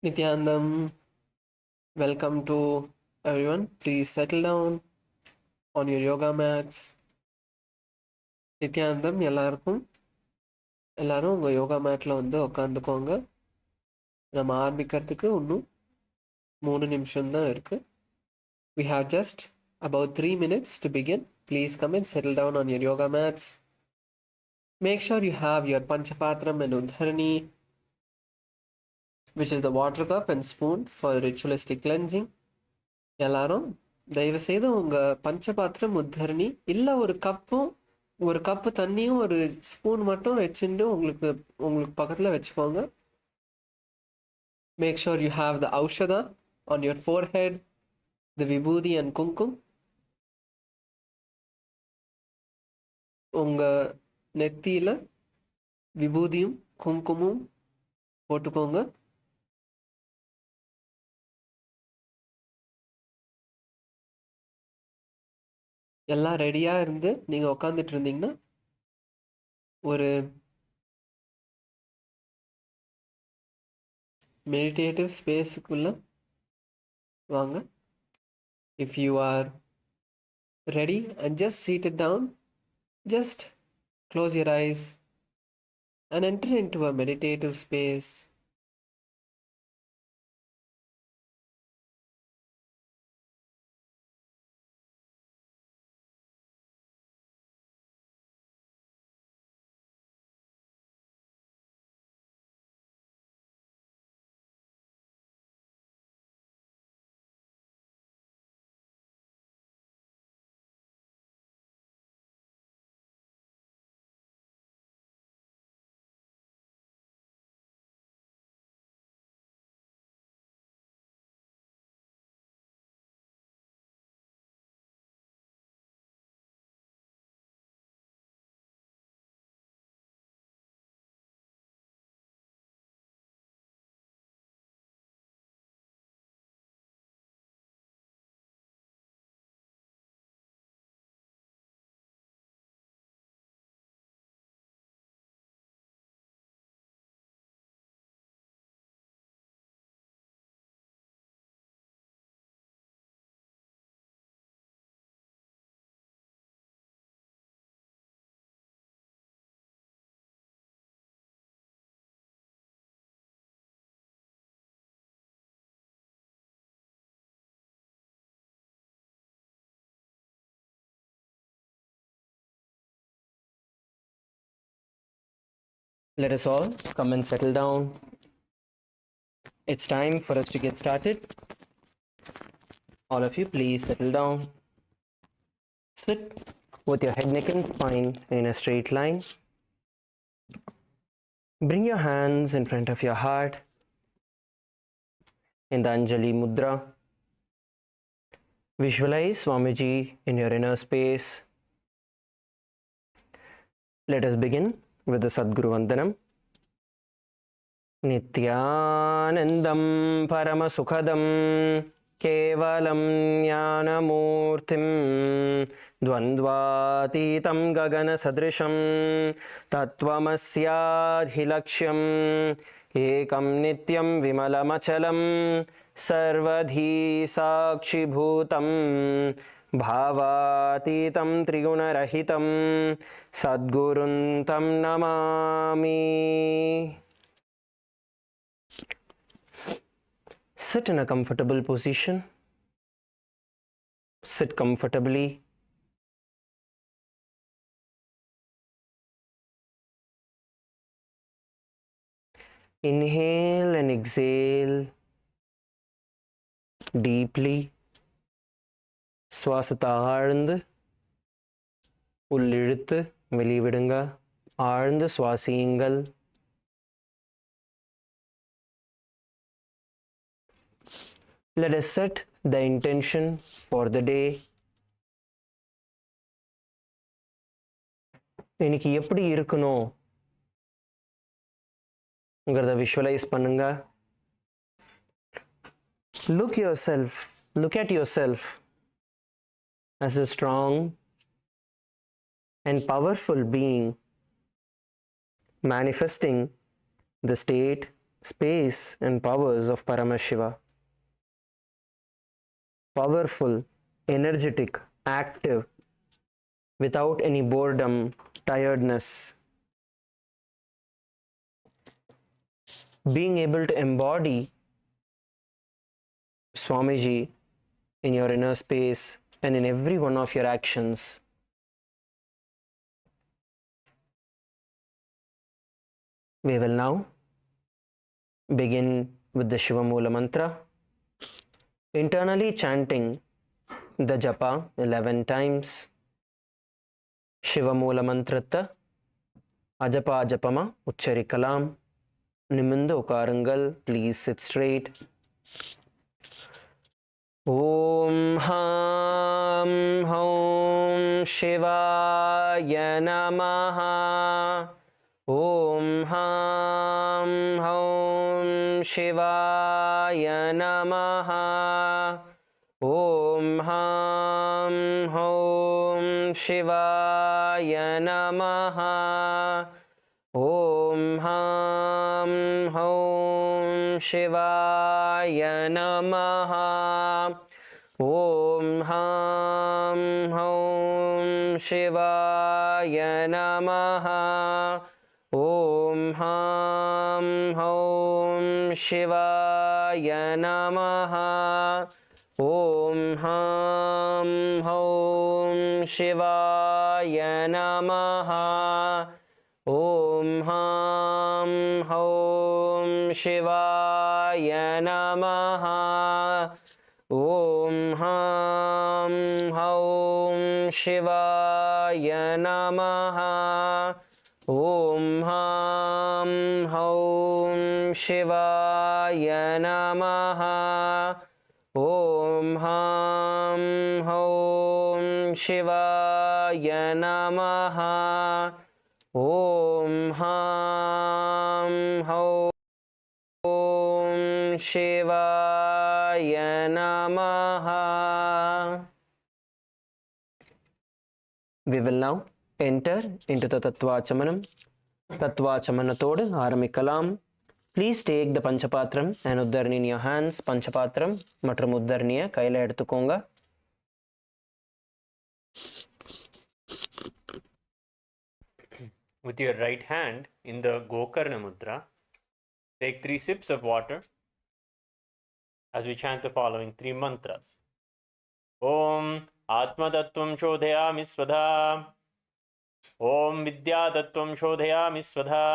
Nithyanandam, welcome to everyone. Please settle down on your yoga mats. Nithyanandam எல்லாரும் உங்கள் யோகா மேட்டில் வந்து உட்காந்துக்கோங்க. நம்ம ஆரம்பிக்கிறதுக்கு இன்னும் 3 நிமிஷம் தான் இருக்குது. We have just about 3 minutes to begin. Please come and settle down on your yoga mats. Make sure you have your Panchapatram and Udharani, which is the water cup and spoon for ritualistic cleansing. எல்லாரும் தயவு செய்து உங்கள் பஞ்சபாத்திரம் உத்தரணி இல்லை ஒரு cup தண்ணியும் ஒரு spoon மட்டும் வச்சுட்டு உங்களுக்கு பக்கத்தில் வச்சுக்கோங்க. Make sure you have the aushadha on your forehead, the vibhuti and kumkum. உங்கள் நெத்தியில் விபூதியும் குங்குமமும் போட்டுக்கோங்க. எல்லாம் ரெடியாக இருந்து நீங்கள் உக்காந்துட்டு இருந்தீங்கன்னா ஒரு மெடிடேட்டிவ் ஸ்பேஸுக்குள்ளே வாங்க. If you are ready and just seated down, just close your eyes and enter into a meditative space. Let us all come and settle down. It's time for us to get started. All of you, please settle down. Sit with your head, neck, and spine in a straight line. Bring your hands in front of your heart in the Anjali Mudra. Visualize Swamiji in your inner space. Let us begin with the Sadguru Vandanam. Nithyanandam Paramasukhadam Kevalam Jnanamurtim Dvandvatitam Gagana Sadrisham Tattvamasyaadhilaksham Ekam Nityam Vimalamachalam Sarvadhi Sakshibhutam Bhavatitam Trigunarahitam Sadguruntam Namami. Sit in a comfortable position. Sit comfortably. Inhale and exhale deeply. சுவாசத்தை ஆழ்ந்து உள்ளிழுத்து வெளிவிடுங்க. ஆழ்ந்து சுவாசியுங்கள். Let us set the intention for the day. இன்னைக்கு எப்படி இருக்கணும்ங்கிறத visualise பண்ணுங்க. Look at yourself as a strong and powerful being manifesting the state space and powers of Paramashiva. Powerful, energetic, active, without any boredom, tiredness. Being able to embody Swamiji in your inner space and in every one of your actions. We will now begin with the Shiva Mula mantra, internally chanting the japa 11 times. Shiva Mula mantratta ajapa ajapama ucharikalam. Niminda ukarangal, please sit straight. Om Ham Hom Shivaya Namaha. Om Ham Hom Shivaya Namaha. Om Ham Hom Shivaya Namaha. Om Ham Hom Shivaya Namaha. Om Ham Hom Shivaya Namaha. Om Ham Hom Shivaya Namaha. Om Ham Hom Shivaya Namaha. Om Ham Hom Shivaya Namaha. Om Ham Hom Shivaya Namaha. Om Ham Hom Shivaya Namaha. Om Ham Hom Shivaya Namaha. Om Ham Hom Shivaya Namaha. We will now enter into the Tattvachamanam. Tattvachamanatodu ஆரம்பிக்கலாம். Please take the Panchapatram and Uddarni in your hands. Panchapatram மற்றும் உத்தரணியை கையில் எடுத்துக்கோங்க. With your right hand in the Gokarna Mudra, take 3 sips of water as we chant the following 3 mantras. Om Atma Tattvam Shodhayami Svadha. Om Vidya Tattvam Shodhayami Svadha.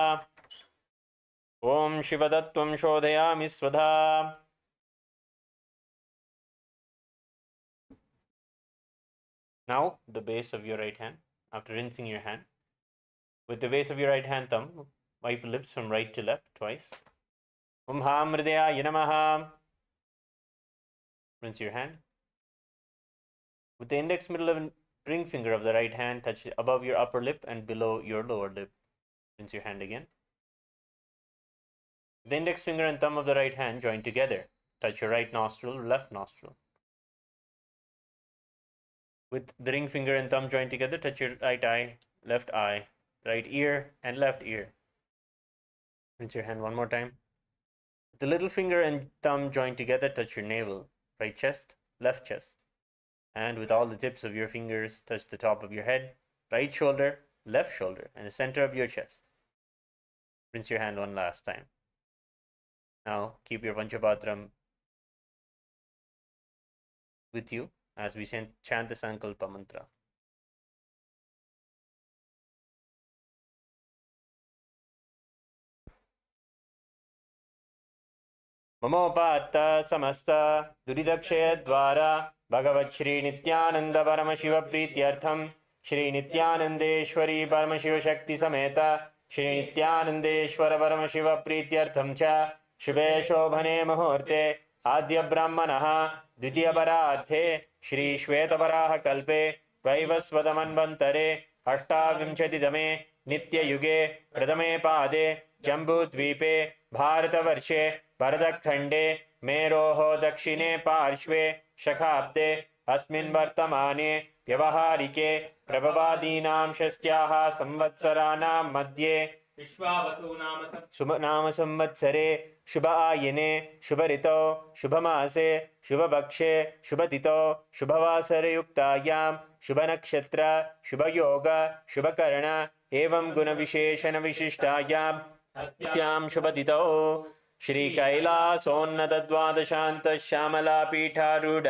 Om Shiva Tattvam Shodhayami Svadha. Now, the base of your right hand, after rinsing your hand, with the base of your right hand thumb, wipe lips from right to left twice. Om Ham Hridaya Namaha. Rinse your hand. With the index, middle, and ring finger of the right hand, touch above your upper lip and below your lower lip. Rinse your hand again. The index finger and thumb of the right hand join together. Touch your right nostril, left nostril. With the ring finger and thumb joined together, touch your right eye, left eye, right ear, and left ear. Rinse your hand one more time. With the little finger and thumb joined together, touch your navel, right chest, left chest. And with all the tips of your fingers, touch the top of your head, right shoulder, left shoulder, and the center of your chest. Rinse your hand one last time. Now, keep your Panchapatram with you as we chant the Sankalpa mantra. Mamopatta samasta duridakshaya dvara Bhagavat Shri Nithyananda Paramashiva Prityartham Shri Nithyanandeshwari Paramashiva Shakti Sameta Shri Nithyanandeshwara Paramashiva Prityartham Cha Shubhe Shobhane Muhurte Adya Brahmanaha Dvitiya Pararthe Shri Shweta Varaha Kalpe Vaivasvadamanvantare Ashtavimshatidame Nitya Yuge Pradame Pade Jambu Dvipe Bharatavarshe भरतखंडे मेरोः दक्षिणे पार्श्वे शखाब्दे अस्मिन् वर्तमाने व्यवहारिके प्रभवादीनां षष्ट्याः संवत्सराणां मध्ये शुभ नाम संवत्सरे शुभ आयने शुभ ऋतौ शुभ मासे शुभ भक्षे शुभ तिथौ शुभ वासर युक्तायां शुभ नक्षत्र शुभ योग शुभ कर्ण एवं गुण विशेषण विशिष्टायां अस्यां शुभ तिथौ श्री कैलासोन्नत द्वादशांत श्यामला पीठारूढ़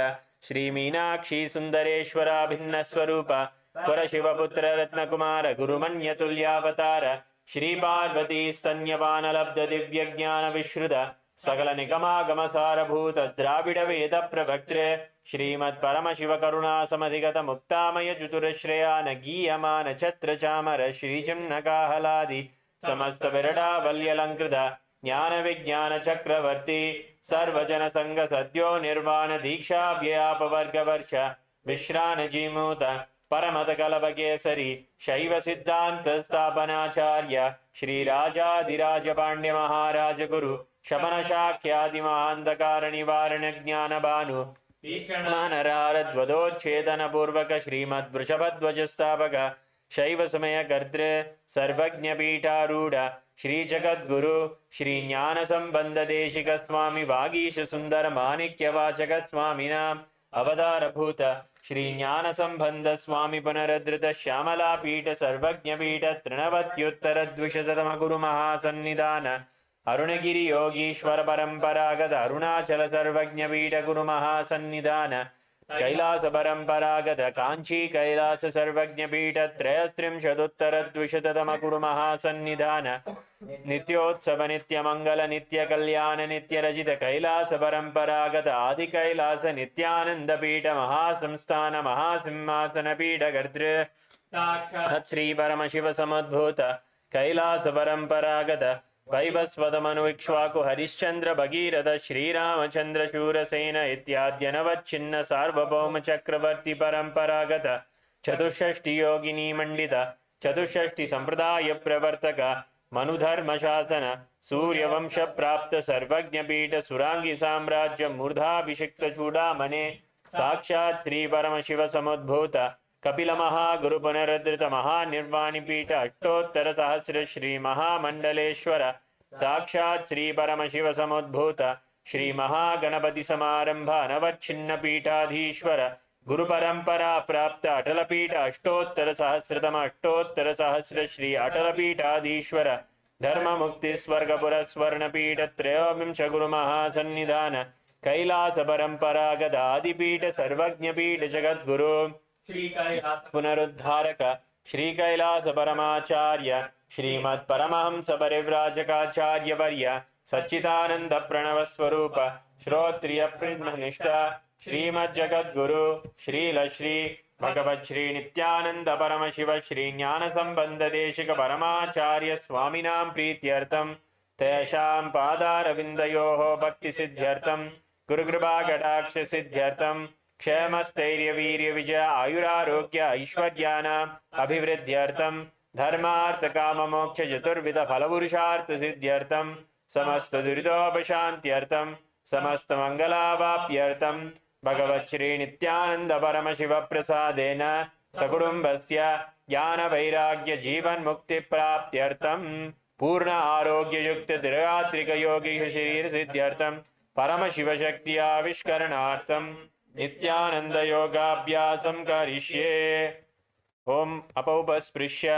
श्री मीनाक्षी सुंदरेश्वरा भिन्न स्वरूप पर शिवपुत्र रत्नकुमार गुरुमन्यतुल्यावतार श्री पार्वती स्तन्यपान लब्ध दिव्य ज्ञान विश्रुत सकल निगमागम सारभूत द्राविड वेद प्रवक्त्रे श्रीमत् परम शिव करुणा समधिगत मुक्तामय चतुरश्रेयान गीयमान छत्र चामर श्री चिन्नकाहलादि समस्त विरडावल्यलंकृत ज्ञान विज्ञान चक्रवर्ती सर्वजन संग सद्यो निर्वाण दीक्षा व्ययापवर्ग वर्ष विश्रान जीमूत परमत कलपकेसरी शैव सिद्धांत स्थापनाचार्य श्री राजाधिराज पांड्य महाराज गुरु शमन शाक्यादि महांधकार निवारण ज्ञान भानु तीक्ष्णनरारध्वदोच्छेदन पूर्वक श्रीमद् वृषभध्वज स्थापक शैव समय कर्तृ सर्वज्ञ पीठारूढ़ श्री जगद्गुरु श्री ज्ञान संबंध देशिक स्वामी वागीश सुंदर माणिक्य वाचक स्वामिनाम अवतार भूत श्री ज्ञान संबंध स्वामी पुनरुद्धृत श्यामला पीठ सर्वज्ञ पीठ तृणवत्युत्तर द्विशततम गुरु महासन्निधान अरुणगिरि योगीश्वर परंपरागत अरुणाचल सर्वज्ञ पीठ गुरु महासन्निधान कैलास परंपरागत कांची कैलास सर्वज्ञ पीठ त्रयस्त्रिंशदुत्तर द्विशततम गुरु महासन्निधान नित्योत्सव नित्य मंगल नित्य कल्याण नित्य रजित कैलास परंपरागत आदि कैलास नित्यानंद पीठ महासंस्थान महासिंहासन पीठ कर्तृ साक्षात् श्री परम शिव समुद्भूत कैलास परंपरागत वैवस्वत मनुक्ष्वाकु हरिश्चंद्र भगीरथ श्रीरामचंद्र शूरसेन इत्याद्यनवच्छिन्न सार्वभौम चक्रवर्ती परंपरागत चतुष्षष्टि योगिनी मंडित चतुष्षष्टि संप्रदाय प्रवर्तक मनुधर्म शासन सूर्यवंश प्राप्त सर्वज्ञ पीठ सुरांगी साम्राज्य मूर्धाभिषिक्त चूड़ामणे साक्षात् श्री परम शिव समुद्भूत कपिल महागुरु पुनरुद्धृत महानिर्वाणी पीठ अष्टोत्तर सहस्र श्री महामंडलेश्वर साक्षात् श्री परम शिव समुद्भूत श्री महागणपति समारंभ अनवच्छिन्न पीठाधीश्वर गुरु परंपरा प्राप्त अटल पीठ अष्टोत्तर सहस्र श्री अटल पीठाधीश्वर धर्म मुक्ति स्वर्गपुर स्वर्ण पीठ त्रयोविंश गुरु महासन्निधान कैलास परंपरागत आदिपीठ सर्वज्ञ पीठ जगद्गुरु श्री कैलास पुनरुद्धारक श्री कैलास परमाचार्य श्रीमत् परमहंस परिव्राजकाचार्य वर्य सच्चिदानंद प्रणव स्वरूप श्रोत्रिय निष्ठा श्रीमद् जगद्गुरु श्रील श्री भगवत् श्री नित्यानंद परम शिव श्री ज्ञान संबंध देशिक परमाचार्य स्वामिनां प्रीत्यर्थम तेषां पादारविन्दयोः भक्ति सिद्ध्यर्थम गुरुकृपा कटाक्ष सिद्ध्यर्थम क्षेमस्थैर्य वीर्य विजय आयुरारोग्य ऐश्वर्यानाम् अभिवृद्ध्यर्थम धर्मार्थ काम मोक्ष चतुर्विध फलपुरुषार्थ सिद्ध्यर्थम समस्त दुरितोपशान्त्यर्थम समस्त मंगलावाप्यर्थम भगवत् श्री नित्यानंद परम शिव प्रसादेन सकुटुम्बस्य ज्ञान वैराग्य जीवन मुक्ति प्राप्त्यर्थम पूर्ण आरोग्य युक्त दीर्घात्रिक योगी शरीर सिद्ध्यर्थम परम शिव शक्ति आविष्करणार्थम नित्यानंद योगाभ्यासं करिष्ये ओम अपौपस्पृश्य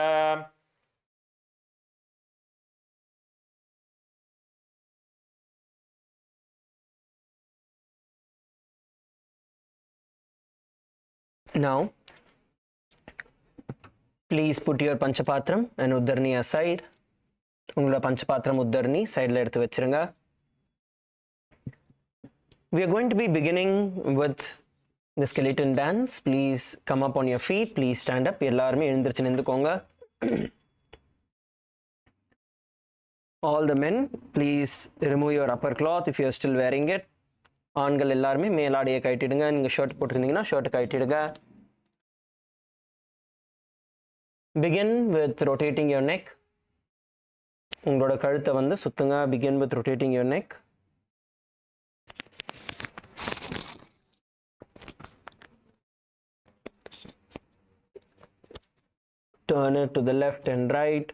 Now, please put your panchapatram and uddarni aside. உங்களோட பஞ்சபாத்திரம் உத்தர்னி சைடில் எடுத்து வச்சிருங்க. We are going to be beginning with the skeleton dance. Please come up on your feet. Please stand up. எல்லாருமே எழுந்திருச்சு நின்றுக்கோங்க. All the men, please remove your upper cloth if you are still wearing it. ஆண்கள் எல்லாருமே மேலாடையை கட்டிடுங்க. நீங்கள் shirt போட்டிருந்தீங்கன்னா shirt கட்டிடுங்க. Begin with rotating your neck. உங்களோட கழுத்தை வந்து சுத்துங்க. Begin with rotating your neck. Turn it to the left and right.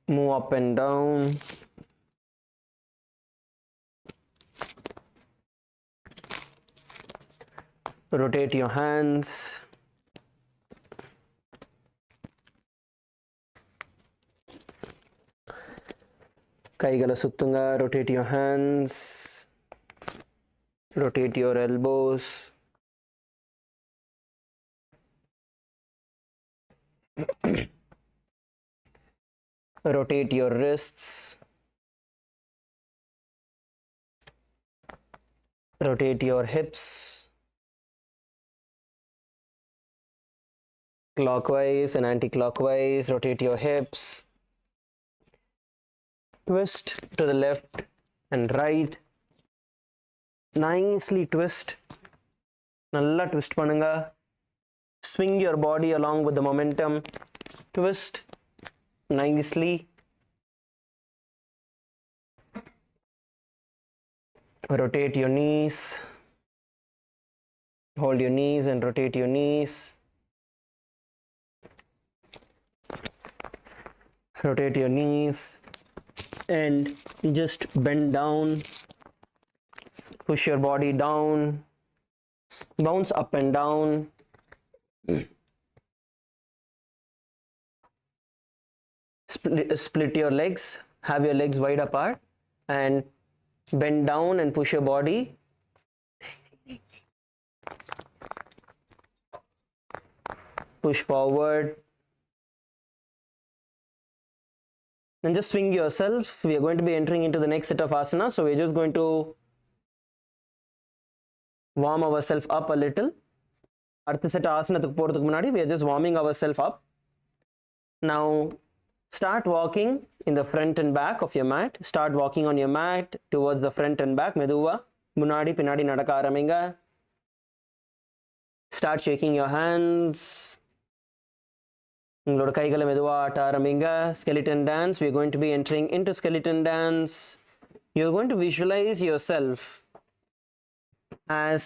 Move up and down. Rotate your hands. Kaigala suttunga. Rotate your hands. Rotate your elbows. Rotate your wrists. Rotate your hips. Clockwise and anti-clockwise. Rotate your hips. Twist to the left and right. Nicely twist. Nalla twist panunga. Swing your body along with the momentum. Twist nicely. Rotate your knees. Hold your knees and rotate your knees. Rotate your knees and just bend down. Push your body down. Bounce up and down. Split your legs. Have your legs wide apart and bend down and push your body. Push forward. And just swing yourself. We are going to be entering into the next set of asana. So we're just going to warm ourselves up a little. Artha set asanathukku poradhukku munadi we are just warming ourselves up. Now start walking in the front and back of your mat. Start walking on your mat towards the front and back. Meduva munadi pinadi nadaka araminga. Start shaking your hands. உங்களோட கைகளை மெதுவா ஆட்ட ஆரம்பிங்க. Skeleton dance. We are going to be entering into skeleton dance. You are going to visualize yourself as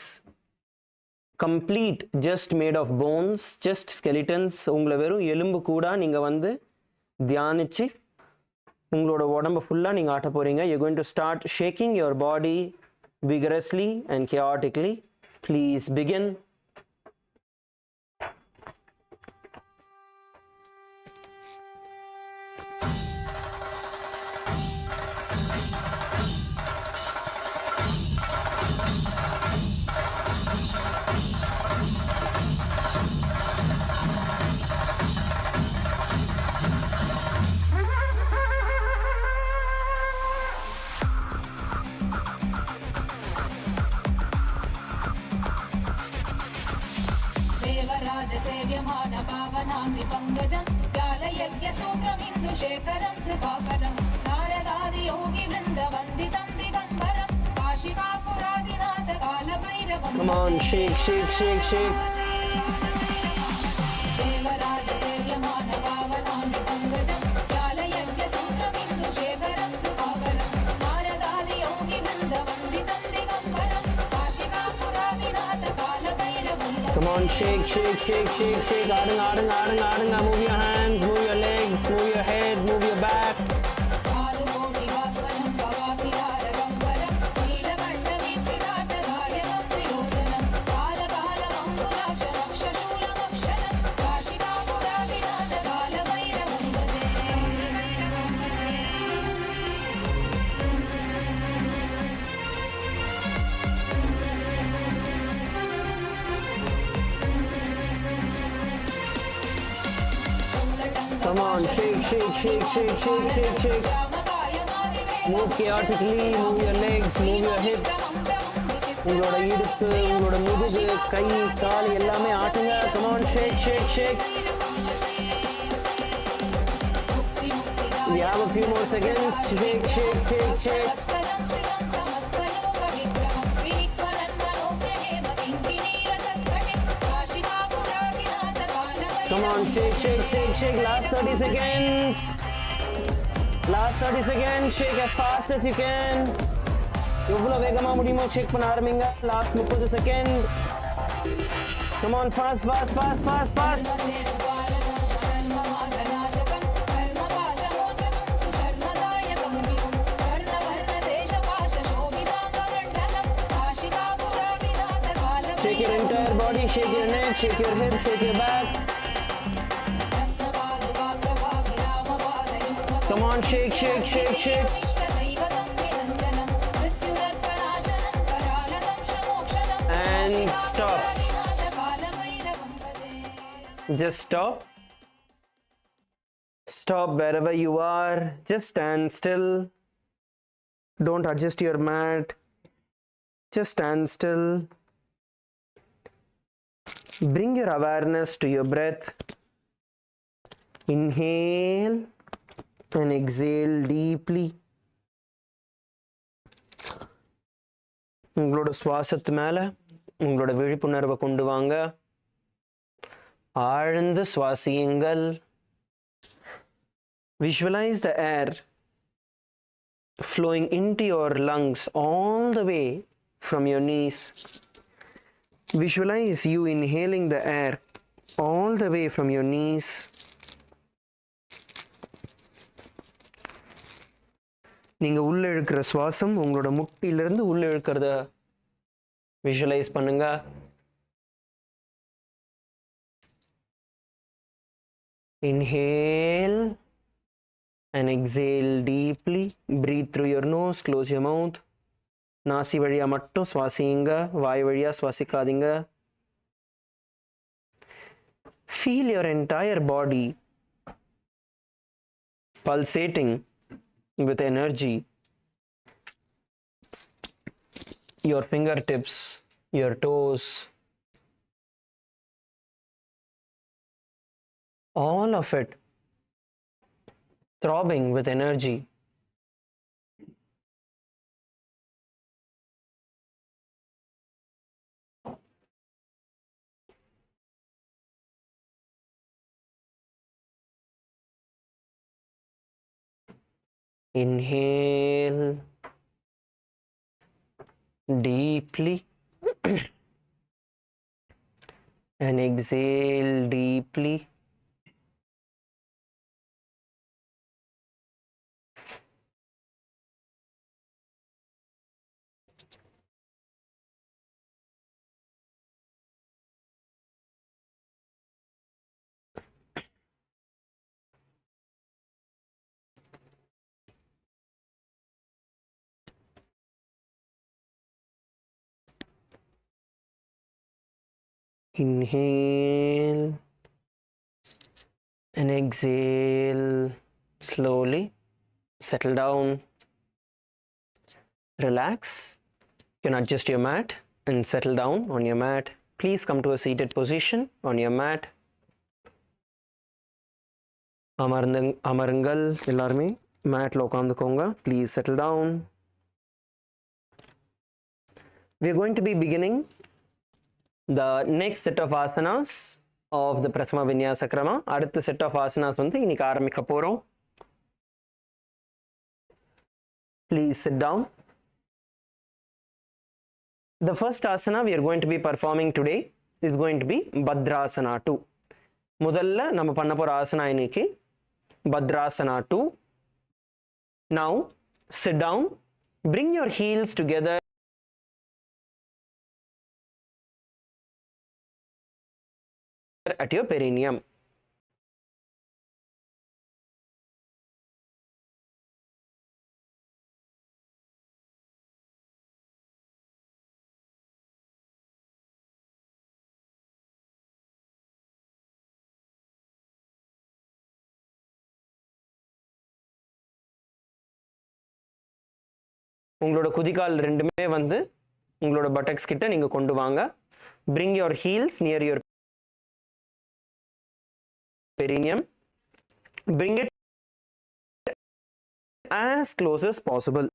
complete, just made of bones, just skeletons. உங்களை வெறும் எலும்பு கூட நீங்க வந்து தியானிச்சு உங்களோட உடம்பு ஃபுல்லா நீங்க ஆட்ட போறீங்க. You're going to start shaking your body vigorously and chaotically. Please begin. Come on, shake, shake, shake, shake. Come on, shake, shake, shake, shake, shake. Adanga. Move your hands, move your legs, move your head, move your back. Come on, shake, shake, shake, shake, shake, shake, shake. Move chaotically, move your legs, move your hips. உங்களோட இடுப்பு, உங்களோட முதுகு, கை, கால் எல்லாமே ஆட்டுங்க. Come on, shake, shake, shake. We have a few more seconds. Shake, shake, shake, shake. Come on, shake, shake, shake, shake. Last 30 seconds. Last 30 seconds. Shake as fast as you can. எவ்வளோ வேகமாக முடியுமோ ஷேக் பண்ண ஆரம்பிங்க. Last 30 seconds. Come on, fast, fast, fast, fast, fast. Shake your entire body, shake your neck, shake your hip, shake your back. Come on, shake, shake, shake, shake. And stop. Just stop. Stop wherever you are. Just stand still. Don't adjust your mat. Just stand still. Bring your awareness to your breath. Inhale and exhale deeply. உங்களோட சுவாசத்து மேல உங்களோட விழிப்புணர்வை கொண்டு வாங்க. ஆழ்ந்து சுவாசியுங்கள். Visualize the air flowing into your lungs all the way from your knees. Visualize you inhaling the air all the way from your knees. நீங்க உள்ள இழுக்கிற சுவாசம் உங்களோட முட்டிலிருந்து உள்ள இழுக்கிறத விஷுவலைஸ் பண்ணுங்க. Inhale and exhale deeply. Breathe through your nose, close your mouth. நாசி வழியா மட்டும் சுவாசிங்க, வாய் வழியா சுவாசிக்காதீங்க. Feel your entire body pulsating with energy. Your fingertips, your toes, all of it throbbing with energy. Inhale deeply and exhale deeply. Inhale and exhale slowly. Settle down. Relax. You can adjust your mat and settle down on your mat. Please come to a seated position on your mat. அமருங்கள் எல்லாருமே மேட்ல உட்காந்துக்கோங்க. Please settle down. We are going to be beginning the next set of asanas of the Prathama Vinyasa Krama. அடுத்த set of asanas வந்து இன்னைக்கு ஆரம்பிக்க போறோம். Please sit down. The first asana we are going to be performing today is going to be Bhadrasana 2. முதல்ல நம்ம பண்ண போற ஆசனா இன்னைக்கு Bhadrasana 2. Now sit down. Bring your heels together at your perineum. உங்களோட குதிகால் ரெண்டுமே வந்து உங்களோட பட்டக்ஸ் கிட்ட நீங்க கொண்டு வாங்க. Bring your heels near your perineum. Bring it as close as possible.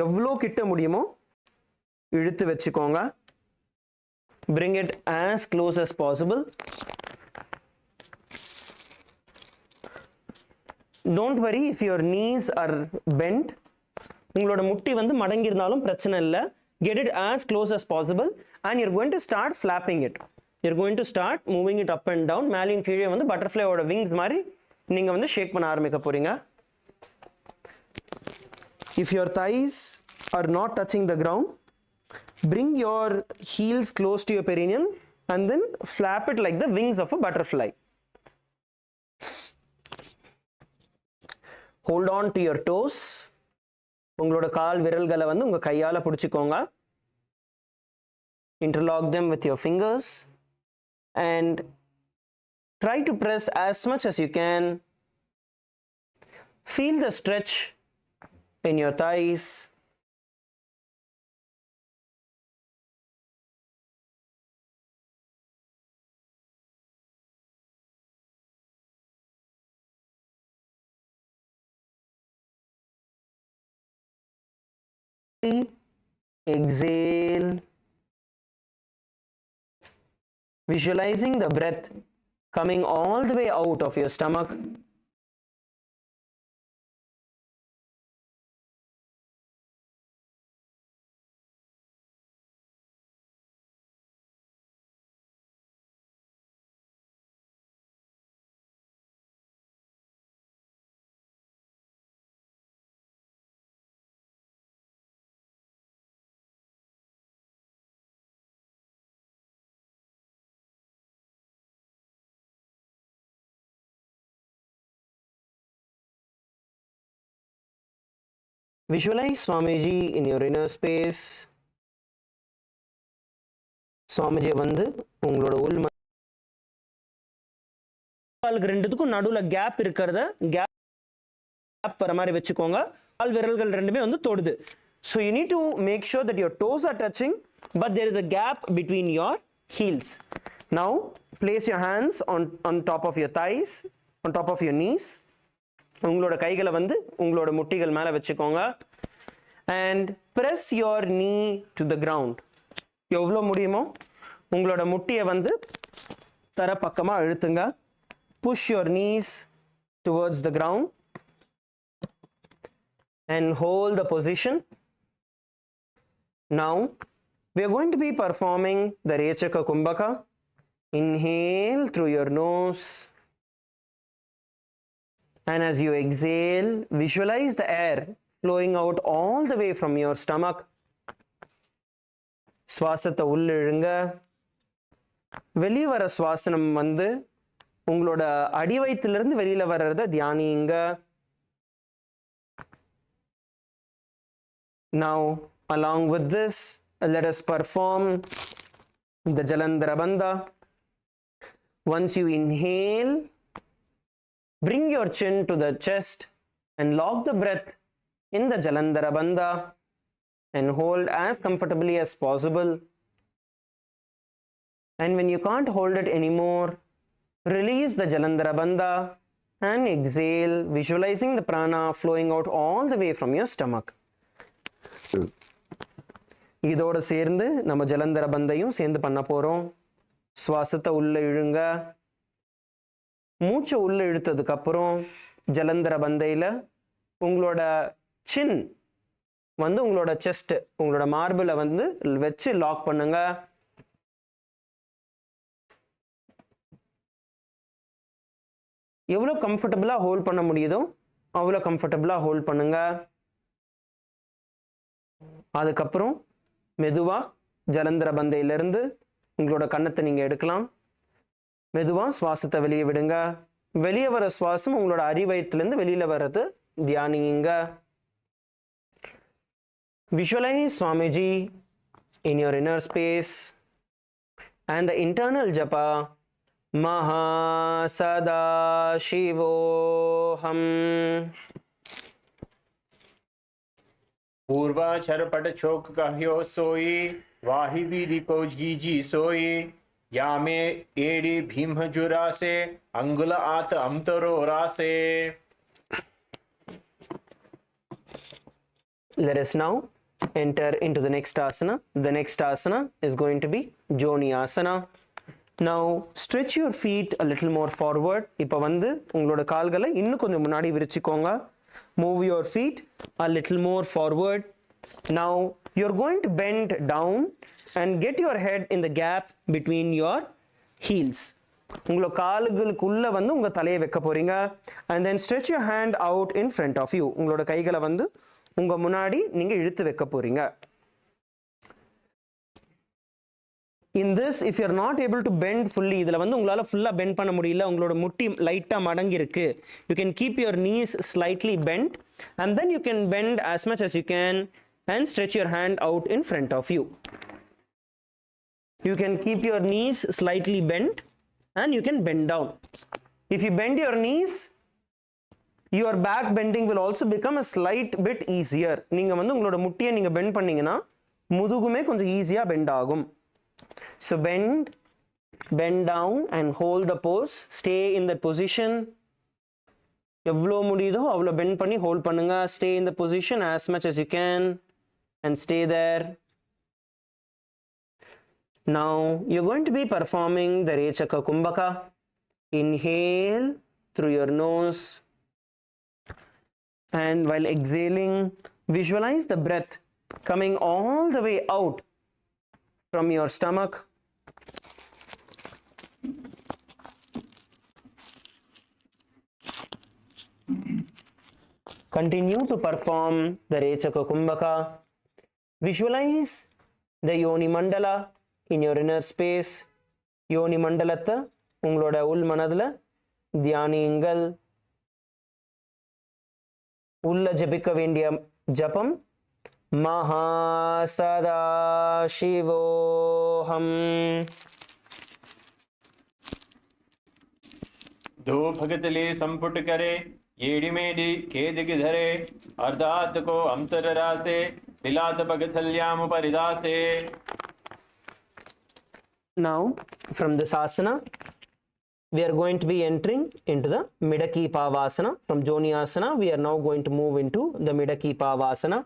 எவ்வளோ கிட்ட முடியுமோ இழுத்து வச்சுக்கோங்க. Bring it as close as possible. Don't worry if your knees are bent. உங்களோட முட்டி வந்து மடங்கி இருந்தாலும் பிரச்சனை இல்லை. Get it as close as possible and you're going to start flapping it. you're going to start moving it up and down. மேலையும் கீழே வந்து பட்டர்ஃப்ளையோட wings மாதிரி நீங்கள் வந்து ஷேக் பண்ண ஆரம்பிக்க போகிறீங்க. If your thighs are not touching the ground, bring your heels close to your perineum and then flap it like the wings of a butterfly. Hold on to your toes. உங்களோட கால் விரல்களை வந்து உங்கள் கையால் பிடிச்சிக்கோங்க. Interlock them with your fingers and try to press as much as you can. Feel the stretch in your thighs. Exhale. Visualizing the breath coming all the way out of your stomach. Visualize Swamiji in your inner space. Swamiji வந்து உங்களோட உள் காலுக்கு ரெண்டுத்துக்கும் நடுவுல gap இருக்கிறத gap வர மாதிரி வச்சுக்கோங்க. கால் விரல்கள் ரெண்டுமே வந்து தொடுது. So you need to make sure that your toes are touching but there is a gap between your heels. Now place your hands on top of your thighs, on top of your knees. உங்களோட கைகளை வந்து உங்களோட முட்டிகள் மேலே வச்சுக்கோங்க. And press your knee to the ground. எவ்வளோ முடியுமோ உங்களோட முட்டியை வந்து தர பக்கமாக அழுத்துங்க. Push your knees towards the ground and hold the position. Now we are going to be performing the Rechaka Kumbhaka. Inhale through your nose. And as you exhale, visualize the air flowing out all the way from your stomach. சுவாசத்தை உள்ளிழுங்க. வெளியே வர சுவாசனம் வந்து உங்களோட அடிவயிற்றிலிருந்து வெளியில வர்றத தியானிங்க. Now, along with this, let us perform the Jalandhara Bandha. Once you inhale, bring your chin to the chest and lock the breath in the Jalandhara Bandha and hold as comfortably as possible. And when you can't hold it anymore, release the Jalandhara Bandha and exhale, visualizing the prana flowing out all the way from your stomach. இதோட சேர்ந்து நம்ம ஜலந்தர பந்தையும் சேர்ந்து பண்ண போகிறோம். சுவாசத்தை உள்ளே இழுங்க. மூச்சை உள்ளே இழுத்ததுக்கு அப்புறம் ஜலந்தர பந்தையில் உங்களோட சின் வந்து உங்களோட செஸ்ட் உங்களோட மார்பிளை வந்து வச்சு லாக் பண்ணுங்க. எவ்வளோ கம்ஃபர்டபுளாக ஹோல்ட் பண்ண முடியுதோ அவ்வளோ கம்ஃபர்டபுளாக ஹோல்ட் பண்ணுங்க. அதுக்கப்புறம் மெதுவாக ஜலந்தர பந்தையிலிருந்து உங்களோட கன்னத்தை நீங்கள் எடுக்கலாம். மெதுவாக சுவாசத்தை வெளியே விடுங்க. வெளியே வர சுவாசம் உங்களோட அடிவயிற்றுலேருந்து வெளியில் வர்றது தியானிங்க. Visualize Swamiji in your inner space and the internal japa Maha Sada Shivoham. पूर्वा छरपट चौक कह्यो सोई वाही वीरी कोजगी जी सोई यामे एड़ी भीम जुरा से अंगुल आत अमतरो रासे. Let us now enter into the next asana. The next asana is going to be Joni Asana. Now stretch your feet a little more forward. இப்போ வந்து உங்களோட கால்களை இன்னும் கொஞ்சம் முன்னாடி விரிச்சுக்கோங்க. Move your feet a little more forward. Now you're going to bend down and get your head in the gap between your heels. உங்களோட கால்களுக்குள்ள வந்து உங்க தலையை வைக்க போறீங்க. And then stretch your hand out in front of you. உங்களோட கைகளை வந்து உங்க முன்னாடி நீங்க இழுத்து வைக்க போறீங்க. In this, if you are not able to bend fully, இதுல வந்து உங்களால ஃபுல்லா bend பண்ண முடியல, உங்களோட முட்டி லைட்டா மடங்கி இருக்கு, you can keep your knees slightly bent and then you can bend as much as you can and stretch your hand out in front of you. You can keep your knees slightly bent and you can bend down. If you bend your knees, your back bending will also become a slight bit easier. நீங்க வந்து உங்களோட முட்டியை நீங்க bend பண்ணீங்கன்னா முதுகுமே கொஞ்சம் ஈஸியா bend ஆகும். So bend down and hold the pose. Stay in that position. எவ்வளோ முடியுதோ அவ்வளோ bend பண்ணி hold பண்ணுங்க. Stay in the position as much as you can and stay there. Now you're going to be performing the Rechaka Kumbhaka. Inhale through your nose and while exhaling, visualize the breath coming all the way out from your stomach. Continue to perform the Rechaka Kumbhaka. Visualize the Yoni Mandala in your inner space. Yoni Mandalatta உங்களோட உள் மனதுல தியானியுங்கள். உள்ள ஜபிக்க வேண்டிய ஜபம் महासदाशिवोऽहम्. दो भगतले संपुट करे येडी मेडी केदिग धरे अर्धात को अंतर रासे दिलात भगतल्याम परिदासे. Now from this asana we are going to be entering into the Midaki Pavasana. From Joni Asana we are now going to move into the Midaki Pavasana.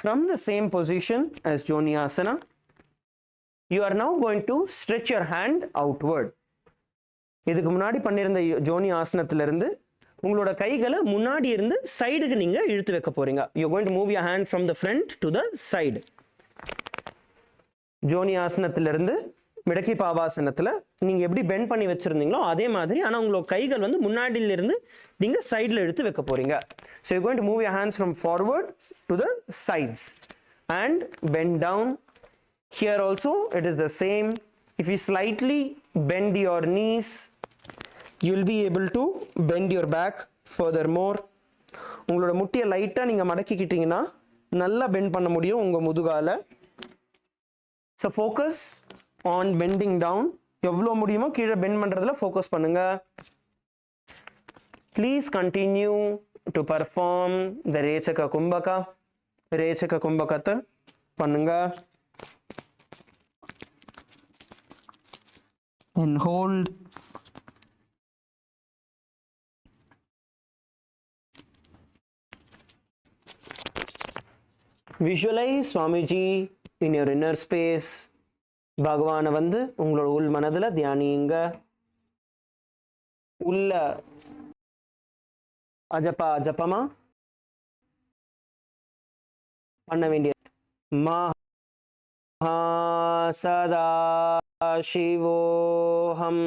From the same position as Joni Asana, you are now going to stretch your hand outward. இதுக்கு முன்னாடி பண்ணிருந்த ஜோனி ஆசனத்துல இருந்து உங்களோட கைகளை முன்னாடி இருந்து சைடுக்கு நீங்க இழுத்து வைக்க போறீங்க. You're going to move your hand from the front to the side. ஜோனி ஆசனத்துல இருந்து மிடக்கி பாவாசனத்துல நீங்க எப்படி பெண்ட் பண்ணி வச்சிருந்தீங்களோ அதே மாதிரி, ஆனா உங்களோட கைகள் வந்து முன்னாடில இருந்து நீங்க சைடுல எடுத்து வைக்க போறீங்க. So you're going to move your hands from forward to the sides and bend down. Here also it is the same. If you slightly bend your knees, you will be able to bend your back furthermore. உங்களோட முட்டியை லைட்டா நீங்க மடக்கிக்கிட்டீங்கன்னா நல்லா bend பண்ண முடியும் உங்க முதுகால. So focus on bending down. எவ்வளோ முடியுமோ கீழே பெண்ட் பண்றதுல ஃபோக்கஸ் பண்ணுங்க. Please continue to perform the Rechaka Kumbhaka. Rechaka Kumbhakata பண்ணுங்க. And hold. Visualize Swamiji in your inner space. பகவானை வந்து உங்களோட உள் மனதில் தியானியுங்க. உள்ள அஜப்பமா பண்ண வேண்டிய महासदाशिवोऽहम्.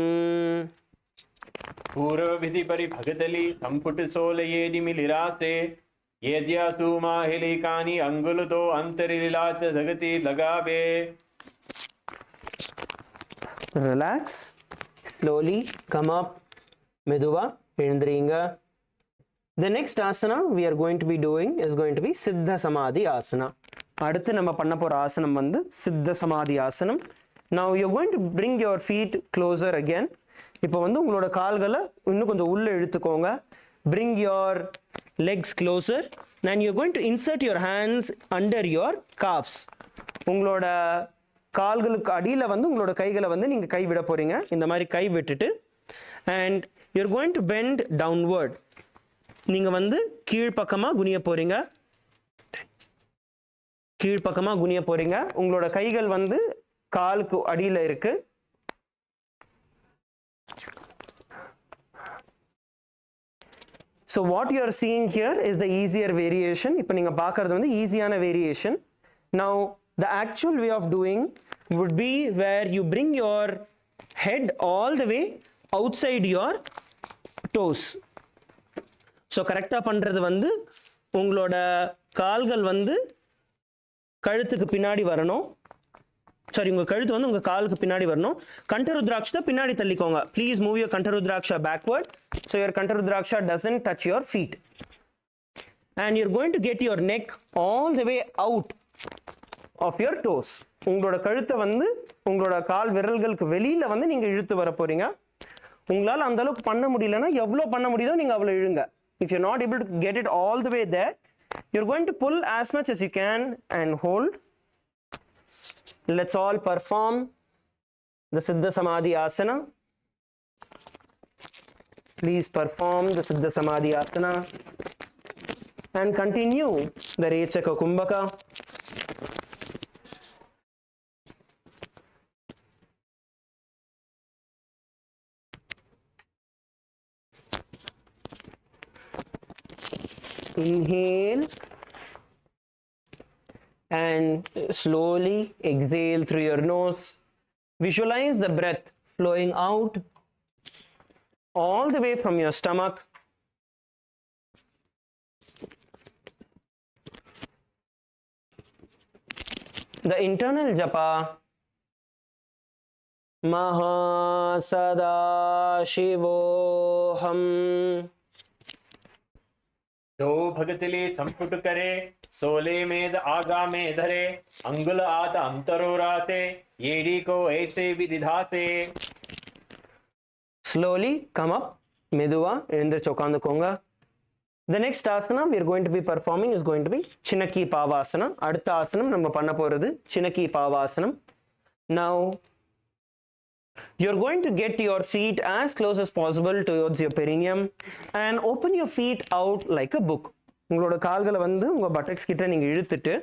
पूर्व विधि परि भगतली संपुट सोलयेदि मिलिरासे येद्यासु माहिलिकानि अंगुलतो अंतरिलात जगति लगावे. Relax. Slowly come up. மெதுவா எழுந்திரீங்க. The next asana we are going to be doing is going to be Siddha Samadhi Asana. அடுத்து நம்ம பண்ண போற ஆசனம் வந்து சித்த சமாதி ஆசனம். Now you're going to bring your feet closer again. இப்போ வந்து உங்களோட கால்களை இன்னும் கொஞ்சம் உள்ள இழுத்துக்கோங்க. Bring your legs closer and you're going to insert your hands under your calves. உங்களோட கால்களுக்கு அடியில வந்து உங்களோட கைகளை வந்து நீங்க கை விட போறீங்க. இந்த மாதிரி கை விட்டுட்டு and you're going to bend downward. நீங்க வந்து கீழ்ப்பக்கமா குனிய போறீங்க. கீழ்ப்பக்கமா குனிய போறீங்க. உங்களோட கைகள் வந்து காலுக்கு அடியில இருக்கு. So what you are seeing here is the easier variation. இப்போ நீங்க பார்க்கிறது வந்து ஈஸியான variation. Now the actual way of doing would be where you bring your head all the way outside your toes. So கரெக்டாக பண்ணுறது வந்து உங்களோட கால்கள் வந்து கழுத்துக்கு பின்னாடி வரணும். சாரி, உங்கள் கழுத்து வந்து உங்கள் காலுக்கு பின்னாடி வரணும். கண்டருத்ராட்சத்தை பின்னாடி தள்ளிக்கோங்க. Please move your kantarudraksha backward so your kantarudraksha doesn't touch your feet. And you're going to get your neck all the way out of your toes. உங்களோட கழுத்தை வந்து உங்களோட கால் விரல்களுக்கு வெளியில வந்து நீங்க இழுத்து வர போறீங்க. உங்களால அந்த அளவுக்கு பண்ண முடியலன்னா எவ்வளோ பண்ண முடியுதோ நீங்க அவ்வளோ இழுங்க. If you're not able to get it all the way there, you're going to pull as much as you can and hold. Let's all perform the Siddha Samadhi Asana. Please perform the Siddha Samadhi Asana. And continue the Rechaka Kumbhaka. Inhale and slowly exhale through your nose. Visualize the breath flowing out all the way from your stomach. The internal japa Mahasada Shivoham. दो भगतिले संपुट करे सोले में आगा में धरे अंगुल आत अंतरोरा से येडी को ऐसे विधिधा से. Slowly come up. Meduva எழுந்திருச்சு உட்காந்துக்கோங்க. The next asana we are going to be performing is going to be Chinaki Pavasana. அடுத்த ஆசனம் நம்ம பண்ண போறது Chinaki Pavasanam. Now you're going to get your feet as close as possible towards your perineum and open your feet out like a book. உங்களோட கால்களை வந்து உங்க buttocks கிட்ட நீங்க இழுத்துட்டு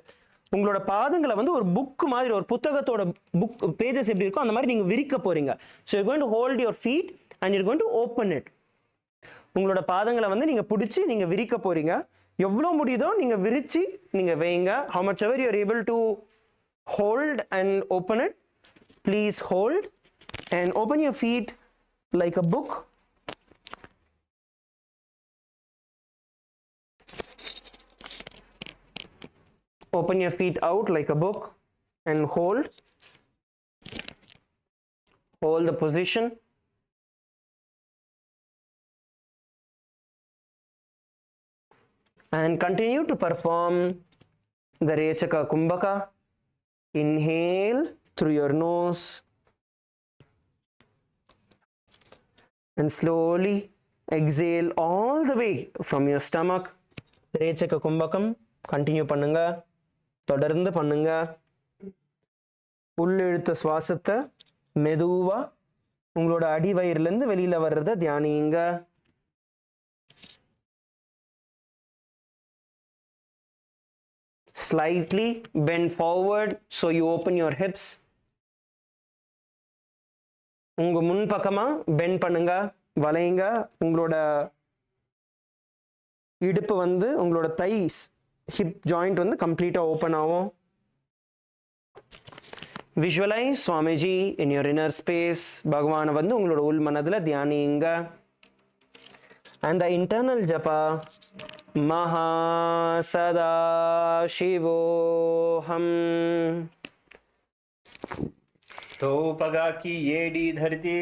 உங்களோட பாதங்களை வந்து ஒரு புக் மாதிரி, ஒரு புத்தகத்தோட புக் பேஜஸ் எப்படி இருக்கோ அந்த மாதிரி நீங்க விரிக்க போறீங்க. So you're going to hold your feet and you're going to open it. உங்களோட பாதங்களை வந்து நீங்க பிடிச்சி நீங்க விரிக்க போறீங்க. எவ்வளோ முடியுதோ நீங்க விரிச்சு நீங்க வைங்க. How much ever you are able to hold and open it, please hold and open your feet like a book. Open your feet out like a book and hold the position. And continue to perform the Rechaka Kumbhaka. Inhale through your nose and slowly exhale all the way from your stomach. Rechaka Kumbhakam continue பண்ணுங்க, தொடர்ந்து பண்ணுங்க. உள்ளிழுத்த சுவாசத்தை மெதுவா உங்களோட அடிவயிறிலிருந்து வெளியில வர்றத தியானிங்க. Slightly bend forward so you open your hips. உங்க முன் பக்கமா பெண்ட் பண்ணுங்க, வளையுங்க. உங்களோட இடுப்பு வந்து உங்களோட தைஸ் ஹிப் ஜாயிண்ட் வந்து கம்ப்ளீட்டா ஓப்பன் ஆகும். Visualize Swamiji in your inner space. பகவானை வந்து உங்களோட உள் மனதுல தியானிங்க. And the internal japa Mahasada Shivoham. तो पगा की येडी धरती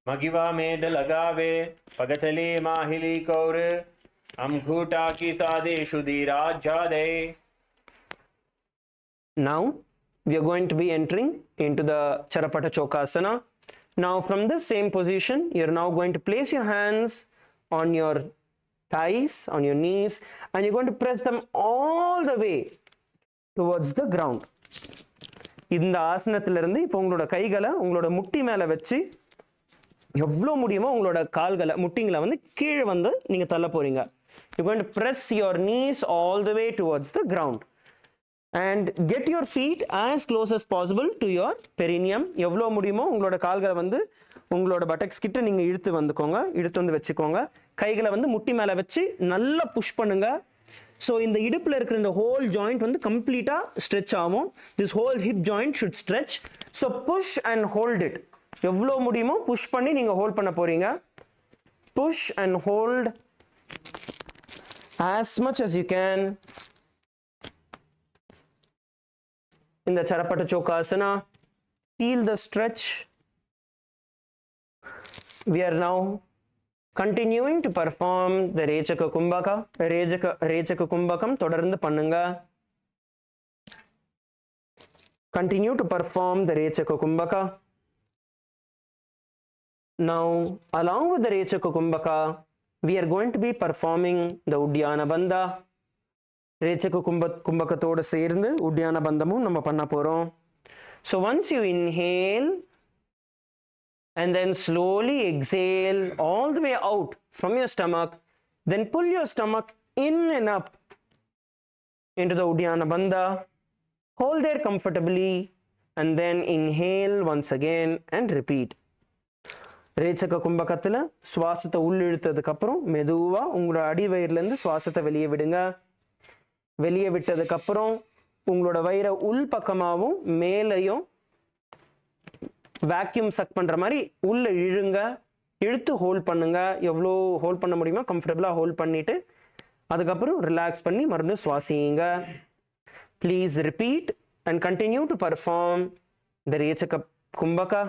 मगिवा में लगावे पगथले माहिली कौर अंगूठा की सादे शुदीरा जादे. Now we are going to be entering into the Charapata Chokasana. Now from this same position you are now going to place your hands on your thighs, on your knees, and you're going to press them all the way towards the ground. இந்த ஆசனத்திலிருந்து இப்போ உங்களோட கைகளை உங்களோட முட்டி மேல வச்சு எவ்வளோ முடியுமோ உங்களோட கால்களை முட்டிங்களை வந்து கீழே வந்து நீங்க தள்ள போறீங்க. You're going to press your knees all the way towards the ground and get your feet as close as possible to your perineum. எவ்வளோ முடியுமோ உங்களோட கால்களை வந்து உங்களோட பட்டக்ஸ் கிட்ட நீங்க இழுத்து வந்து வச்சுக்கோங்க. கைகளை வந்து முட்டி மேல வச்சு நல்லா புஷ் பண்ணுங்க. ஸோ இந்த இடுப்புல இருக்கிற இந்த ஹோல் ஜாயிண்ட் வந்து கம்ப்ளீட்டா ஸ்ட்ரெச் ஆகும். This whole hip joint should stretch. So push and hold it. எவ்வளோ முடியுமோ புஷ் பண்ணி நீங்கள் ஹோல்ட் பண்ண போகிறீங்க. Push and hold as much as you can in the Charapata Chokasana. Feel the stretch. We are now continuing to perform the Rechaka Kumbhaka. Rechaka Kumbhakam தொடர்ந்து பண்ணுங்க. Continue to perform the Rechaka Kumbhaka. Now, along with the Rechaka Kumbhaka, we are going to be performing the Uddiyana Bandha. Rechaka Kumbhakatoda சேர்ந்து Uddiyana Bandhamum நம்ம பண்ண போறோம். So once you inhale and then slowly exhale all the way out from your stomach, then pull your stomach in and up into the Uddiyana Bandha. Hold there comfortably and then inhale once again and repeat. ரேச்சக கும்பகத்தில் சுவாசத்தை உள்ளிழுத்ததுக்கு அப்புறம் மெதுவா உங்களோட அடிவயிறுலேருந்து சுவாசத்தை வெளியே விடுங்க. வெளியே விட்டதுக்கு அப்புறம் உங்களோட வயிறை உள் பக்கமாகவும் மேலையும் வேக்யூம் சக் பண்ற மாதிரி உள்ள இழுங்க. இழுத்து ஹோல்ட் பண்ணுங்க. எவ்வளோ ஹோல்ட் பண்ண முடியுமோ கம்ஃபர்டபுளாக ஹோல்ட் பண்ணிட்டு அதுக்கப்புறம் ரிலாக்ஸ் பண்ணி மறுபடியும் சுவாசிங்க. Please repeat and continue to perform the rechaka kumbhaka.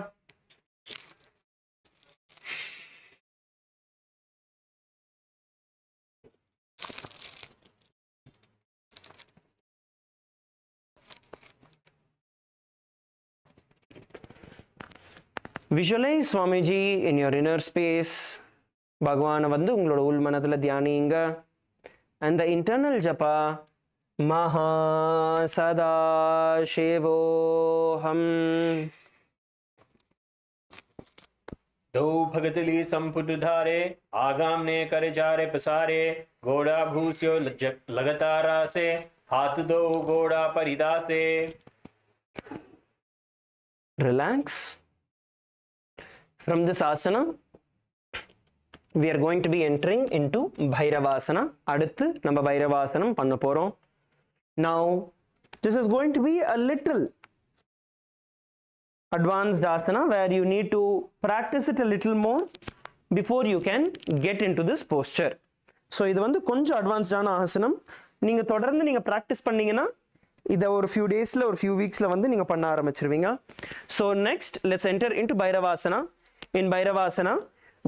Visualize Swamiji in your inner space. Bhagavana vandu ungaloda ul manadila dhyaninga. And the internal japa Maha Sada Shivoham. दो भगतली संपुट धारे आगाम ने करे जारे पसारे घोड़ा भूस्यो लगातारा से हाथ दो घोड़ा परिदा से. Relax. From this asana, we are going to be entering into Bhairavasana. அடுத்து நம்ம பைரவாசனம் பண்ண போறோம். Now, this is going to be a little advanced asana where you need to practice it a little more before you can get into this posture. So இது வந்து கொஞ்சம் அட்வான்ஸ்டான ஆசனம். நீங்க தொடர்ந்து நீங்க பிராக்டிஸ் பண்ணீங்கன்னா இதை ஒரு few daysல ஒரு few weeksல வந்து நீங்க பண்ண ஆரம்பிச்சிருவீங்க. So next, let's enter into Bhairavasana. In Bhairavasana,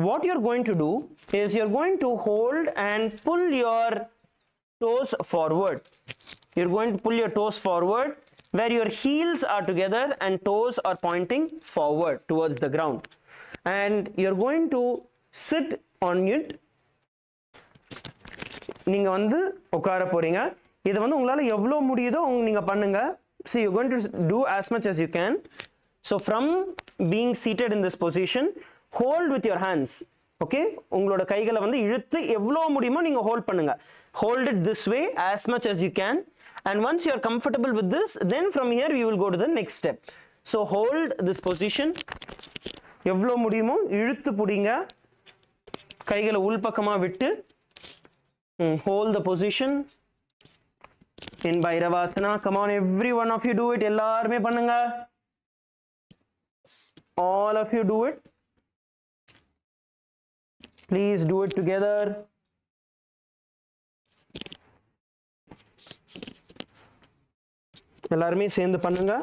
what you're going to do is you're going to hold and pull your toes forward. You're going to pull your toes forward where your heels are together and toes are pointing forward towards the ground. And you're going to sit on it. நீங்க வந்து உட்கார போறீங்க. இதை வந்து உங்களால எவ்வளோ முடியுதோ நீங்க பண்ணுங்க. So you're going to do as much as you can. So from being seated in this position, hold with your hands. Okay, உங்களோட கைகளை வந்து இழுத்து எவ்வளோ முடியுமோ நீங்க ஹோல்ட் பண்ணுங்க. Hold it this way as much as you can. And once you are comfortable with this, then from here we will go to the next step. So hold this position. எவ்வளோ முடியுமோ இழுத்து பிடிங்க. கைகளை உள்பக்கமா விட்டு hold the position in Bhairavasana. Come on, every one of you do it. எல்லாருமே பண்ணுங்க. All of you do it. Please do it together. எல்லாருமே சேர்ந்து பண்ணுங்க.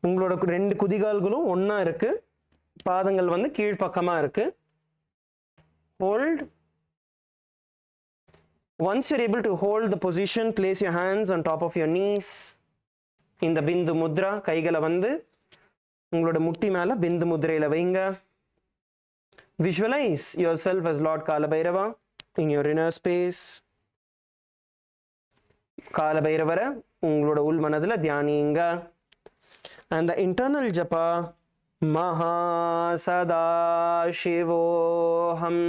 உங்களோட ரெண்டு குதிகால்களும் ஒண்ணா இருக்கு. பாதங்கள் வந்து கீழ் பக்கமா இருக்கு. Hold. Once you're able to hold the position, place your hands on top of your knees. இந்த பிந்து முத்ரா, கைகளை வந்து உங்களோட முட்டி மேல பிந்து முத்ரையில வைங்க. Visualize yourself as Lord Kalabhairava in your inner space. காலபைரவரை உங்களோட உள் மனதுல தியானிங்க. And the internal japa Maha Sada Shivoham.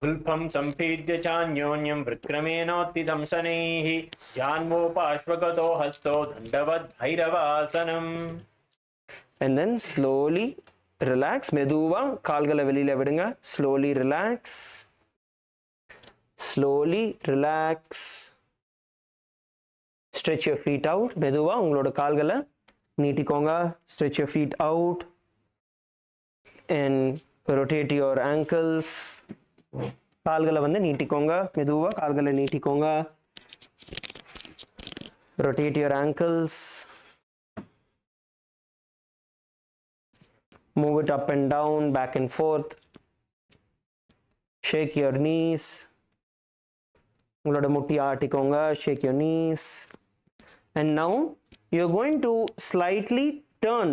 उल्फं संपीड्य चान्योन्यं विक्रमेणोत्थितं शनैः यान्वोपाश्वगतो हस्तो दण्डवद् भैरवासनम्. And then slowly relax. மெதுவா கால்களை வெளியில விடுங்க. Slowly relax. Slowly relax. Stretch your feet out. மெதுவா உங்களோட கால்களை நீட்டிக்கோங்க. Stretch your feet out and rotate your ankles. கால்களை வந்து நீட்டிக்கோங்க. மெதுவா கால்களை நீட்டிக்கோங்க. Rotate your ankles. Move it up and down, back and forth. Shake your knees. உங்களோட முட்டி ஆட்டிக்கோங்க. Shake your knees. And now you're going to slightly turn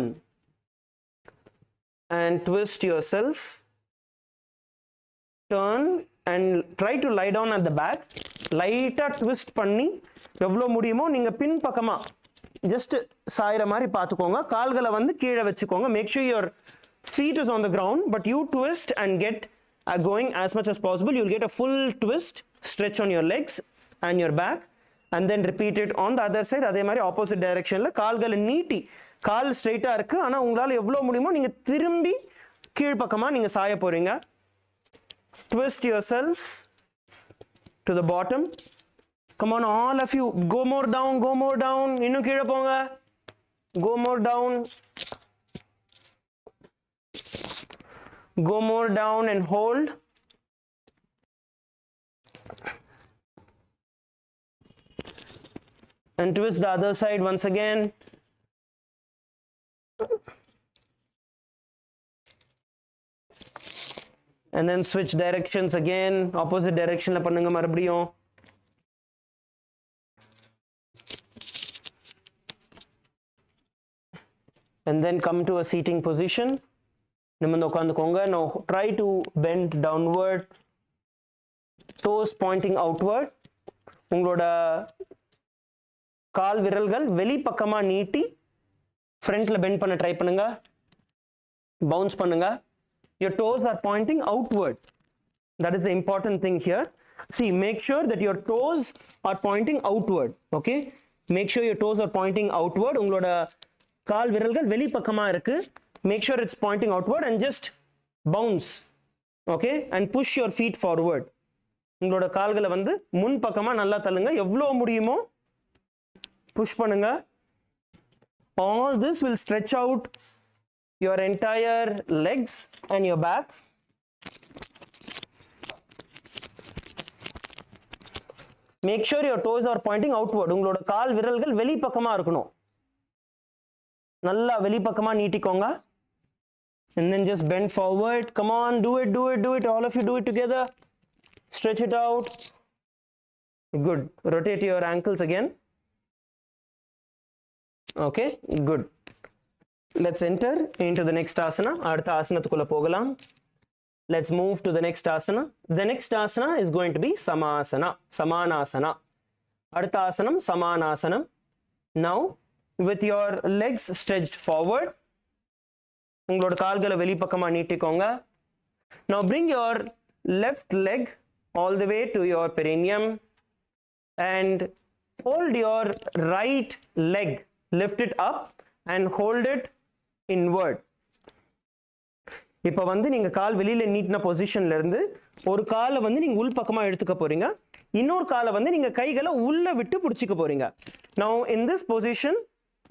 and twist yourself. Turn and try to lie down at the back. லைட்டா twist பண்ணி எவ்வளோ முடியுமோ நீங்கள் பின் பக்கமா just சாயிற மாதிரி பார்த்துக்கோங்க. கால்களை வந்து கீழே வச்சுக்கோங்க. Make sure your feet is on the ground, but you twist and get going as much as possible. You'll get a full twist, stretch on your legs and your back, and then repeat it on the other side. அதே மாதிரி opposite டைரக்ஷன்ல கால்களை நீட்டி, கால் ஸ்ட்ரைட்டா இருக்கு, ஆனா உங்களால எவ்வளவு முடியுமோ நீங்க திரும்பி கீழ்ப்பக்கமா நீங்க சாய போறீங்க. Twist yourself to the bottom. Come on, all of you, go more down, go more down. இன்னும் கீழே போங்க. Go more down. Go more down and hold. And twist the other side once again. And then switch directions again. Opposite direction la பண்ணுங்க மறுபடியும். And then come to a seating position. நிமிர்ந்து உட்காந்துக்கோங்க. Now try to bend downward, toes pointing outward. உங்களோட கால் விரல்கள் வெளி பக்கமா நீட்டி ஃப்ரண்ட்ல bend பண்ண ட்ரை பண்ணுங்க. பவுன்ஸ் பண்ணுங்க. Your toes are pointing outward. That is the important thing here. See, make sure that your toes are pointing outward. Okay? Make sure your toes are pointing outward. உங்களோட கால் விரல்கள் வெளி பக்கமா இருக்கு. Make sure it's pointing outward and just bounce. Okay? And push your feet forward. உங்களோட கால்களை வந்து முன் பக்கமா நல்லா தள்ளுங்க. எவ்வளோ முடியுமோ push பண்ணுங்க. All this will stretch out your entire legs and your back. Make sure your toes are pointing outward. உங்களோட கால் விரல்கள் வெளி பக்கமா இருக்கணும். நல்லா வெளி பக்கமா நீட்டிக்கோங்க. And then just bend forward. Come on, do it, do it, do it. All of you do it together. Stretch it out. Good. Rotate your ankles again. Okay, good. Let's enter into the next asana. அடுத்த ஆசனத்துக்குள்ள போகலாம். Let's move to the next asana. The next asana is going to be samasana, samanasana. அடுத்த ஆசனம் சமானாசனம். Now with your legs stretched forward, உங்களோட கால்களை வெளி பக்கமா நீட்டிக்கோங்க. Now bring your left leg all the way to your perineum and hold your right leg, lift it up and hold it inward. இப்போ வந்து நீங்க கால் வெளியில நீட்டின பொசிஷன்ல இருந்து ஒரு காலை வந்து நீங்க உள் பக்கமா எடுத்துக்க போறீங்க. இன்னொரு காலை வந்து நீங்க கைகளை உள்ள விட்டு பிடிச்சிக்க போறீங்க. Now in this position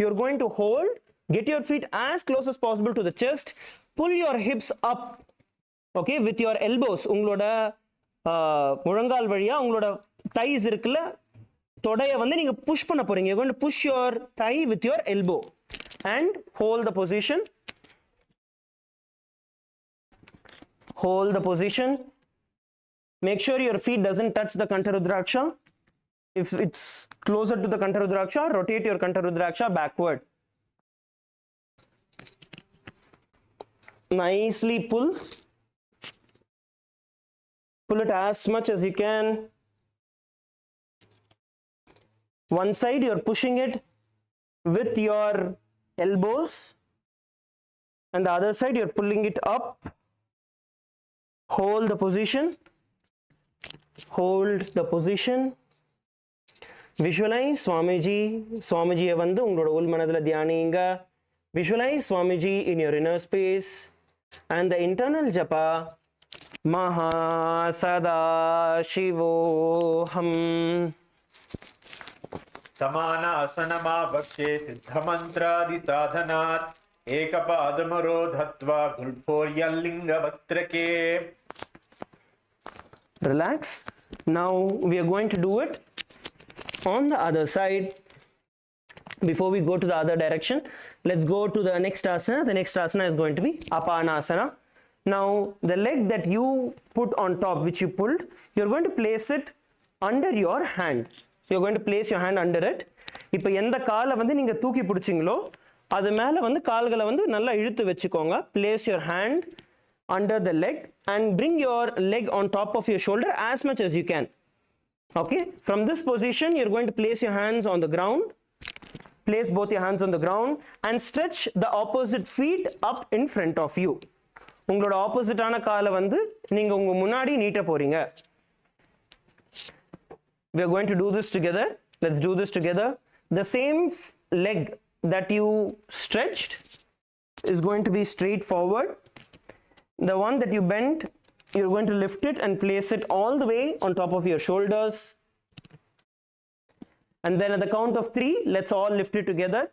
you're going to hold, get your feet as close as possible to the chest, pull your hips up, okay, with your elbows. உங்களோட முழங்கால் வழியா உங்களோட thighs இருக்குல்ல, தொடைய வந்து நீங்க push பண்ண போறீங்க. You're going to push your thigh with your elbow and hold the position. Hold the position. Make sure your feet doesn't touch the Kantarudraksha. If it's closer to the Kantarudraksha, rotate your Kantarudraksha backward. Nicely pull. Pull it as much as you can. One side you're pushing it with your elbows, and the other side you're pulling it up. Hold the position. Hold the position. Visualize Swamiji வந்து உங்களோட உள் மனதில் தியானிங்க. Visualize Swamiji in your inner space and the internal japa Maha Sada Shivoham. समानासनमावक्ष्ये सिद्धमन्त्रादिसाधनात् एकपादमरोधत्वा गुल्फोर्यल्लिङ्गवक्त्रके. Relax. Now we are going to do it on the other side. Before we go to the other direction, let's go to the next asana. The next asana is going to be apanasana. Now the leg that you put on top, which you pulled, you're going to place it under your hand. You're going to place your hand under it. இப்போ எந்த காலை வந்து நீங்க தூக்கி பிடிச்சிங்களோ அது மேல வந்து கால்களை வந்து நல்லா இழுத்து வச்சுக்கோங்க. Place your hand under the leg and bring your leg on top of your shoulder as much as you can. Okay, from this position you're going to place your hands on the ground. Place both your hands on the ground and stretch the opposite feet up in front of you. உங்களோட ஆப்போசிட்டான காலை வந்து நீங்க உங்க முன்னாடி நீட்ட போறீங்க. We are going to do this together. Let's do this together. The same leg that you stretched is going to be straight forward. The one that you bent, you're going to lift it and place it all the way on top of your shoulders. And then at the count of 3, let's all lift it together.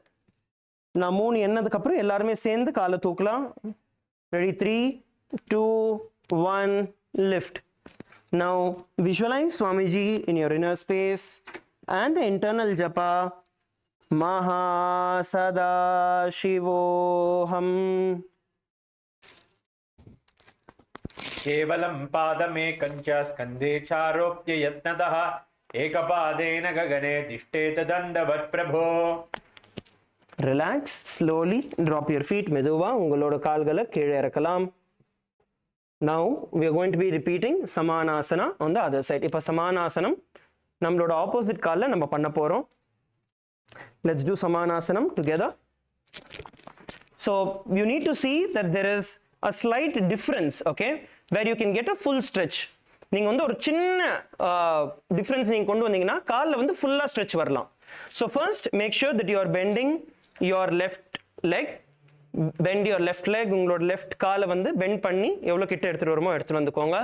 நான் 3 எண்ணதுக்கு அப்புறம் எல்லாரும் சேர்ந்து காலை தூக்கலாம். Ready? 3, 2, 1, lift. Now visualize Swamiji in your inner space and the internal japa Maha Sada Shivoham. केवलं पादमेकं च स्कन्धे चारोप्य यत्नतः एकपादेन गगने तिष्ठेत दण्डवत् प्रभो. Relax, slowly drop your feet. மெதுவா உங்களோட கால்களை கீழே இறக்கலாம். Now we are going to be repeating Samanasana on the other side. இப்போ Samanasanam நம்மளோட opposite கால்ல நம்ம பண்ண போறோம். Let's do Samanasanam together. So you need to see that there is a slight difference, okay, where you can get a full stretch. நீங்க வந்து ஒரு சின்ன difference நீங்க கொண்டு வந்தீங்கன்னா கால்ல வந்து full stretch வரலாம். So first make sure that you are bending your left leg. Bend your left leg. உங்களோட left காலை வந்து bend பண்ணி எவ்வளவு கிட்ட எடுத்துட்டு வருமோ எடுத்துட்டு வந்துக்கோங்க.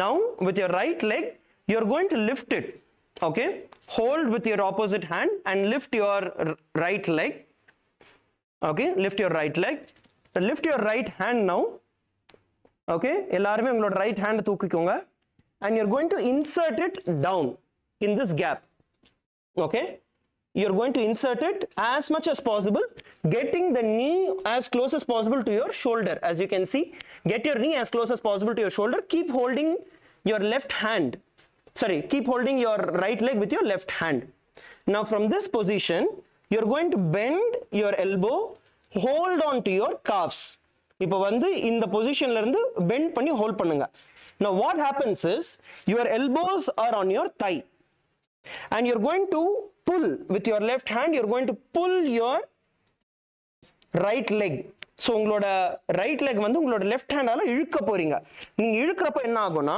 Now with your right leg you are going to lift it. Okay, hold with your opposite hand and lift your right leg. Okay, lift your right leg. Lift your right hand now. Okay, எல்லாரும் உங்களோட right hand தூக்கிக்கோங்க and you're going to insert it down in this gap. Okay, you're going to insert it as much as possible, getting the knee as close as possible to your shoulder. As you can see, get your knee as close as possible to your shoulder. Keep holding your left hand. Sorry, keep holding your right leg with your left hand. Now from this position, you're going to bend your elbow, hold on to your calves. இப்போ வந்து இந்த பொசிஷன்ல இருந்து bend பண்ணி hold பண்ணுங்க. Now what happens is your elbows are on your thigh and you're going to pull with your left hand. You're going to pull your right leg. So உங்களோட right leg வந்து உங்களோட left ஹேண்டால இழுக்க போறீங்க. நீங்க இழுக்கிறப்ப என்ன ஆகும்னா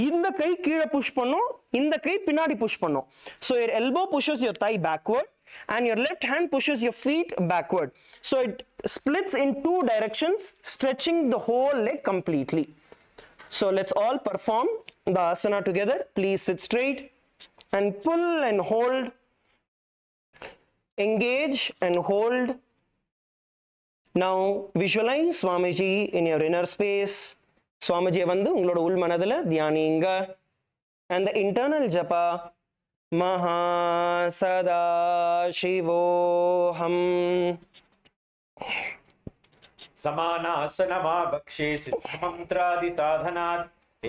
இந்த கை கீழே புஷ் பண்ணும், இந்த கை பின்னாடி புஷ் பண்ணும். So your elbow pushes your thigh backward and your left hand pushes your feet backward. So it splits in 2 directions, stretching the whole leg completely. So let's all perform the asana together. Please sit straight and pull and hold. Engage and hold. Now visualize Swamiji in your inner space. Swamiji வந்து உங்களோட உள் மனதில தியானிங்க. And the internal japa Maha Sada Shivoham. समानासनमावक्ष्ये सिद्धमन्त्रादिसाधनात्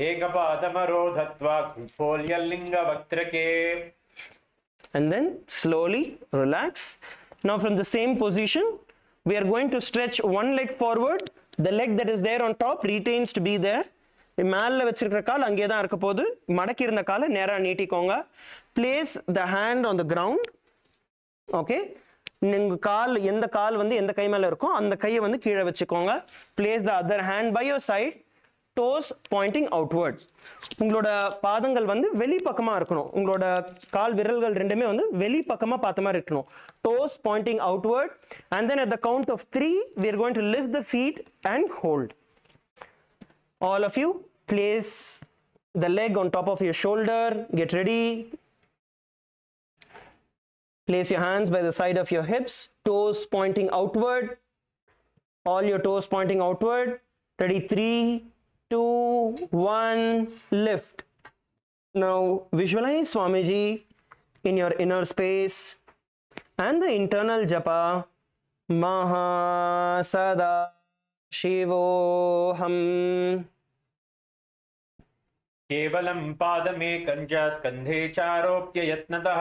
एकपादमरोधत्वा गुल्फोर्यल्लिङ्गवक्त्रके. And then slowly relax. Now from the same position we are going to stretch one leg forward. The leg that is there on top retains to be there. மேல வச்சிருக்கிற கால் அங்கே தான் இருக்க போகுது. மடக்கி இருந்த காலை நேரா நீட்டிக்கோங்க. Place the hand on the ground. Okay, நீங்க கால் எந்த கால் வந்து எந்த கை மேல இருக்கோ அந்த கையை வந்து கீழே வச்சுக்கோங்க. Place the other hand by your side, toes pointing outward. உங்களோட பாதங்கள் வந்து வெளி பக்கமா இருக்கணும். உங்களோட கால் விரல்கள் ரெண்டுமே வந்து வெளி பக்கமா பார்த்த மாதிரி இருக்கணும். Toes pointing outward. And then at the count of 3 we are going to lift the feet and hold. All of you place the leg on top of your shoulder. Get ready. Place your hands by the side of your hips, toes pointing outward. All your toes pointing outward. Ready? 3, 2, 1, lift. Now visualize Swamiji in your inner space and the internal japa Maha Sada Shivoham. केवलं पादमेकं च स्कन्धे चारोप्य यत्नतः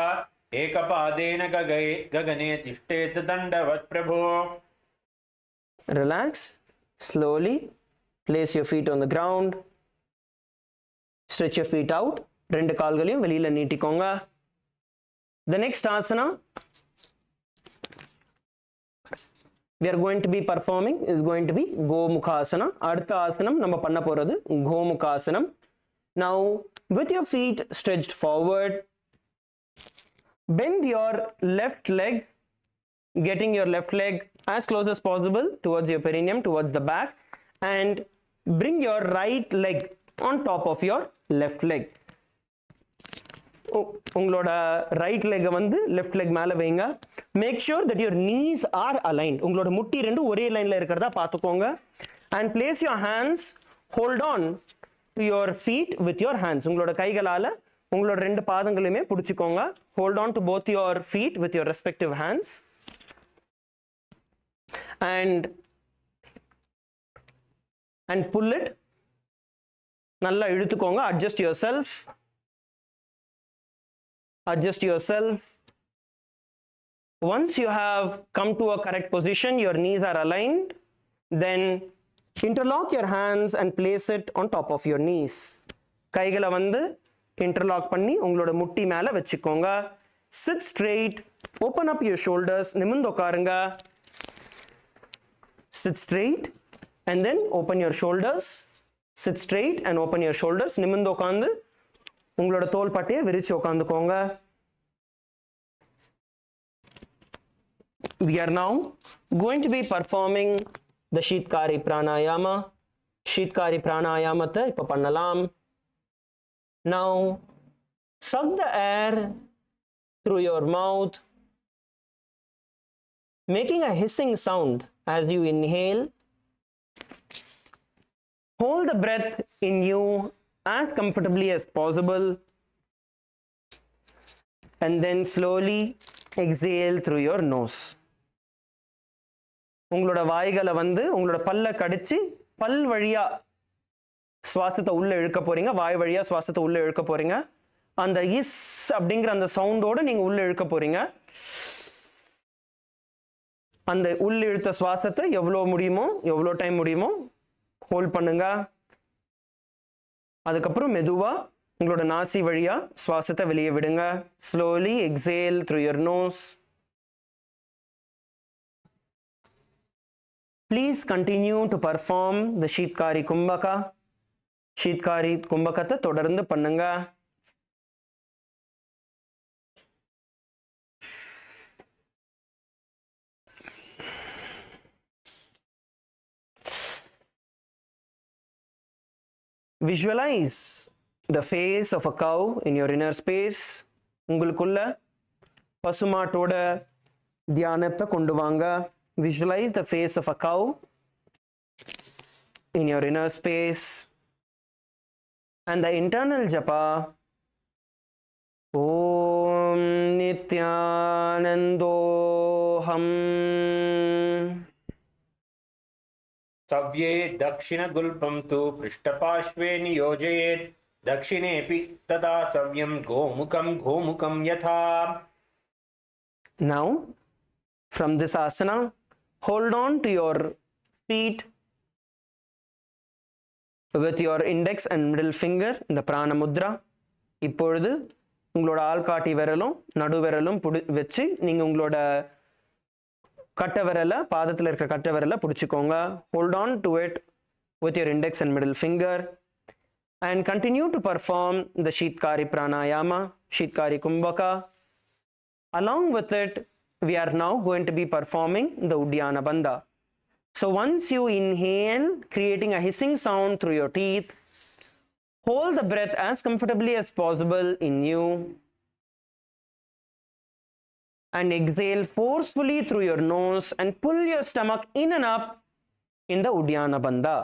एकपादेन गगने तिष्ठेत दण्डवत् प्रभो. Relax. Slowly place your feet on the ground. Stretch your feet out. ரெண்டு கால்களையும் வெளியில நீட்டிக்கோங்க. The next asana we are going to be performing is going to be Gomukhasana. அடுத்த ஆசனம் நம்ம பண்ண போறது Gomukhasana. Now with your feet stretched forward, bend your left leg, getting your left leg as close as possible towards your perineum, towards the back, and bring your right leg on top of your left leg. உங்களோட right leg வந்து left leg மேல வைங்க. Make sure that your knees are aligned. உங்களோட முட்டி ரெண்டு ஒரே லைன்ல இருக்கிறதா பார்த்துக்கோங்க. And place your hands, hold on to your feet with your hands. உங்களோட கைகளால உங்களோட ரெண்டு பாதங்களையுமே பிடிச்சிக்கோங்க. Hold on to both your feet with your respective hands and pull it. நல்லா இழுத்துக்கோங்க. adjust yourself. Once you have come to a correct position, your knees are aligned, then interlock your hands and place it on top of your knees. கைகளை வந்து interlock பண்ணி உங்களோட முட்டி மேல வச்சுக்கோங்க. Sit straight, open up your shoulders, நிமிர்ந்து உட்காருங்க. Sit straight and then open your shoulders. Sit straight and open your shoulders. நிமிர்ந்து உட்கார்ந்து உங்களோட தோள் பட்டையை விரிச்சு உட்கார்ந்துக்கோங்க. We are now going to be performing the Shitkari Pranayama. Shitkari Pranayamata இப்ப பண்ணலாம். Now suck the air through your mouth, making a hissing sound as you inhale. Hold the breath in you as comfortably as possible and then slowly exhale through your nose. உங்களோட வாய்களை வந்து உங்களோட பல்ல கடிச்சு பல் வழியா சுவாசத்தை உள்ள இழுக்க போறீங்க. வாய் வழியா சுவாசத்தை உள்ள இழுக்க போறீங்க. அந்த இஸ் அப்படிங்கிற அந்த சவுண்டோட நீங்க உள்ள இழுக்க போறீங்க. அந்த உள்ள இழுத்த சுவாசத்தை எவ்வளோ முடியுமோ எவ்வளோ டைம் முடியுமோ ஹோல்ட் பண்ணுங்க. அதுக்கப்புறம் மெதுவா உங்களோட நாசி வழியா சுவாசத்தை வெளியே விடுங்க. Slowly exhale through your nose. Please continue to perform the sheetkari kumbhaka. ஷீத்காரி கும்பகத்தை தொடர்ந்து பண்ணுங்க. Visualize the face of a cow in your inner space. உங்களுக்குள்ள பசுமாட்டோட தியானத்தை கொண்டு வாங்க. Visualize the face of a cow in your inner space and the internal japa Om Nithyanandoham. सव्ये दक्षिणगुल्पं तु पृष्ठपार्श्वे नियोजयेत् दक्षिणेऽपि तथा सव्यं गोमुखं यथा. Now from this asana, hold on to your feet with your index and middle finger in the prana mudra. இப்பொழுது உங்களோட ஆள்காட்டி விரலும் நடு விரலும் வச்சு நீங்க உங்களோட கட்டை விரலை பாதத்தில் இருக்கிற கட்டை விரலை பிடிச்சிக்கோங்க. Hold on to it with your index and middle finger and continue to perform the sheetkari pranayama, sheetkari kumbhaka. Along with it, we are now going to be performing the Uddiyana Bandha. So once you inhale, creating a hissing sound through your teeth, hold the breath as comfortably as possible in you. and exhale forcefully through your nose and pull your stomach in and up in the Uddiyana Bandha.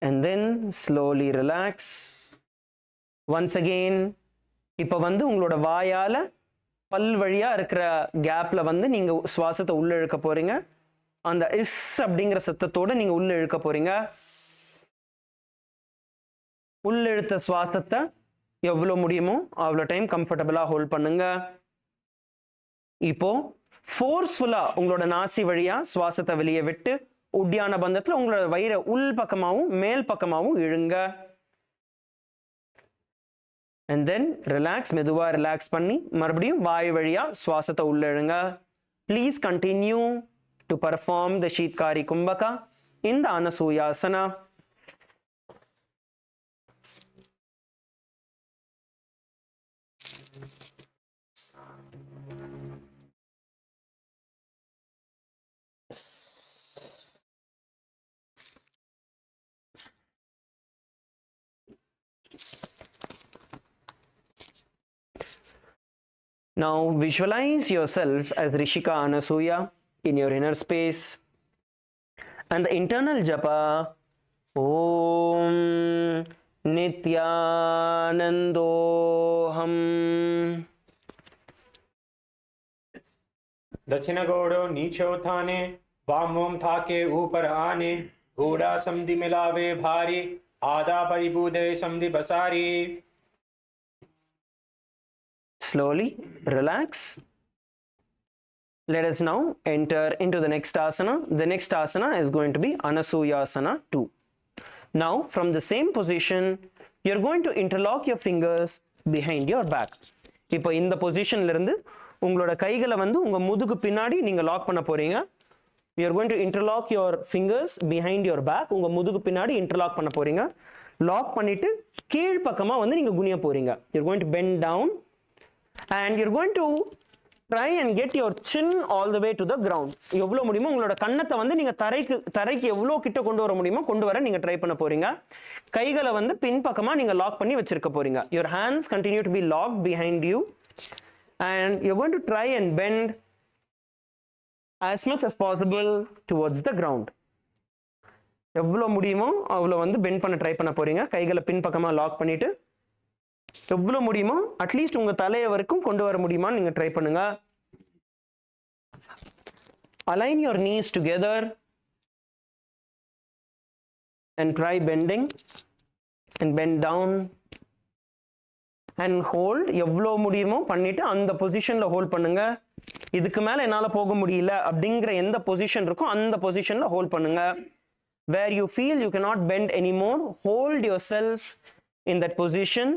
And then slowly relax. Once again, இப்போ வந்து உங்களோட வாயால பல் வழியா இருக்கிற கேப்ல வந்து நீங்க சுவாசத்தை உள்ள இழுக்க போறீங்க. அந்த இஸ் அப்படிங்கிற சத்தத்தோட நீங்க உள்ள இழுக்க போறீங்க. உள்ள இழுத்த சுவாசத்தை எவ்வளவு முடியுமோ அவ்வளவு டைம் கம்ஃபர்டபுளா ஹோல்ட் பண்ணுங்க. இப்போ ஃபோர்ஸ்ஃபுல்லா உங்களோட நாசி வழியா சுவாசத்தை வெளியே விட்டு உட்டியான பந்தத்துல உங்களோட வயிறை உள் பக்கமாவும் மேல் பக்கமாவும் இழுங்க. And then relax, மெதுவா ரிலாக்ஸ் பண்ணி மறுபடியும் வாய் வழியா சுவாசத்தை உள்ள இழுங்க. Please continue to perform the Sheetkari Kumbhaka in the Anasuyasana. Now visualize yourself as Rishika Anasuya in your inner space, and the internal japa Om Nithyanandoham. दक्षिण गोड़ो नीचे उठाने, वामोम थाके ऊपर आने, घोड़ा समधि मिलावे भारी, आधा परिबूधे समधि बसारी. Slowly relax. Let us now enter into the next asana. The next asana is going to be Anasuyasana 2. Now from the same position, you're going to interlock your fingers behind your back. இப்போ இந்த பொசிஷன்ல இருந்து உங்களோட கைகளை வந்து உங்க முதுகு பின்னாடி நீங்க லாக் பண்ண போறீங்க. You are going to interlock your fingers behind your back. உங்க முதுகு பின்னாடி இன்டர்லாக் பண்ண போறீங்க. லாக் பண்ணிட்டு கீழ் பக்கமா வந்து நீங்க குனிய போறீங்க. You're going to bend down and you're going to try and get your chin all the way to the ground. எவ்வளவு முடியுமோ உங்களோட கன்னத்தை வந்து நீங்க தரைக்கு எவ்வளவு கிட்ட கொண்டு வர முடியுமோ கொண்டு வர நீங்க ட்ரை பண்ண போறீங்க. கைகளை வந்து பின் பக்கமா நீங்க லாக் பண்ணி வச்சிருக்க போறீங்க. Your hands continue to be locked behind you and you're going to try and bend as much as possible towards the ground. எவ்வளவு முடியுமோ அவ்வளவு வந்து பெண்ட் பண்ண ட்ரை பண்ண போறீங்க. கைகளை பின் பக்கமா லாக் பண்ணிட்டு எவ்வளவு முடியுமோ அட்லீஸ்ட் உங்க தலையை வரைக்கும் கொண்டு வர முடியுமான்னு நீங்க ட்ரை பண்ணுங்க. Align your knees together and try bending and bend down and hold. எவ்வளவு முடியுமோ பண்ணிட்டு அந்த பொசிஷன்ல ஹோல்ட் பண்ணுங்க. இதுக்கு மேல என்னால போக முடியல அப்படிங்கிற எந்த பொசிஷன் இருக்கோ அந்த பொசிஷன்ல ஹோல்ட் பண்ணுங்க. Where you feel you cannot bend anymore, hold yourself in that position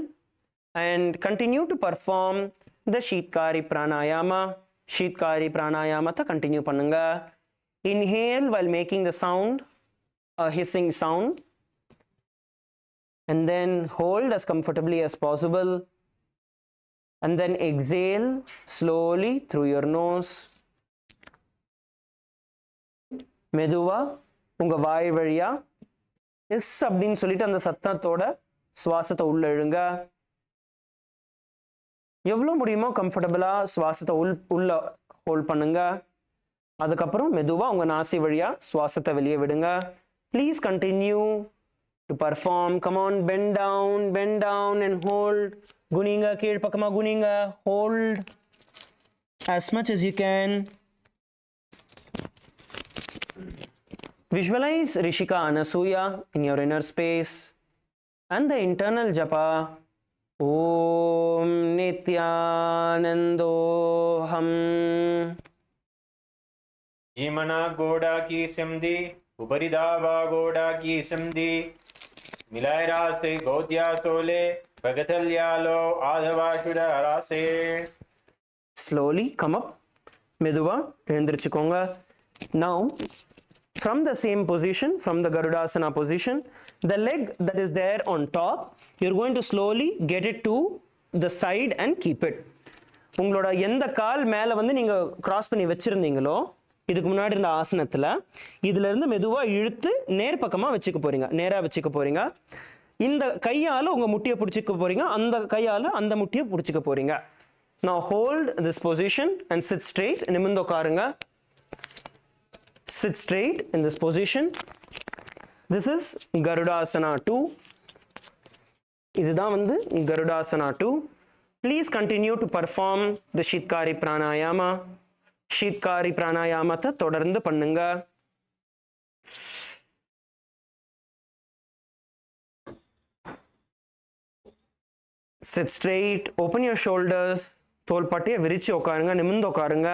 and continue to perform the Sheetkari Pranayama. Sheetkari Pranayama ta continue பண்ணுங்க. Inhale while making the sound, a hissing sound, and then hold as comfortably as possible, and then exhale slowly through your nose. மெதுவா உங்க வாய் வழியா S அப்படின்னு சொல்லிட்டு அந்த சத்தத்தோட சுவாசத்தை உள்ள இழுங்க. எவ்வளவு முடியுமோ கம்ஃபர்டபுளா சுவாசத்தை உள்ள ஹோல்ட் பண்ணுங்க. அதுக்கப்புறம் மெதுவா உங்க நாசி வழியா சுவாசத்தை வெளியே விடுங்க. Please continue to perform. Come on, bend down and hold. குனிங்க, கீழ் பக்கமா குனிங்க. Hold as much as you can. Visualize Rishika Anasuya in your inner space and the internal japa Om Nithyanandoham. जीमना गोड़ा की सिमधी, उपरिदावा गोड़ा की सिमधी, मिलायरा से गोदिया सोले, भगतल्यालो आधवा शुरा से. Slowly come up. மெதுவா எழுந்திருச்சுக்கோங்க. Now from the same position, from the Garudasana position, the leg that is there on top, you're going to slowly get it to the side and keep it. உங்களோட எந்த கால் மேல வந்து நீங்க cross பண்ணி வச்சிருந்தீங்களோ இதுக்கு முன்னாடி இருந்த ஆசனத்துல இதுல இருந்து மெதுவா இழுத்து நேர் பக்கமா வச்சுக்க போறீங்க. நேரா வச்சுக்க போறீங்க. இந்த கையால உங்க முட்டியை பிடிச்சிக்க போறீங்க. அந்த கையால அந்த முட்டியை பிடிச்சிக்க போறீங்க. Now hold this position and sit straight. நிமிர்ந்து உட்காருங்க. Sit straight in this position. This is Garudasana 2. இதுதான் வந்து Garudasana 2. Please continue to perform the Shitkari Pranayama. Shitkari Pranayamata தொடர்ந்து பண்ணுங்க. Sit straight, open your shoulders. தோள்பட்டையை விரிச்சு உட்காருங்க, நிமிர்ந்து உட்காருங்க.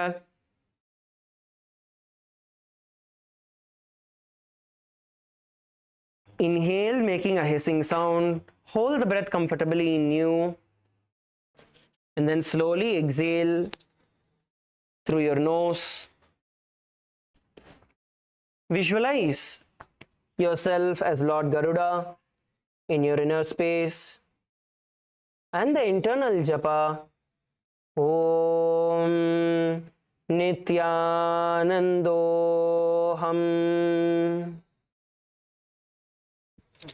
Inhale, making a hissing sound. Hold the breath comfortably in you. And then slowly exhale through your nose. Visualize yourself as Lord Garuda in your inner space. And the internal japa, Om Nithyanandoham.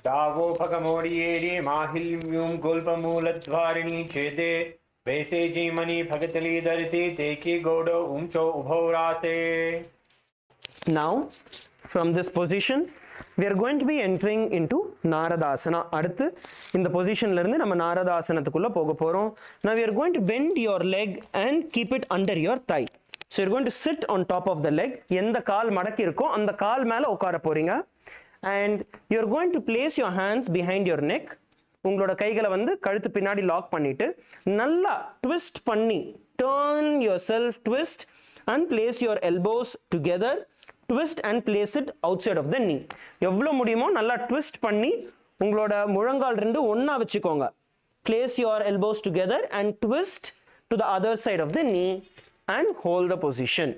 Davo Pagamodieri Mahilmyum Gulpamuladvarini Chede Beseji Mani Pagatali Dariti Teki Godo Umcho Ubhorate. Now, from this position, we are going to be entering into Naradasana. அடுத்து இந்த பொசிஷன்ல இருந்து நம்ம நாரதாசனத்துக்குள்ள போக போறோம். Now we are going to bend your leg and keep it under your thigh. So you're going to sit on top of the leg. எந்த கால் மடக்கி இருக்கோ அந்த கால் மேல உட்கார போறீங்க. And you're going to place your hands behind your neck. உங்களோட கைகளை வந்து கழுத்து பின்னாடி லாக் பண்ணிட்டு நல்லா twist பண்ணி turn yourself, twist and place your elbows together. Twist and place it outside of the knee. எவ்வளவு முடியுமோ நல்லா twist பண்ணி உங்களோட முழங்கால் ரெண்டு ஒண்ணா வச்சுக்கோங்க. Place your elbows together and twist to the other side of the knee and hold the position.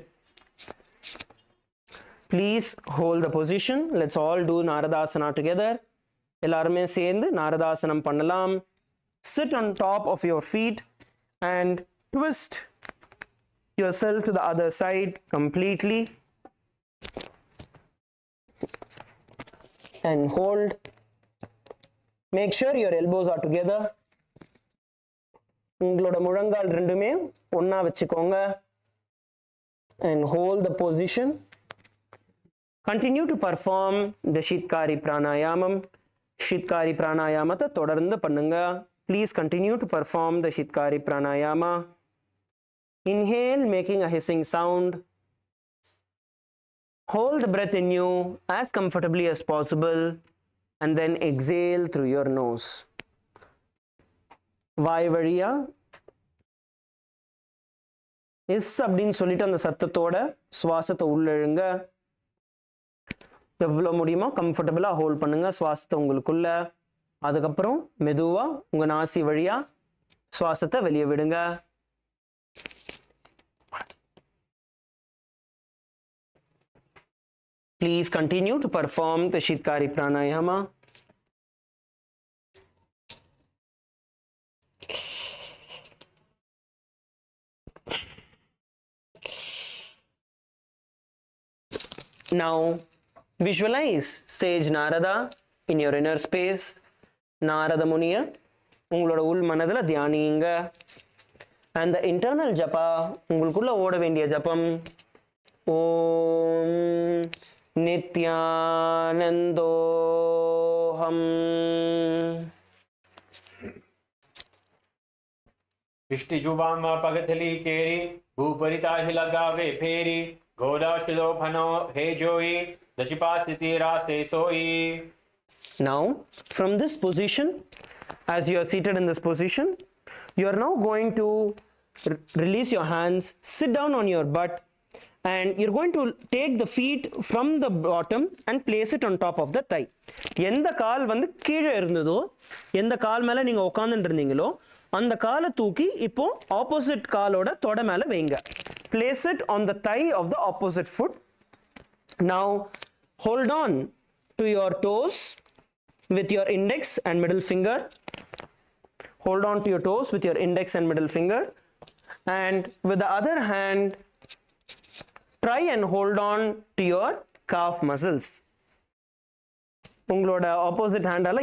Please hold the position. Let's all do Naradasana together. எல்லாருமே சேர்ந்து நாரதாசனம் பண்ணலாம். Sit on top of your feet and twist yourself to the other side completely. And hold. Make sure your elbows are together. உங்களோட முழங்கால் ரெண்டுமே ஒண்ணா வச்சுக்கோங்க. And hold the position. Continue to perform the Shitkari Pranayamam. Shitkari Pranayamata தொடர்ந்து பண்ணுங்க. Please continue to perform the Shitkari Pranayama. Inhale, making a hissing sound. Hold the breath in you as comfortably as possible and then exhale through your nose. வாய் வழியா S அப்படின்னு சொல்லிட்டு அந்த சத்தத்தோட சுவாசத்தை உள்ளிழுங்க. எவ்வளோ முடியுமோ கம்ஃபர்டபுளாக ஹோல்ட் பண்ணுங்க சுவாசத்தை உங்களுக்குள்ள. அதுக்கப்புறம் மெதுவா உங்க நாசி வழியா சுவாசத்தை வெளியே விடுங்க. Please continue to perform the Shitkari Pranayama. Now, visualize sage Narada in your inner space. Narada Muniya, உங்களோட உள் மனதுல தியானிங்க. And the internal japa, உங்களுக்குள்ள ஓட வேண்டிய ஜபம் ஓம் Nithyanandoham. Ishti Jubama Pagatali Keri, Bhuparita Hilagave Peri, Godashilo Pano Hejoi, Dashipasiti Raste Soi. Now, from this position, as you are seated in this position, you are now going to release your hands, sit down on your butt, and you're going to take the feet from the bottom and place it on top of the thigh. எந்த கால் வந்து கீழே இருந்ததோ, எந்த கால் மேல நீங்க உட்கார்ந்துட்டு இருந்தீங்களோ அந்த காலை தூக்கி இப்போ ஆப்போசிட் காலோட தொடை மேல வைங்க. Place it on the thigh of the opposite foot. Now hold on to your toes with your index and middle finger. Hold on to your toes with your index and middle finger, and with the other hand try and hold on to your calf muscles. உங்களோட opposite ஹேண்டால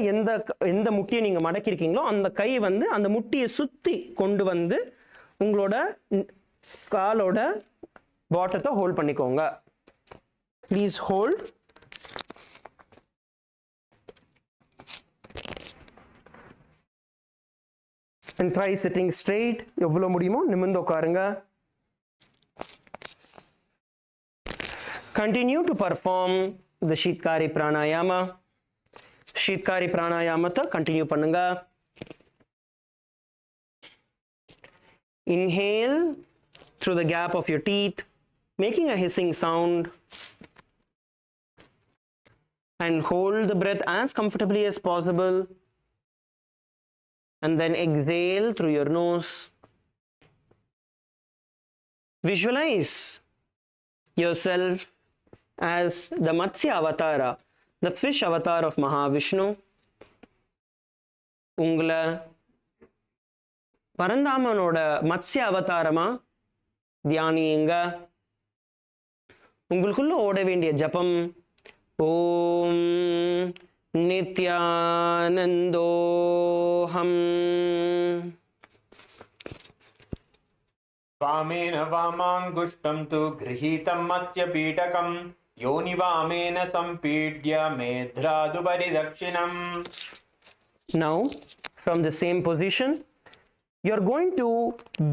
எந்த முட்டியை நீங்க மடக்கி இருக்கீங்களோ அந்த கை வந்து அந்த முட்டியை சுத்தி கொண்டு வந்து உங்களோட காலோட பாட்டத்தை ஹோல்ட் பண்ணிக்கோங்க. Please hold. And try sitting straight. எவ்வளோ முடியுமோ நிமிர்ந்து உட்காருங்க. Continue to perform the Shitkari Pranayama. Shitkari Pranayamata continue பண்ணுங்க. Inhale through the gap of your teeth, making a hissing sound. And hold the breath as comfortably as possible. And then exhale through your nose. Visualize yourself as the Matsya Avatara, the fish avatar of Mahavishnu. Ungala Parandamanoda Matsya Avatarama தியானியுங்க. உங்களுக்குள்ள ஓட வேண்டிய ஜபம் ஓம் நித்யானந்தோஹம். Women वामाङ्गुष्ठं तु गृहीतं मत्स्यपीठकं योनिवामेन सम्पीड्य मेध्रादुपरि दक्षिणम्. Now, from the same position, you're going to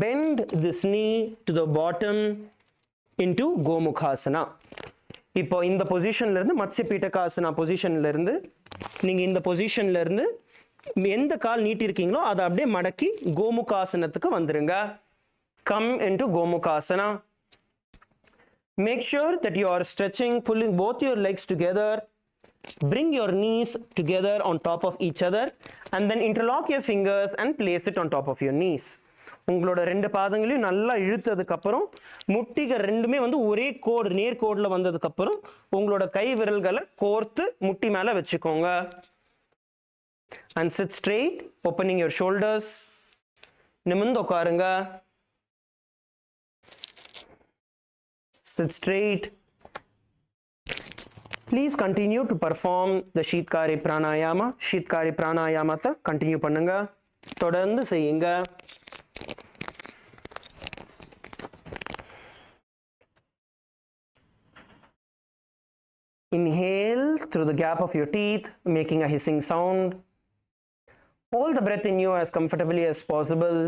bend this knee to the bottom into Gomukhasana. இப்போ இந்த பொசிஷன்ல இருந்து மத்ஸ்ய பீட்டகாசனா பொசிஷன்ல இருந்து நீங்க இந்த பொசிஷன்ல இருந்து எந்த கால் நீட்டி இருக்கீங்களோ அதை அப்படியே மடக்கி கோமுகாசனத்துக்கு வந்துருங்க. Come into Gomukhasana. Make sure that you are stretching, pulling both your legs together. Bring your knees together on top of each other and then interlock your fingers and place it on top of your knees. உங்களோட ரெண்டு பாதங்களையும் நல்லா இழுத்ததுக்கு அப்புறம் முட்டிகள் ரெண்டுமே வந்து ஒரே கோடு நேர் கோடுல வந்ததுக்கு அப்புறம் உங்களோட கை விரல்களை கோர்த்து முட்டி மேல வச்சுக்கோங்க. And sit straight, opening your shoulders. நிமிர்ந்து உட்காருங்க. Sit straight. Please continue to perform the Shitkari Pranayama. Shitkari Pranayamata continue பண்ணுங்க. தொடர்ந்து செய்யுங்க. Inhale through the gap of your teeth, making a hissing sound. Hold the breath in you as comfortably as possible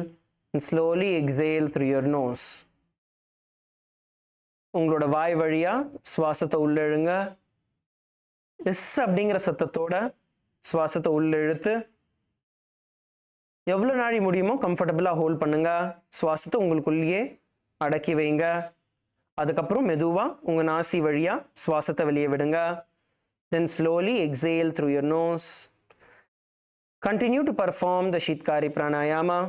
and slowly exhale through your nose. உங்களோட வாய் வழியா சுவாசத்தை உள்ளிழுங்க. S அப்படிங்கிற சத்தத்தோட சுவாசத்தை உள்ள இழுத்து எவ்வளோ நாடி முடியுமோ கம்ஃபர்டபுளாக ஹோல்ட் பண்ணுங்க. சுவாசத்தை உங்களுக்குள்ளேயே அடக்கி வைங்க. அதுக்கப்புறம் மெதுவாக உங்கள் நாசி வழியாக சுவாசத்தை வெளியே விடுங்க. Then slowly exhale through your nose. Continue to perform the Shitkari Pranayama.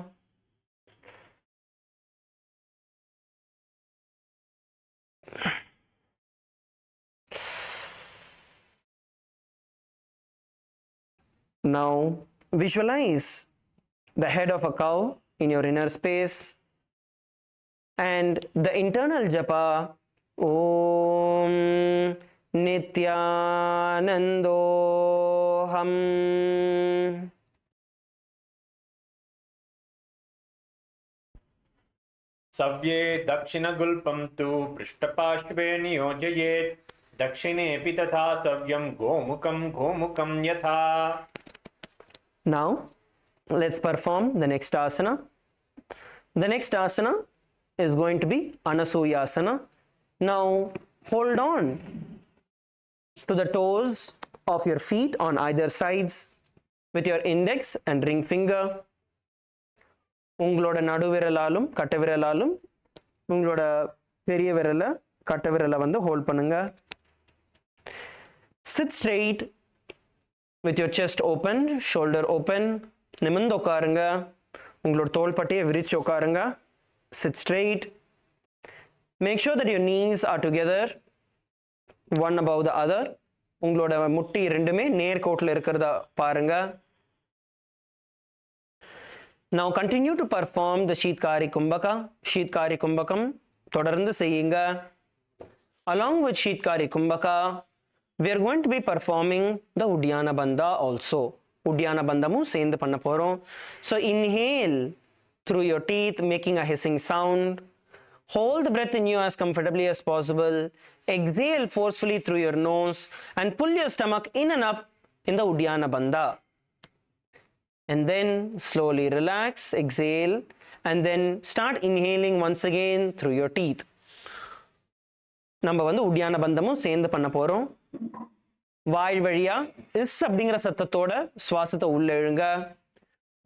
Now visualize the head of a cow in your inner space and the internal japa Om Nithyanandoham. सव्ये दक्षिणगुल्पं तु पृष्ठपार्श्वे नियोजयेत् दक्षिणेऽपि तथा सव्यं गोमुखं यथा. Now let's perform the next asana. The next asana is going to be Anasuyasana. Now hold on to the toes of your feet on either sides with your index and ring finger. உங்களோட நடுவிரலாலும் கட்டை விரலாலும் உங்களோட பெரிய விரலை கட்டை விரலை வந்து hold பண்ணுங்க. Sit straight with your chest open, shoulder open. நிமிர்ந்து உட்காருங்க. உங்களோட தோள்பட்டையை விரிச்சு உட்காருங்க. Sit straight. Make sure that your knees are together, one above the other. உங்களோட முட்டி ரெண்டுமே நேர்கோட்டில் இருக்கிறதா பாருங்க. Now continue to perform the Shitkari Kumbhaka. Shitkari Kumbhakam தொடர்ந்து செய்யுங்க. Along with Shitkari Kumbhaka, we are going to be performing the Uddiyana Bandha also. Uddiyana Bandhamu சேர்ந்து பண்ண போறோம். So inhale through your teeth, making a hissing sound. Hold the breath in you as comfortably as possible. Exhale forcefully through your nose and pull your stomach in and up in the Uddiyana Bandha. And then slowly relax, exhale, and then start inhaling once again through your teeth. நம்ம வந்து உடியான பந்தமும் சேர்ந்து பண்ண போறோம். வாய் வழியா is அப்படிங்கிற சத்தத்தோட சுவாசத்தை உள்ள இழுங்க.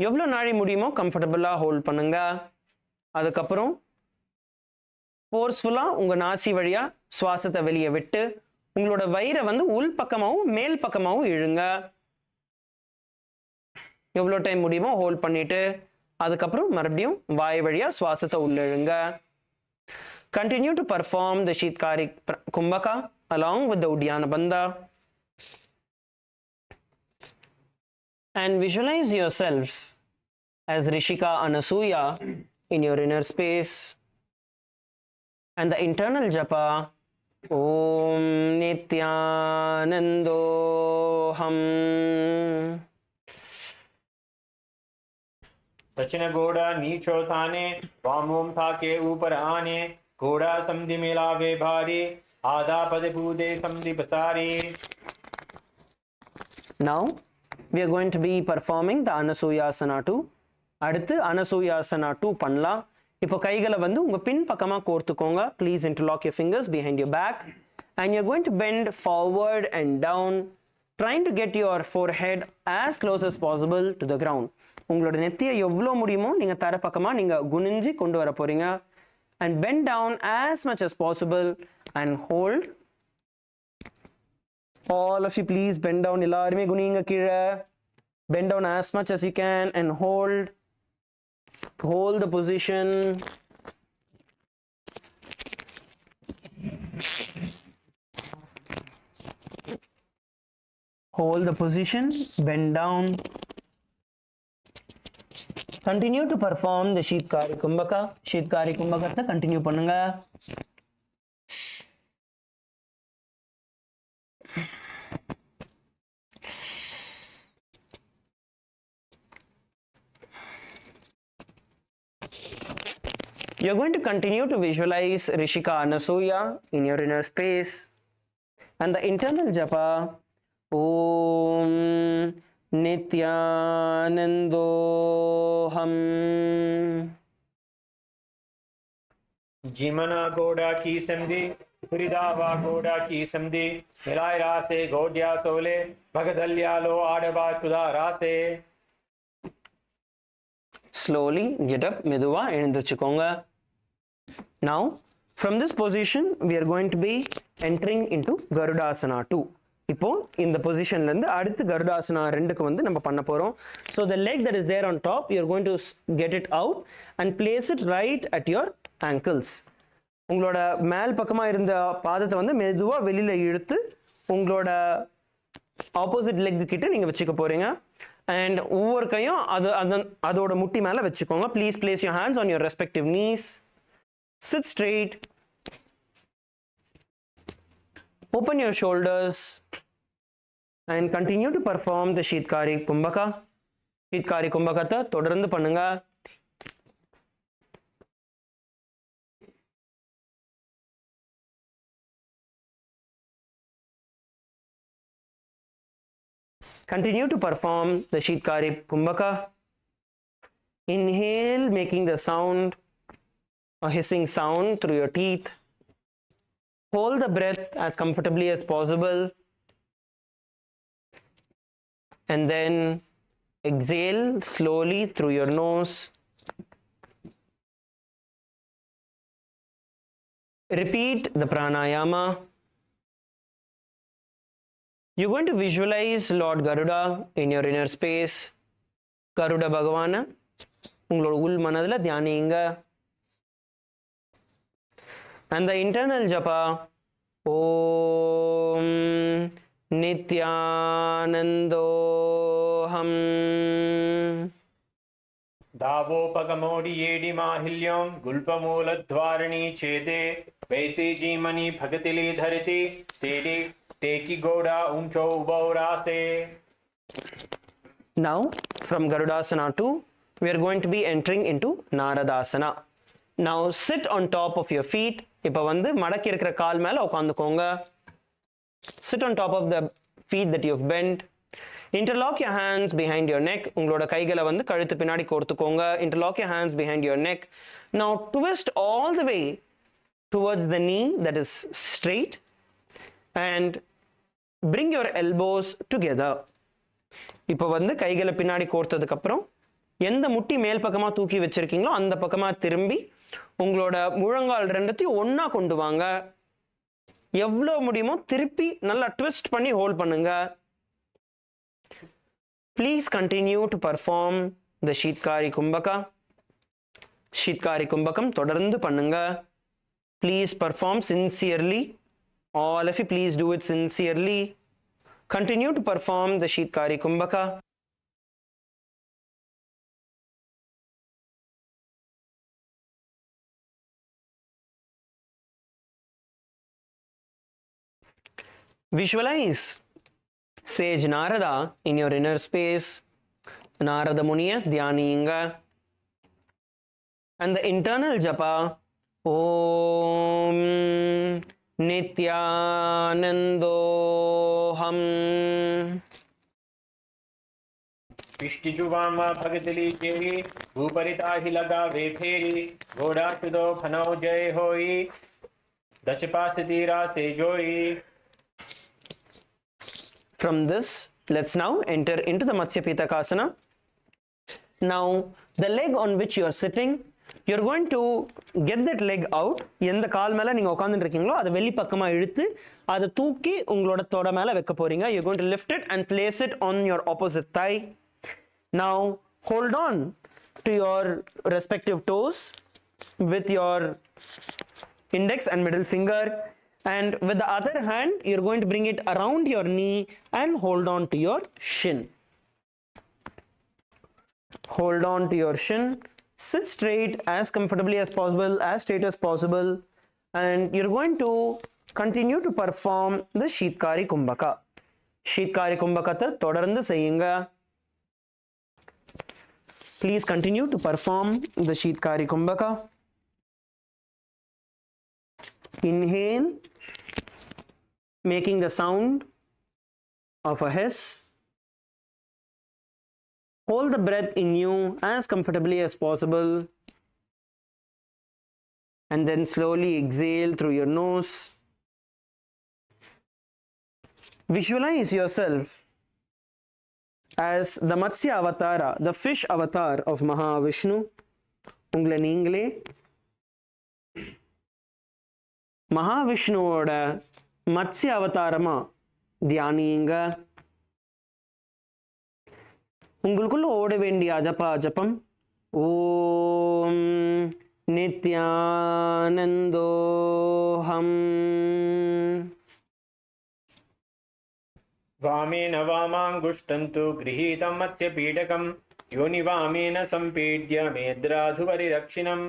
எவ்வளோ நாழி முடியுமோ கம்ஃபர்டபுளா ஹோல்ட் பண்ணுங்க. அதுக்கப்புறம் ஃபோர்ஸ்ஃபுல்லா உங்க நாசி வழியா சுவாசத்தை வெளியே விட்டு உங்களோட வயிறை வந்து உள் பக்கமாகவும் மேல் பக்கமாகவும் இழுங்க. எவ்வளோ டைம் முடியுமோ ஹோல்ட் பண்ணிட்டு அதுக்கப்புறம் மறுபடியும் வாய் வழியா சுவாசத்தை உள்ள இழுங்க. Continue to perform the Shitkari Kumbhaka along with the Uddiyana Bandha. And visualize yourself as Rishika Anasuya in your inner space. And the internal japa, Om Nithyanando Ham. दक्षिण घोड़ा नीचो थाने, वामोम था के ऊपर आने, घोड़ा समधि मिलावे भारी, आधा पद पूदे समधि बसारी. Now we are going to be performing the Anasuyasana 2. அடுத்து Anasuyasana 2 பண்ணலாம். இப்போ கைகளை வந்து உங்க பின் பக்கமா கோர்த்துக்கோங்க. Please interlock your fingers behind your back and you're going to bend forward and down, trying to get your forehead as close as possible to the ground. உங்களோட நெத்தியை எவ்வளோ முடியுமோ நீங்க தர பக்கமா நீங்க குனிஞ்சி கொண்டு வர போறீங்க. And bend down as much as possible and hold. All of you please bend down. எல்லாருமே குனிங்க கீழே. Bend down as much as you can and hold. Hold the position. Hold the position. Bend down. Continue to perform the Shitkari Kumbhaka. Shitkari Kumbhaka continue பண்ணுங்க. You're going to continue to visualize Rishika Anasuya in your inner space and the internal japa Om Nithyanando Ham. जीमना घोड़ा की समधि, फरीदावा घोड़ा की समधि, मिलाय रासे घोड़िया सोले, भगदल्या लो आडवा शुदा रासे. Slowly get up, மெதுவா எழுந்திருச்சுக்கோங்க. Now from this position we are going to be entering into Garudasana 2. இப்போ இந்த பொசிஷன்ல இருந்து அடுத்து கருடாசனா 2க்கு வந்து நம்ம பண்ண போறோம். So the leg that is there on top, you are going to get it out and place it right at your ankles. உங்களோட மேல் பக்கமா இருந்த பாதத்தை வந்து மெதுவா வெளியில இழுத்து உங்களோட ஆப்போசிட் லெக் கிட்ட நீங்க வச்சுக்க போறீங்க. And ஒவ்வொரு கையும் அதோட முட்டி மேல வச்சுக்கோங்க. Please place your hands on your respective knees. Sit straight. Open your shoulders and continue to perform the Shitkari Kumbhaka. Shitkari Kumbhakata தொடர்ந்து பண்ணுங்க. Continue to perform the Shitkari Kumbhaka. Inhale, making the sound, a hissing sound through your teeth. Hold the breath as comfortably as possible. And then exhale slowly through your nose. Repeat the pranayama. You're going to visualize Lord Garuda in your inner space. Garuda Bhagavana உங்களோட உள் மனதில் தியானிங்க. And the internal japa Om Nithyanando Ham. दावोपगमोडि येडि माहिल्यं गुल्पमूलद्वारिणी छेदे वैसी जीमनि भगतिली धरिति तेडि तेकी गोड़ा ऊंचो उबौ रास्ते. Now from Garudasana 2 we are going to be entering into Naradasana. Now sit on top of your feet. இப்போ வந்து மடக்கி இருக்கிற கால் மேல உட்கார்ந்துக்கோங்க. Sit on top of the feet that you've bent. Interlock your hands behind your neck. உங்களோட கைகளை வந்து கழுத்து பின்னாடி கோர்த்துக்கோங்க. Interlock your hands behind your neck. Now twist all the way towards the knee that is straight and bring your elbows together. இப்போ வந்து கைகளை பின்னாடி கோர்த்ததுக்கு அப்புறம் எந்த முட்டி மேல் பக்கமா தூக்கி வச்சிருக்கீங்களோ அந்த பக்கமா திரும்பி உங்களோட முழங்கால் ரெண்டத்தையும் ஒண்ணா கொண்டு வாங்க. எவ்வளவு முடியுமோ திருப்பி நல்லா ட்விஸ்ட் பண்ணி ஹோல்ட் பண்ணுங்க. Please continue to perform the Sheetkari Kumbhaka. Sheetkari Kumbhakam தொடர்ந்து பண்ணுங்க. Please perform sincerely. All of you, please do it sincerely. Continue to perform the Sheetkari Kumbhaka. Visualize Sage Narada in your inner space. Narada Muniya Dhyaninga. And the internal japa Om Nithyanandoham. पिष्टिजुवामा भगतली केरी भूपरिता ही लगा वे फेरी घोड़ा चुदो फनाओ जय होई दचपास तीरा से जोई. From this, let's now enter into the Matsya Pitakasana. Now, the leg on which you are sitting, you're going to get that leg out. எந்த கால் மேல நீங்க உட்கார்ந்துட்டு இருக்கீங்களோ அதை வெளி பக்கமா இழுத்து அதை தூக்கி உங்களோட தொட மேல வைக்க போறீங்க. You're going to lift it and place it on your opposite thigh. Now, hold on to your respective toes with your index and middle finger. And with the other hand, you're going to bring it around your knee and hold on to your shin. Hold on to your shin. Sit straight as comfortably as possible, as straight as possible. And you're going to continue to perform the Sheetkari Kumbhaka. Sheetkari Kumbhakata தொடர்ந்து செய்யுங்க. Please continue to perform the Sheetkari Kumbhaka. Inhale, making the sound of a hiss. Hold the breath in you as comfortably as possible. And then slowly exhale through your nose. Visualize yourself as the Matsya Avatara, the fish avatar of Mahavishnu. Ungle neengale மகாவிஷ்ணுவோட Matsya அவதாரமா தியானியுங்க. உங்களுக்குள்ள ஓட வேண்டிய அஜபம் ஓம் நித்யானந்தோஹம். Women वामाङ्गुष्टन्तु गृहीतं मत्स्यपीडकं योनिवामेन सम्पीड्य मेद्राधुपरिरक्षिणम्.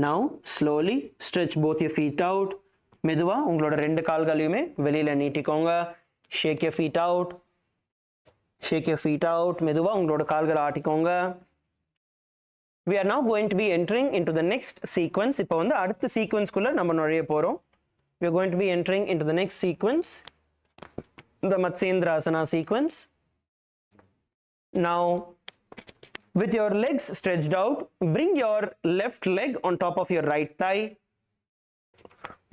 Now slowly stretch both your feet out. மெதுவா உங்களோட ரெண்டு கால்களையுமே வெளியில நீட்டிக்கோங்க. Shake your feet out. Shake your feet out. மெதுவா உங்களோட கால்களை ஆட்டிக்கோங்க. We are now going to be entering into the next sequence. இப்போ வந்து அடுத்த சீக்வென்ஸ்க்குள்ள நம்ம நுழைய போறோம். We are going to be entering into the next sequence, the Matsyendrasana sequence. Now, with your legs stretched out, bring your left leg on top of your right thigh.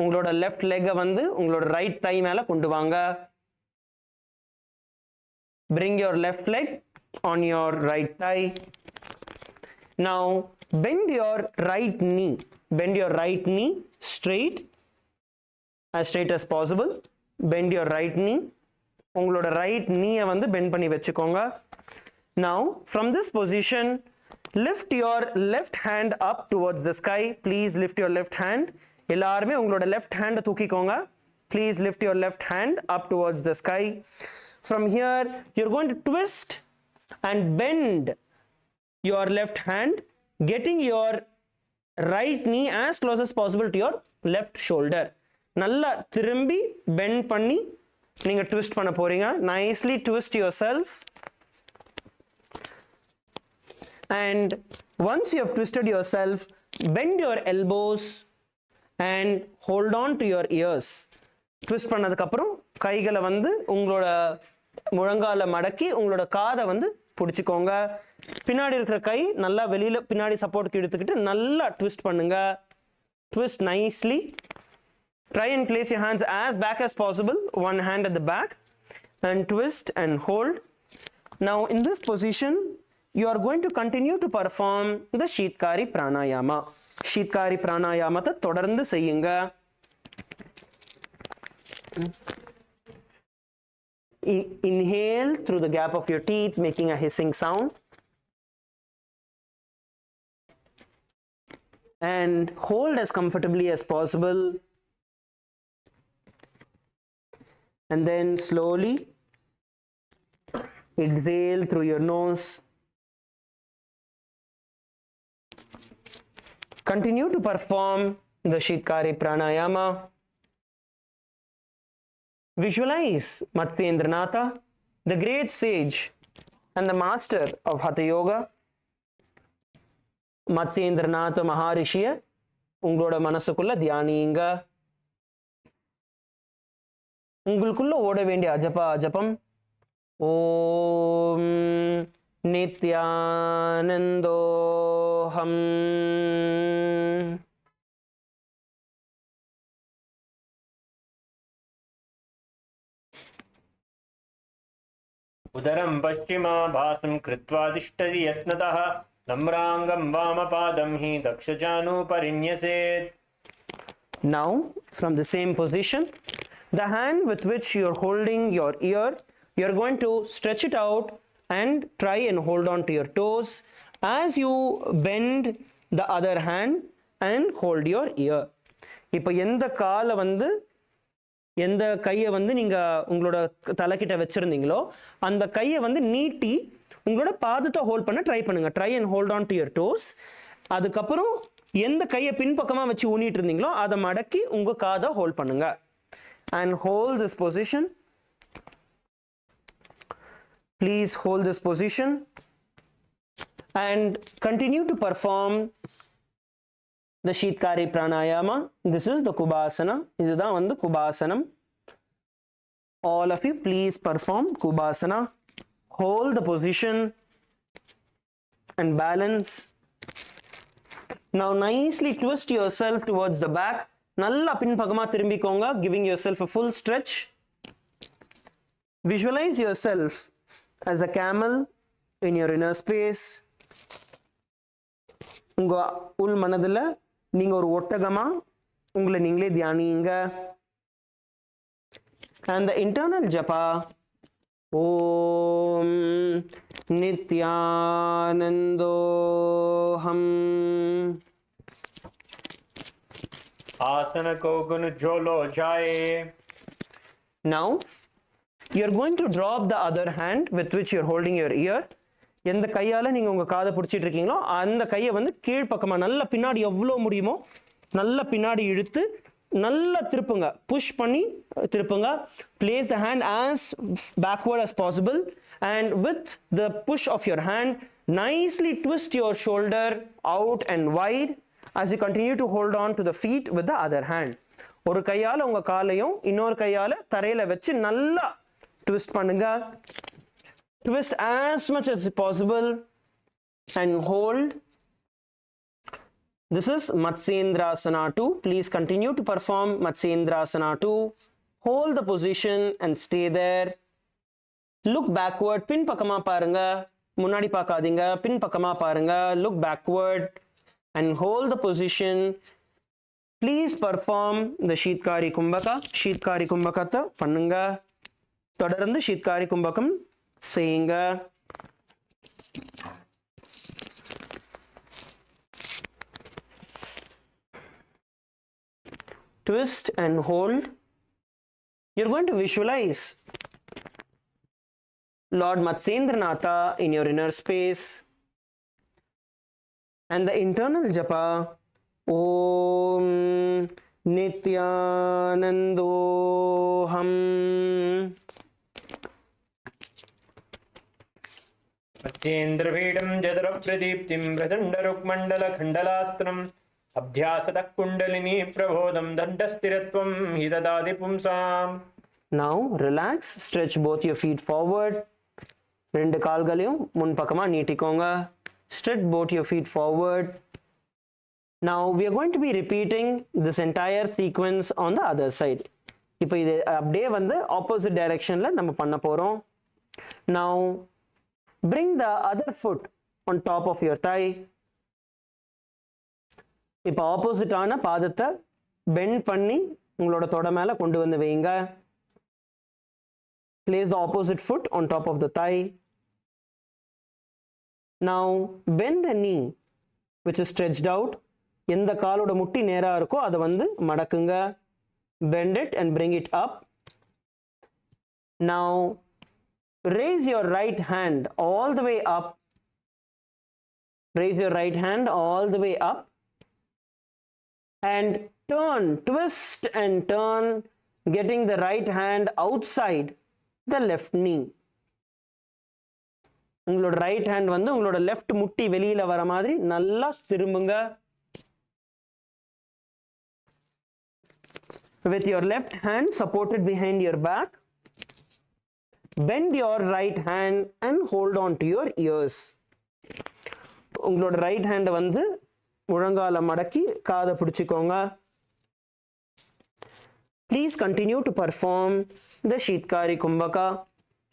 உங்களோட left leg வந்து உங்களோட right thigh மேல கொண்டு வாங்க. Bring your left leg on your right thigh. Now, bend your right knee. Bend your right knee straight as possible. Bend your right knee. உங்களோட right knee வந்து bend பண்ணி வெச்சுக்கோங்க. Now, from this position, lift your left hand up towards the sky. Please lift your left hand. எல்லாருமே உங்களோட left hand தூக்கிக்கோங்க. Please lift your left hand up towards the sky. From here, you're going to twist and bend your left hand, getting your right knee as close as possible to your left shoulder. நல்லா திரும்பி bend பண்ணி நீங்க twist பண்ண போறீங்க. Nicely twist yourself. And once you have twisted yourself, bend your elbows and hold on to your ears. Twist பண்ணதுக்கு அப்புறம் கைகளை வந்து உங்களோட முழங்கால மடக்கி உங்களோட காதை வந்து பிடிச்சிக்கோங்க. பின்னாடி இருக்கிற கை நல்லா வெளியில பின்னாடி சப்போர்ட்டுக்கு எடுத்துக்கிட்டு நல்லா ட்விஸ்ட் பண்ணுங்க. Twist nicely. Try and place your hands as back as possible, one hand at the back, and twist and hold. Now in this position you are going to continue to perform the Sheetkari Pranayama. Sheetkari Pranayama ta தொடர்ந்து செய்யுங்க. Inhale through the gap of your teeth, making a hissing sound, and hold as comfortably as possible, and then slowly exhale through your nose. Continue to perform the Sheetkari Pranayama. Visualize Matsyendranatha, the great sage and the master of Hatha Yoga. Matsyendranatha Maharishiya உங்களோட மனசுக்குள்ள தியானிங்க. உங்களுக்குள்ள ஓட வேண்டிய அஜபம் ஓம் நித்யானந்தோஹம். उदरं पश्चिमाभासं कृत्वा तिष्ठति यत्नतः नम्राङ्गं वामपादं हि दक्षजानुपरिन्यसेत्. Now from the same position, the hand with which you are holding your ear, you are going to stretch it out and try and hold on to your toes as you bend the other hand and hold your ear. இப்போ எந்த காலை வந்து எந்த கையை வந்து நீங்கள் உங்களோட தலைக்கிட்ட வச்சுருந்தீங்களோ அந்த கையை வந்து நீட்டி உங்களோட பாதத்தை ஹோல்ட் பண்ண ட்ரை பண்ணுங்கள். Try and hold on to your dose. அதுக்கப்புறம் எந்த கையை பின்பக்கமாக வச்சு ஊனிட்டு இருந்தீங்களோ அதை மடக்கி உங்கள் காதை ஹோல்ட் பண்ணுங்க. And hold this position. Please hold this position and continue to perform the Sheetkari Pranayama. This is the Kubasana. இதுதான் வந்து குபாசனம். All of you please perform Kubasana. Hold the position and balance. Now nicely twist yourself towards the back. நல்லா பின்பக்கமா திரும்பிக்கோங்க, giving yourself a full stretch. Visualize yourself as a camel in your inner space. உங்க உள் மனதில் நீங்க ஒரு ஒட்டகமா உங்களை நீங்களே தியானிங்க. And the internal japa Om Nithyanandoham. Asana Kogun Jolo Jaye. Now you are going to drop the other hand with which you are holding your ear. எந்த கையால் நீங்கள் உங்கள் காதை பிடிச்சிட்டு இருக்கீங்களோ அந்த கையை வந்து கீழ்ப்பக்கமாக நல்லா பின்னாடி எவ்வளோ முடியுமோ நல்லா பின்னாடி இழுத்து நல்லா திருப்புங்க. புஷ் பண்ணி திருப்புங்க. Place the hand as backward as possible and with the push of your hand nicely twist your shoulder out and wide as you continue to hold on to the feet with the other hand. ஒரு கையால் உங்கள் காலையும் இன்னொரு கையால் தரையில் வச்சு நல்லா twist பண்ணுங்க. Twist as much as possible and hold. This is Matsyendrasana 2. Please continue to perform Matsyendrasana 2. Hold the position and stay there. Look backward. Pin pakama parunga. Munadi pakadinga. Pin pakama parunga. Look backward and hold the position. Please perform the Sheetkari Kumbhaka. Sheetkari Kumbhakata pannunga. தொடர்ந்து ஷீத்காரி கும்பகம் செய்யுங்க. Twist and hold. You're going to visualize Lord Matsyendranatha in your inner space and the internal japa Om Nithyanandoham. मत्स्येन्द्रपीठं जदरप्रदीप्तिं प्रचण्डरुक्मण्डलखण्डलास्त्रम् अभ्यासतः kundalini प्रबोधं दण्डस्थिरत्वं हि ददाति पुंसाम्. Now relax, stretch both your feet forward. ரெண்டு கால்களையும் முன்பக்கமா நீட்டிக்கோங்க. Stretch both your feet forward. Now we are going to be repeating this entire sequence on the other side. இப்போ இது அப்படியே வந்து opposite directionல நம்ம பண்ண போறோம். Now bring the other foot on top of your thigh. இப்போ ஆப்போசிட் ஆன பாதத்தை பெண்ட் பண்ணி உங்களோட தொடை மேல கொண்டு வந்து வைங்க. Place the opposite foot on top of the thigh. Now bend the knee which is stretched out. எந்த காலோட முட்டி நேரா இருக்கோ அதை வந்து மடக்குங்க. Bend it and bring it up. Now raise your right hand all the way up. Raise your right hand all the way up and turn, twist and turn, getting the right hand outside the left knee. உங்களோட right hand வந்து உங்களோட left முட்டி வெளியில வர மாதிரி நல்லா திரும்புங்க. With your left hand supported behind your back, bend your right hand and hold on to your ears. உங்களோட ரைட் ஹேண்ட் வந்து முழங்கால மடக்கி காதை பிடிச்சுக்கோங்க. Please continue to perform the ஷீத்காரி kumbhaka.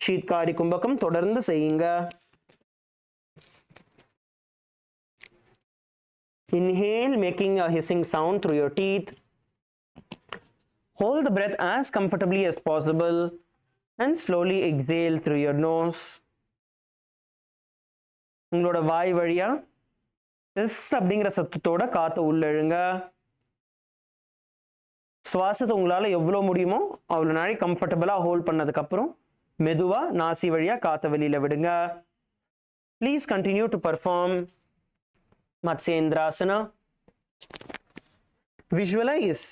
ஷீத்காரி கும்பகம் தொடர்ந்து செய்யுங்க. Inhale, making a hissing sound through your teeth. Hold the breath as comfortably as possible and slowly exhale through your nose. உங்களோட வாய் வழியா S அப்படிங்கிற சத்தத்தோட காற்றை உள்ளழுங்க. சுவாசத்தை உங்களால் எவ்வளோ முடியுமோ அவ்வளோ நாளை கம்ஃபர்டபுளாக ஹோல்ட் பண்ணதுக்கப்புறம் மெதுவாக நாசி வழியாக காற்றை வெளியில் விடுங்க. Please continue to perform Matsyendrasana. Visualize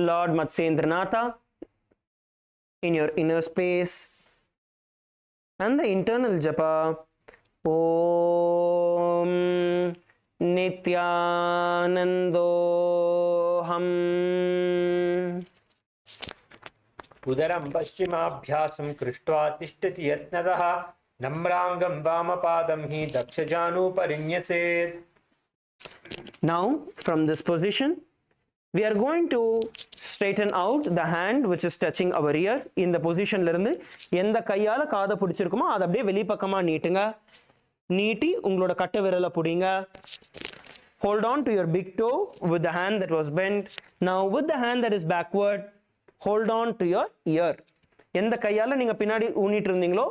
Lord Matsyendranatha in your inner space and the internal japa Om Nithyanandoham. उदरं पश्चिमाभ्यासं कृष्ट्वा तिष्ठति यत्नतः नम्राङ्गं वामपादं हि दक्षजानुपरिन्यसेत्. Now from this position we are going to straighten out the hand which is touching our ear. இந்த பொசிஷன்ல இருந்து எந்த கையால காதை பிடிச்சிருக்குமோ அதை அப்படியே வெளிப்பக்கமா நீட்டுங்க. நீட்டி உங்களோட கட்டை விரலை பிடிங்க. Hold on to your big toe with the hand that was bent. Now with the hand that is backward, hold on to your ear. எந்த கையால நீங்க பின்னாடி ஊனிட்டு இருந்தீங்களோ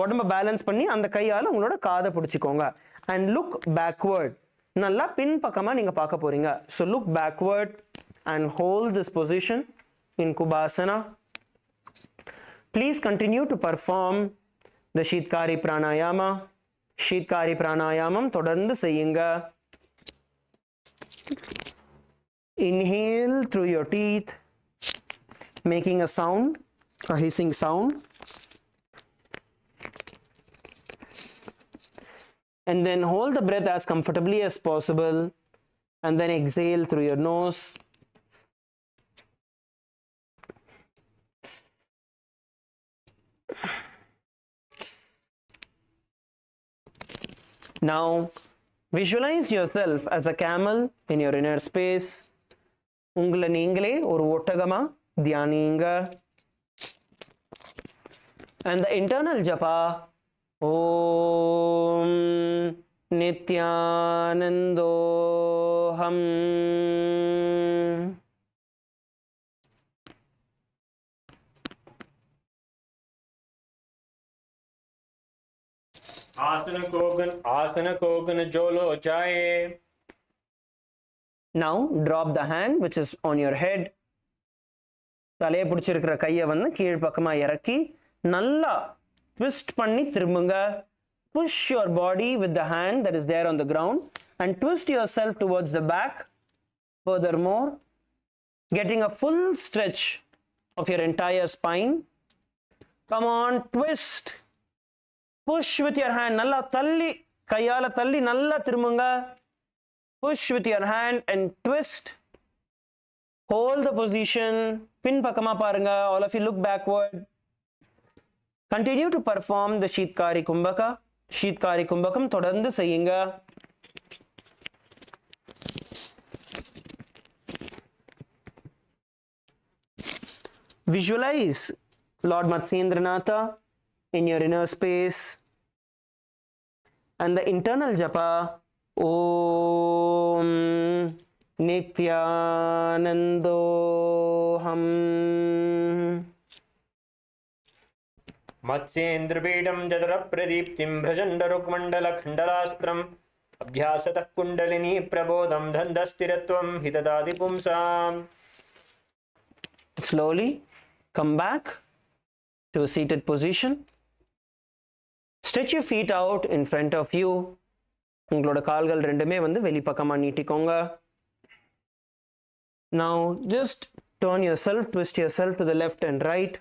உடம்ப பேலன்ஸ் பண்ணி அந்த கையால உங்களோட காதை பிடிச்சிக்கோங்க. And look backward. நல்லா பின்பக்கமா நீங்க பார்க்க போறீங்க. So look backward and hold this position in Kubhasana. Please continue to perform the ஷீத்காரி pranayama. ஷீத்காரி pranayamam தொடர்ந்து செய்யுங்க. Inhale through your teeth, making a sound, a hissing sound. And then hold the breath as comfortably as possible and then exhale through your nose. Now visualize yourself as a camel in your inner space. உங்களை நீங்களே ஒரு ஒட்டகமா தியானிங்க. And the internal japa Om Nithyanandoham. आसन Kogan जोलो जाए. Now drop the hand which is on your head. தலையை பிடிச்சிருக்கிற கையை வந்து கீழ் பக்கமா இறக்கி நல்லா twist பண்ணி திரும்புங்க. Push your body with the hand that is there on the ground and twist yourself towards the back. Furthermore, getting a full stretch of your entire spine. Come on, twist. Push with your hand. Nalla thalli, kayala thalli, nalla thirumunga. Push with your hand and twist. Hold the position. Pin pakama parunga. All of you look backward. Continue to perform the Sheetkari Kumbhaka. Sheetkari Kumbhakam thodandu seiyunga. Visualize Lord Matsyendranatha in your inner space and the internal japa Om Nithyanandoham Matsyendrapidam jadara pradiptim bhrajandarukmandala khandalastram abhyasatah kundalini prabodham dhandasthiratvam hitadadi pumsam. Slowly come back to a seated position. Stretch your feet out in front of you. உங்களோட கால்கள் ரெண்டுமே வந்து வெளிப்பக்கமா நீட்டிக்கோங்க. Now just turn yourself, twist yourself to the left and right.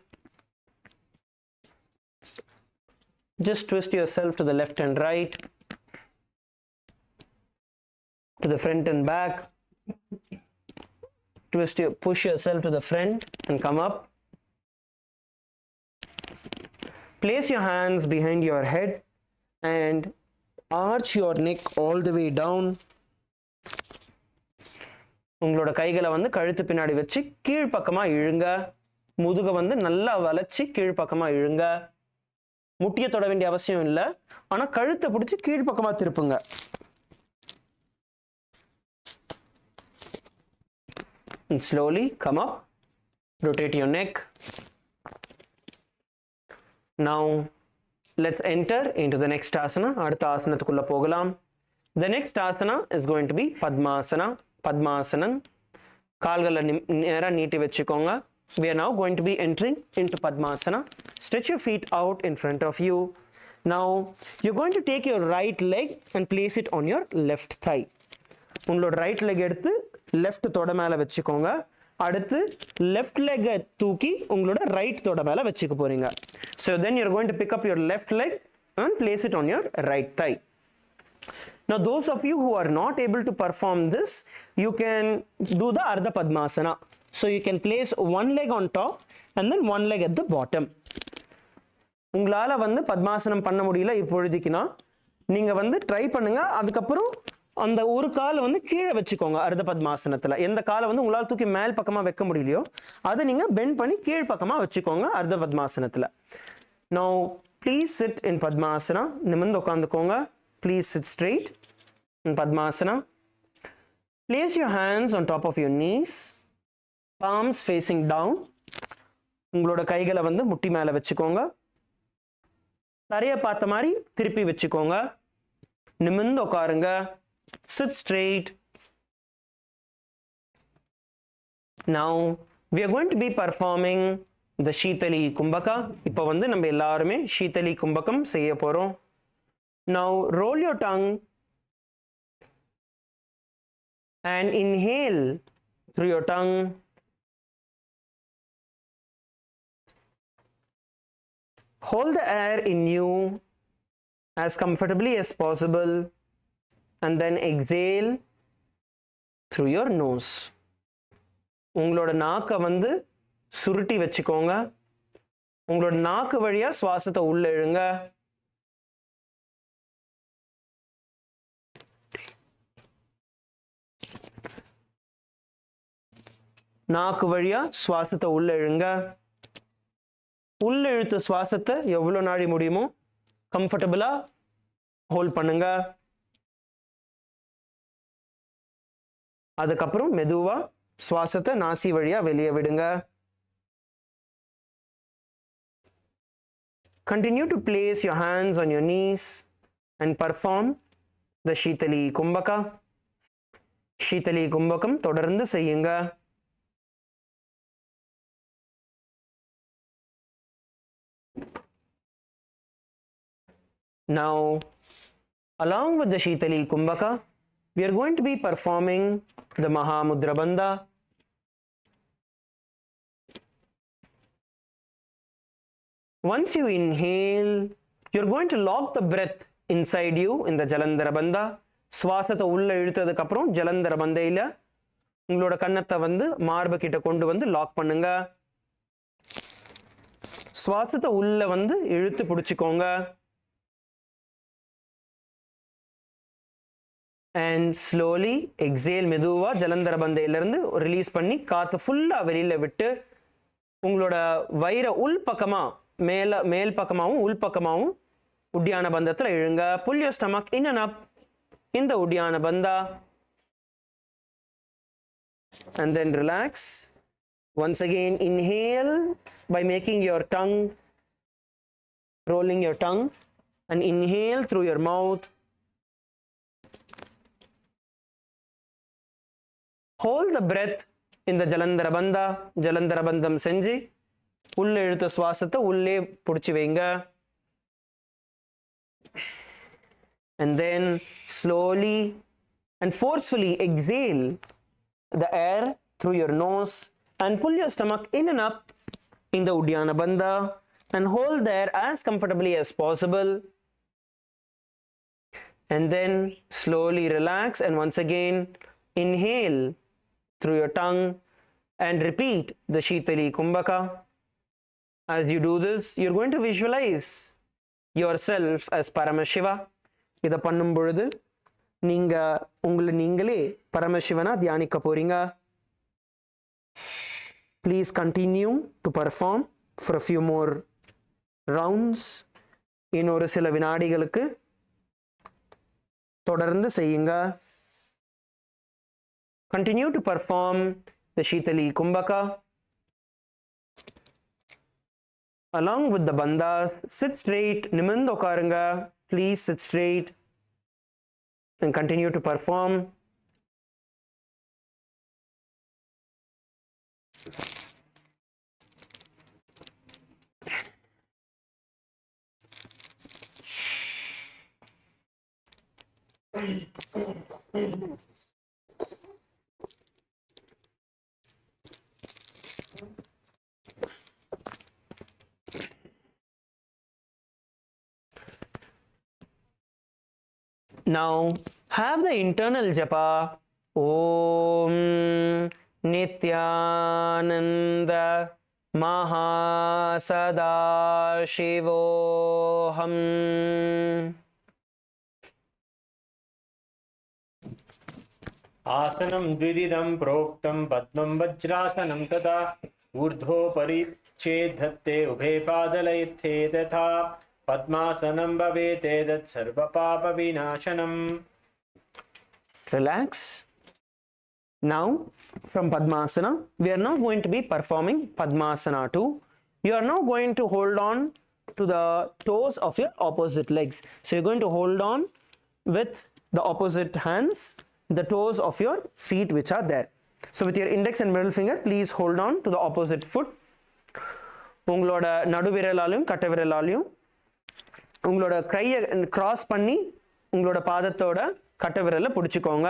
Just twist yourself to the left and right, to the front and back. Push yourself to the front and come up. Place your hands behind your head and arch your neck all the way down. உங்களோட கைகளை வந்து கழுத்து பின்னாடி வச்சு கீழ் பக்கமா இழுங்க. முதுக வந்து நல்லா வளைச்சி கீழ் பக்கமா இழுங்க. முட்டிய தொட வேண்டிய அவசியம் இல்லை, ஆனா கழுத்தை பிடிச்சி கீழ் பக்கமா திருப்புங்க. And slowly come up, rotate your neck. Now let's enter into the next asana. Adutha asanathukulla pogalam. The next asana is going to be Padmasana. Padmasanam. Kaalgala nera neeti vechikonga. We are now going to be entering into Padmasana. Stretch your feet out in front of you. Now you're going to take your right leg and place it on your left thigh. உங்களோட right leg எடுத்து left தொட மேல வச்சுக்கோங்க. அடுத்து left leg தூக்கி உங்களோட right தொட மேல வச்சுக்க போறீங்க. So then you're going to pick up your left leg and place it on your right thigh. Now those of you who are not able to perform this, you can do the Ardha Padmasana. So you can place one leg on top and then one leg at the bottom. உங்களால வந்து பத்மாசனம் பண்ண முடியல இப்பொழுதுக்குனா நீங்க வந்து try பண்ணுங்க. அதுக்கப்புறம் அந்த ஒரு காலை வந்து கீழே வச்சுக்கோங்க. அர்த்த பத்மாசனத்துல எந்த காலை வந்து உங்களால் தூக்கி மேல் பக்கமா வைக்க முடியலையோ அதை நீங்க பெண்ட் பண்ணி கீழ் பக்கமா வச்சுக்கோங்க அர்த்த பத்மாசனத்துல. Now please sit in Padmasana. நிமிர்ந்து உட்கார்ந்துக்கோங்க. Please sit straight in Padmasana. Place your hands on top of your knees, palms facing down. உங்களோட கைகளை வந்து முட்டி மேல வச்சுக்கோங்க. தரைய பார்த்த மாதிரி திருப்பி வச்சுக்கோங்க. நிமிர்ந்து உட்காருங்க. Sit straight. Now we are going to be performing the Sheetali Kumbhaka. இப்போ வந்து நம்ம எல்லாருமே Sheetali Kumbhakam செய்ய போறோம். Now roll your tongue and inhale through your tongue. Hold the air in you as comfortably as possible and then exhale through your nose. உங்களோட நாக்கை வந்து சுருட்டி வச்சுக்கோங்க. உங்களோட நாக்கு வழியா சுவாசத்தை உள்ள இழுங்க. நாக்கு வழியா சுவாசத்தை உள்ள இழுங்க. உள்ள இழுத்த சுவாசத்தை எவ்வளவு நாடி முடியுமோ கம்ஃபர்டபுளா ஹோல்ட் பண்ணுங்க. அதுக்கப்புறம் மெதுவா சுவாசத்தை நாசி வழியா வெளியே விடுங்க. Continue to place your hands on your knees and perform the Sheetali Kumbhaka. Sheetali Kumbhakam தொடர்ந்து செய்யுங்க. Now, along with the Sheetali Kumbhaka, we are going to be performing the Mahamudra Bandha. Once you inhale, You're going to lock the breath inside you in the Jalandhara Bandha. சுவாசத்தை உள்ள இழுத்ததுக்கு அப்புறம் ஜலந்தர பந்தையில உங்களோட கண்ணத்தை வந்து மார்பு கிட்ட கொண்டு வந்து லாக் பண்ணுங்க. சுவாசத்தை உள்ள வந்து இழுத்து பிடிச்சுக்கோங்க. And slowly exhale. மெதுவா ஜலந்தர பந்தையிலிருந்து ரிலீஸ் பண்ணி காத்து ஃபுல்லா வெளியில விட்டு உங்களோட வயிற உள் பக்கமா மேல் பக்கமாவும் உள் பக்கமாவும் உட்டியான பந்தத்துல இழுங்க. Pull your stomach in and up in the உட்டியான பந்தா. And then relax. Once again, inhale by making your tongue, rolling your tongue, and inhale through your mouth. Hold the breath in the Jalandhara Bandha. Jalandhara Bandham செஞ்சு உள்ள இழுத்த சுவாசத்தை உள்ளே பிடிச்சு வைங்க. And then slowly and forcefully exhale the air through your nose and pull your stomach in and up in the Uddiyana Bandha and hold there as comfortably as possible. And then slowly relax and once again inhale through your tongue and repeat the Shitali Kumbhaka. As you do this, you're going to visualize yourself as Paramashiva. இதை பண்ணும் பொழுது நீங்க உங்களை நீங்களே பரமசிவனா தியானிக்க போறீங்க. Please continue to perform for a few more rounds. இன்னொரு சில வினாடிகளுக்கு தொடர்ந்து செய்யுங்க. Continue to perform the Shitali Kumbhaka. Along with the bandhas, sit straight, நிமிர்ந்து உட்காருங்க. Please sit straight and continue to perform. Now have the internal japa. Om Nithyananda Mahasadaशिवोऽहम्. आसनं द्विविधं प्रोक्तं पद्मं वज्रासनं तथा ऊर्ध्वोपरि चेद्धत्ते उभे पादलयित्थे तथा पद्मासनं भवेत् एतत् सर्वपापविनाशनम्. Relax. Now from Padmasana, we are now going to be performing Padmasana 2. You are now going to hold on to the toes of your opposite legs. So you're going to hold on with the opposite hands, the toes of your feet which are there. So with your index and middle finger, please hold on to the opposite foot. உங்களோட நடுவிரலாலையும் கட்டை விரலாலையும் உங்களோட கையை cross பண்ணி உங்களோட பாதத்தோட கட்டை விரலை பிடிச்சுக்கோங்க.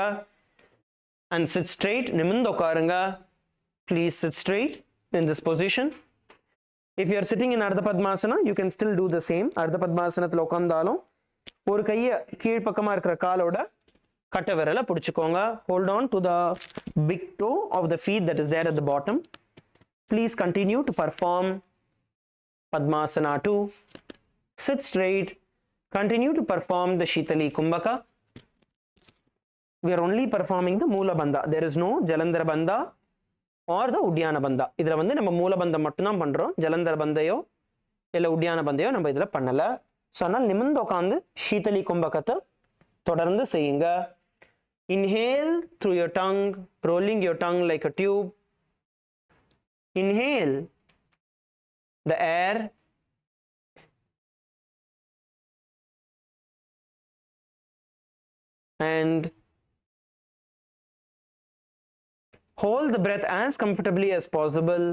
And sit straight. நிமிர்ந்து உட்காருங்க. Please sit straight in this position. If you are sitting in Ardha Padmasana, you can still do the same. Ardha Padmasanathil உட்கார்ந்தாலும் ஒரு கையை கீழ் பக்கமா இருக்கிற காலோட கட்டை விரலை பிடிச்சுக்கோங்க. Hold on to the big toe of the feet that is there at the bottom. Please continue to perform Padmasana 2. Sit straight. Continue to perform the Shitali Kumbhaka. We are only performing the Moola Bandha. There is no Jalandhara Bandha or the Uddiyana Bandha. இதில் வந்து நம்ம மூல பந்தம் மட்டும்தான் பண்ணுறோம். ஜலந்தர பந்தையோ இல்லை உட்டியான பந்தையோ நம்ம இதில் பண்ணலை. ஸோ அதனால் நிமிர்ந்து உட்காந்து ஷீதலி கும்பகத்தை தொடர்ந்து செய்யுங்க. Inhale through your tongue, rolling your tongue like a tube. Inhale the air. And hold the breath as comfortably as possible.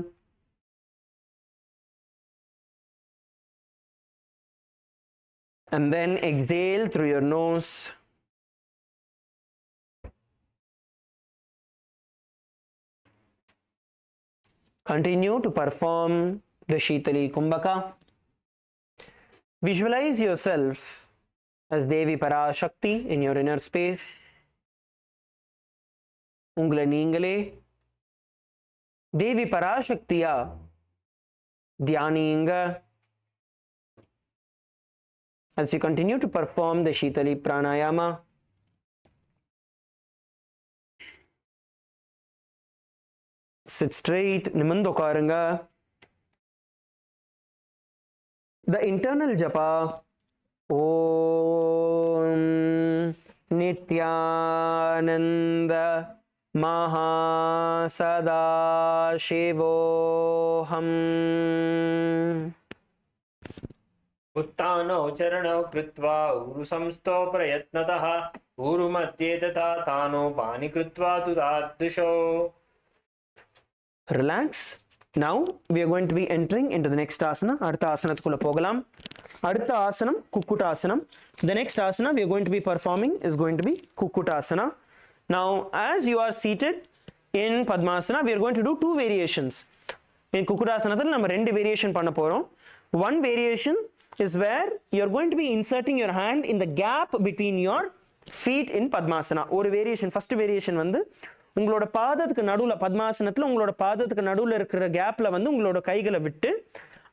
And then exhale through your nose. Continue to perform the Shitali Kumbhaka. Visualize yourself as Devi Parashakti in your inner space. Ungala neengale Devi Parashaktiya dhyaninga. As you continue to perform the Shitali Pranayama, sit straight, nimandu ukarunga. The internal japa Om Nithyananda Mahasadaशिवोऽहम्. उत्तानौ चरणौ कृत्वा ऊरुसंस्थो प्रयत्नतः ऊरुमध्ये तथा तानो पानि कृत्वा तुदादृशौ. Relax. Now we are going to be entering into the next asana. Artha asanathukula pogalam. Artha asanam Kukkuttasanam. The next asana we are going to be performing is going to be Kukkuttasana. Now as you are seated in Padmasana, we are going to do two variations. In Kukkuttasanathil நம்ம ரெண்டு variation பண்ண போறோம். One variation is where you are going to be inserting your hand in the gap between your feet in Padmasana. ஒரு variation, first variation வந்து உங்களோட பாதத்துக்கு நடுவுல பத்மாசனத்துல உங்களோட பாதத்துக்கு நடுவுல இருக்கிற கேப்ல வந்து உங்களோட கைகளை விட்டு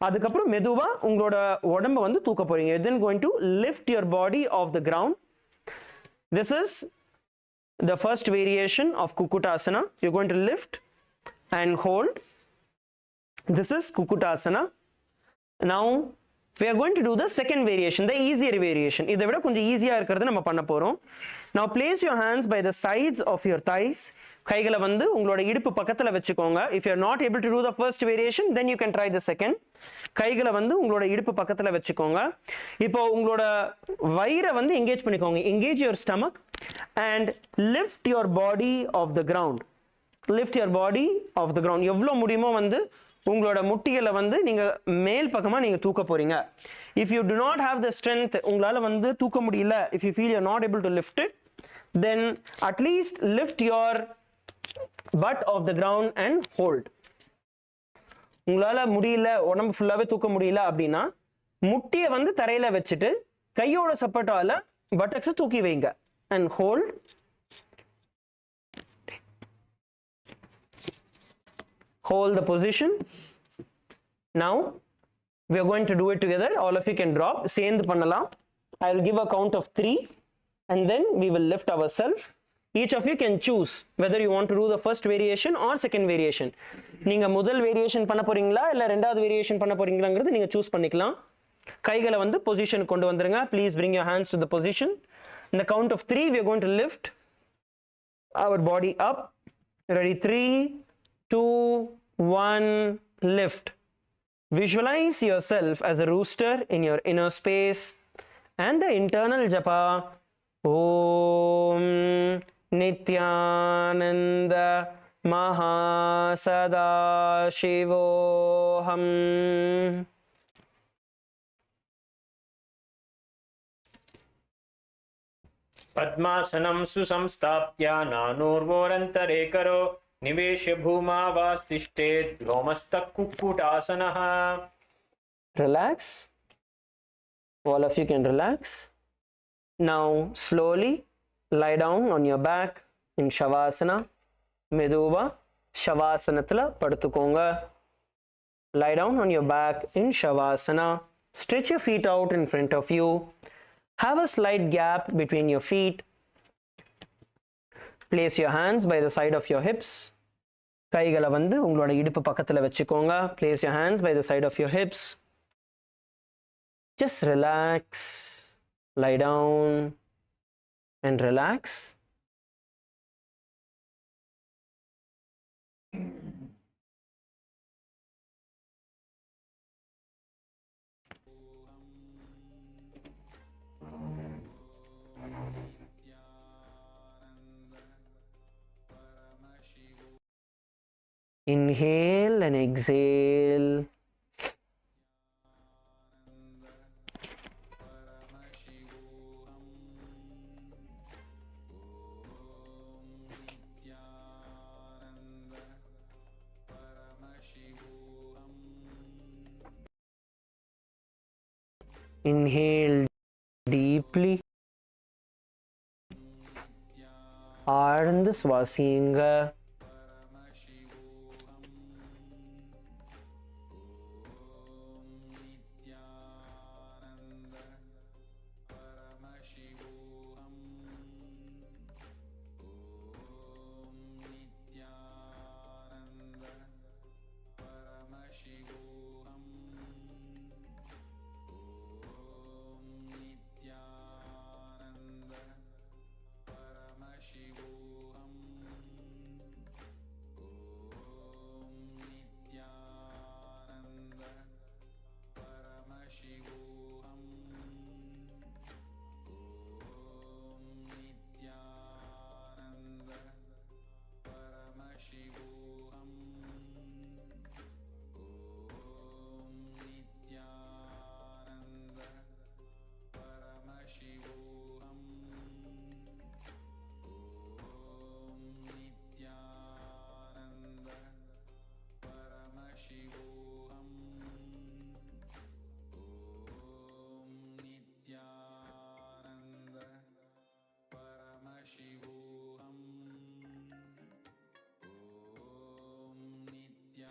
அதுக்கப்புறம் மெதுவா உங்களோட உடம்ப வந்து தூக்க போறீங்க. Then going to lift your body off the ground. This is the first variation of Kukkuttasana. You're going to lift and hold. This is Kukkuttasana. Now we are going to do the second variation, the easier variation. இதை விட கொஞ்சம் ஈஸியா இருக்கிறது நம்ம பண்ண போறோம். Now place your hands by the sides of your thighs. கைகளை வந்து உங்களோட இடுப்பு பக்கத்துல வச்சுக்கோங்க. If you are not able to do the first variation, then you can try the second. கைகளை வந்து உங்களோட இடுப்பு பக்கத்துல வச்சுக்கோங்க. இப்போ உங்களோட வயிறை வந்து engage பண்ணிக்கோங்க. Engage your stomach and lift your body off the ground. Lift your body off the ground. எவ்வளவு முடியுமோ வந்து உங்களோட முட்டிகளை வந்து நீங்க மேல் பக்கமா நீங்க தூக்க போறீங்க. If you do not have the strength, உங்களால வந்து தூக்க முடியல, if you feel you are not able to lift it, then at least lift your butt off the ground and hold. உங்களால முடியல, உடம்பு ஃபுல்லாவே தூக்க முடியல அப்படின்னா முட்டியை வந்து தரையில வச்சுட்டு கையோட சப்போர்ட்டால பட்டக்ஸை தூக்கி வைங்க and hold. Hold the position. Now we are going to do it together. All of you can drop. சேர்ந்து பண்ணலாம். I will give a count of 3 and then we will lift ourselves. Each of you can choose whether you want to do the first variation or second variation. நீங்க முதல் variation பண்ண போறீங்களா இல்ல ரெண்டாவது variation பண்ண போறீங்களாங்கிறது நீங்க சூஸ் பண்ணிக்கலாம். கைகளை வந்து பொசிஷன் கொண்டு வந்துருங்க. Please bring your hands to the position. In the count of 3 we are going to lift our body up. Ready? 3, 2, 1, lift. Visualize yourself as a rooster in your inner space and the internal japa Om Nithyananda Mahasadaशिवोऽहम्. पद्मासनं सुसंस्थाप्य नानोर्वोरन्तरे करो निवेश्य भूमावासिष्ठेत् रोमस्तः कुक्कुटासनः. Relax. All of you can relax. Now slowly lie down on your back in Shavasana. மெதுவா Shavasanathila படுத்துக்கோங்க. Lie down on your back in Shavasana. Stretch your feet out in front of you. Have a slight gap between your feet. Place your hands by the side of your hips. கைகளை வந்து உங்களோட இடுப்பு பக்கத்துல வச்சுக்கோங்க. Place your hands by the side of your hips. Just relax. Lie down and relax. Inhale and exhale. Inhale deeply. Arnd Swasinga.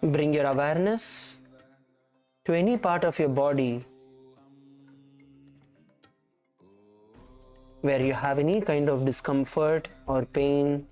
Bring your awareness to any part of your body where you have any kind of discomfort or pain.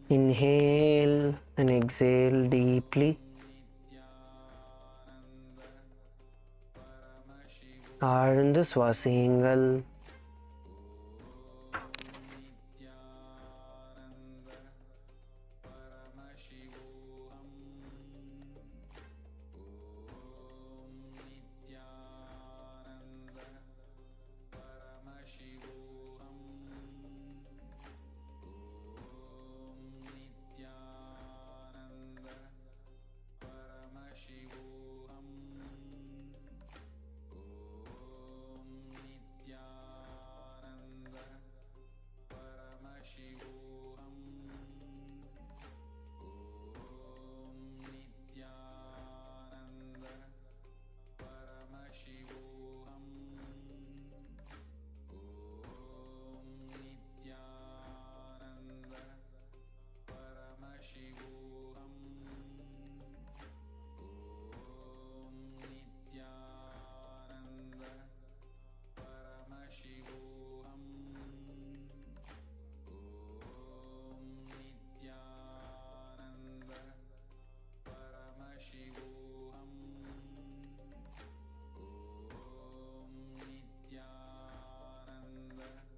Inhale and exhale deeply. Arnd Swasingal.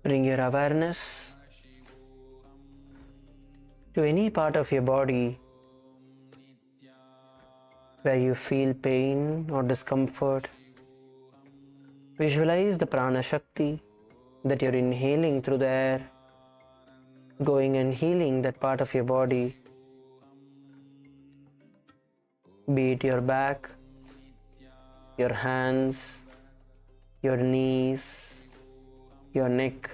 Bring your awareness to any part of your body where you feel pain or discomfort. Visualize the prana shakti that you're inhaling through the air, going and healing that part of your body, be it your back, your hands, your knees, your neck.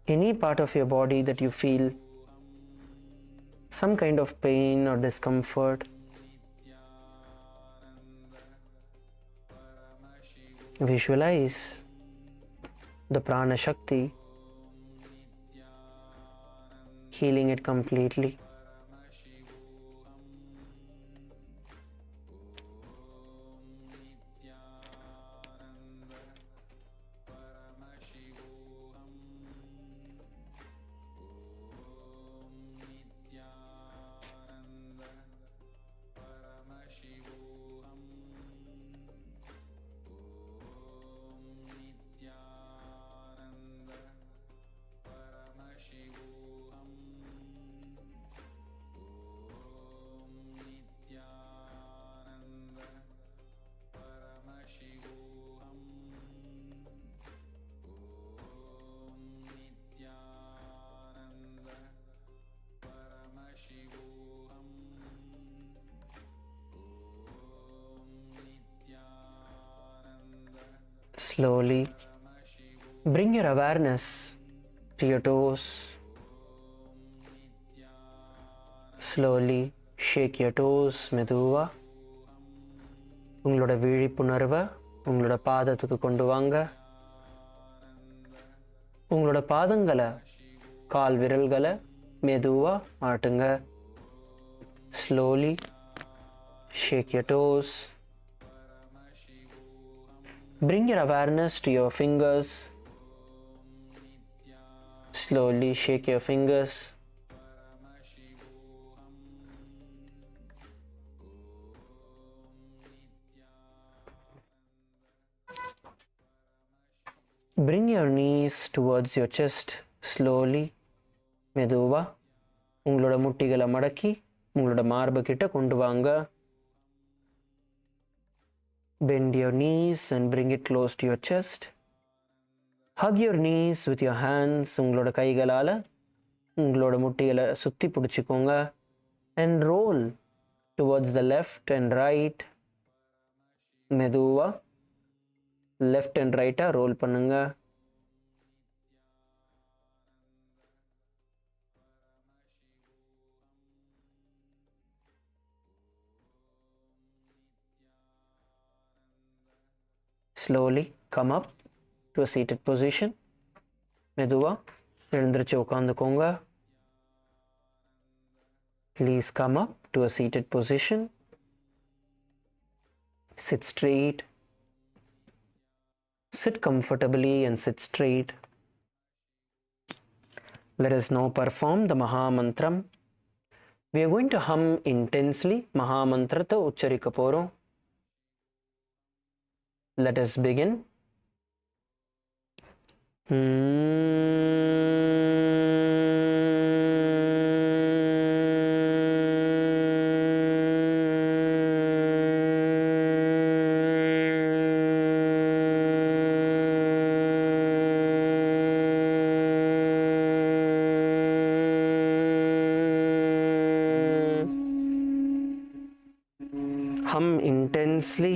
Any part of your body that you feel some kind of pain or discomfort. Visualize the prana shakti healing it completely. Slowly bring your awareness to your toes. Slowly shake your toes மெதுவா உங்களோட விழிப்புணர்வை உங்களோட பாதத்துக்கு கொண்டு வாங்க. உங்களோட பாதங்களை கால் விரல்களை மெதுவா ஆட்டுங்க. Slowly shake your toes. Bring your awareness to your fingers. Slowly shake your fingers. Bring your knees towards your chest. Slowly மெதுவா உங்களோட முட்டிகளை மடக்கி உங்களோட மார்பு கிட்ட கொண்டு வாங்க. Bend your knees and bring it close to your chest. Hug your knees with your hands. உங்களோட கைகளால் உங்களோட முட்டிகளை சுற்றி பிடிச்சிக்கோங்க. And roll towards the left and right. மெதுவா left and right ரோல் பண்ணுங்க. Slowly come up to a seated position. மெதுவா எழுந்திருச்சு உட்காந்துக்கோங்க. Please come up to a seated position. Sit straight. Sit comfortably and sit straight. Let us now perform the Maha Mantram. We are going to hum intensely. Maha Mantrata ucharika porom. Let us begin. Hum intensely.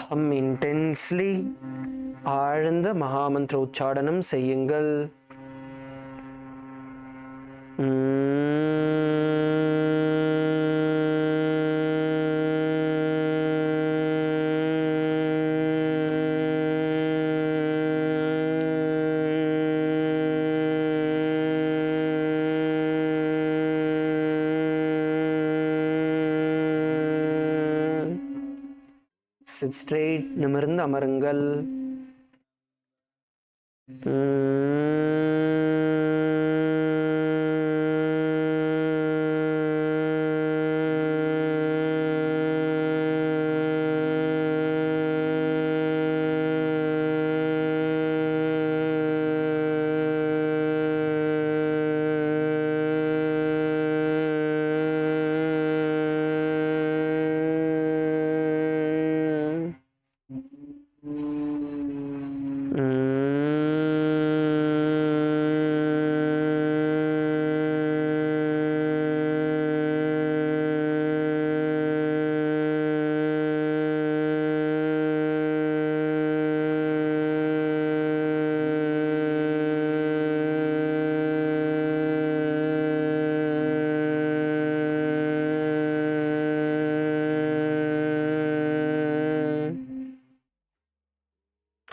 Hum intensely. ஆழ்ந்த மகாமந்திர உச்சாடனம் செய்யுங்கள். Sit straight. நிமிர்ந்து அமருங்கள்.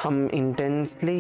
Hum intensely.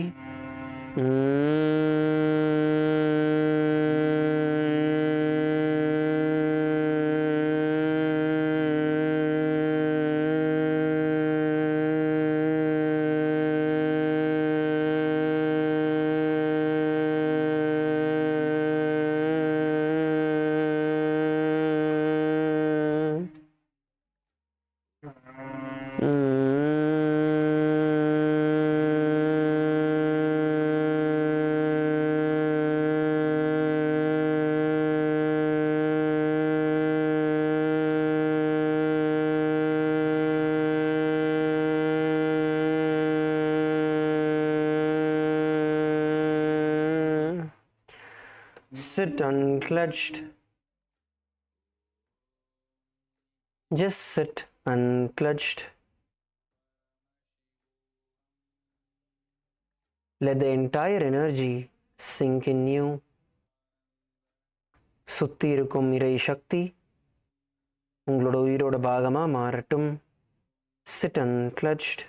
sit unclenched. Just sit unclenched. Let the entire energy sink in you. சுத்தி இருக்கும் இறை சக்தி உங்களோட உயிரோட பாகமா மாறட்டும். Sit unclenched.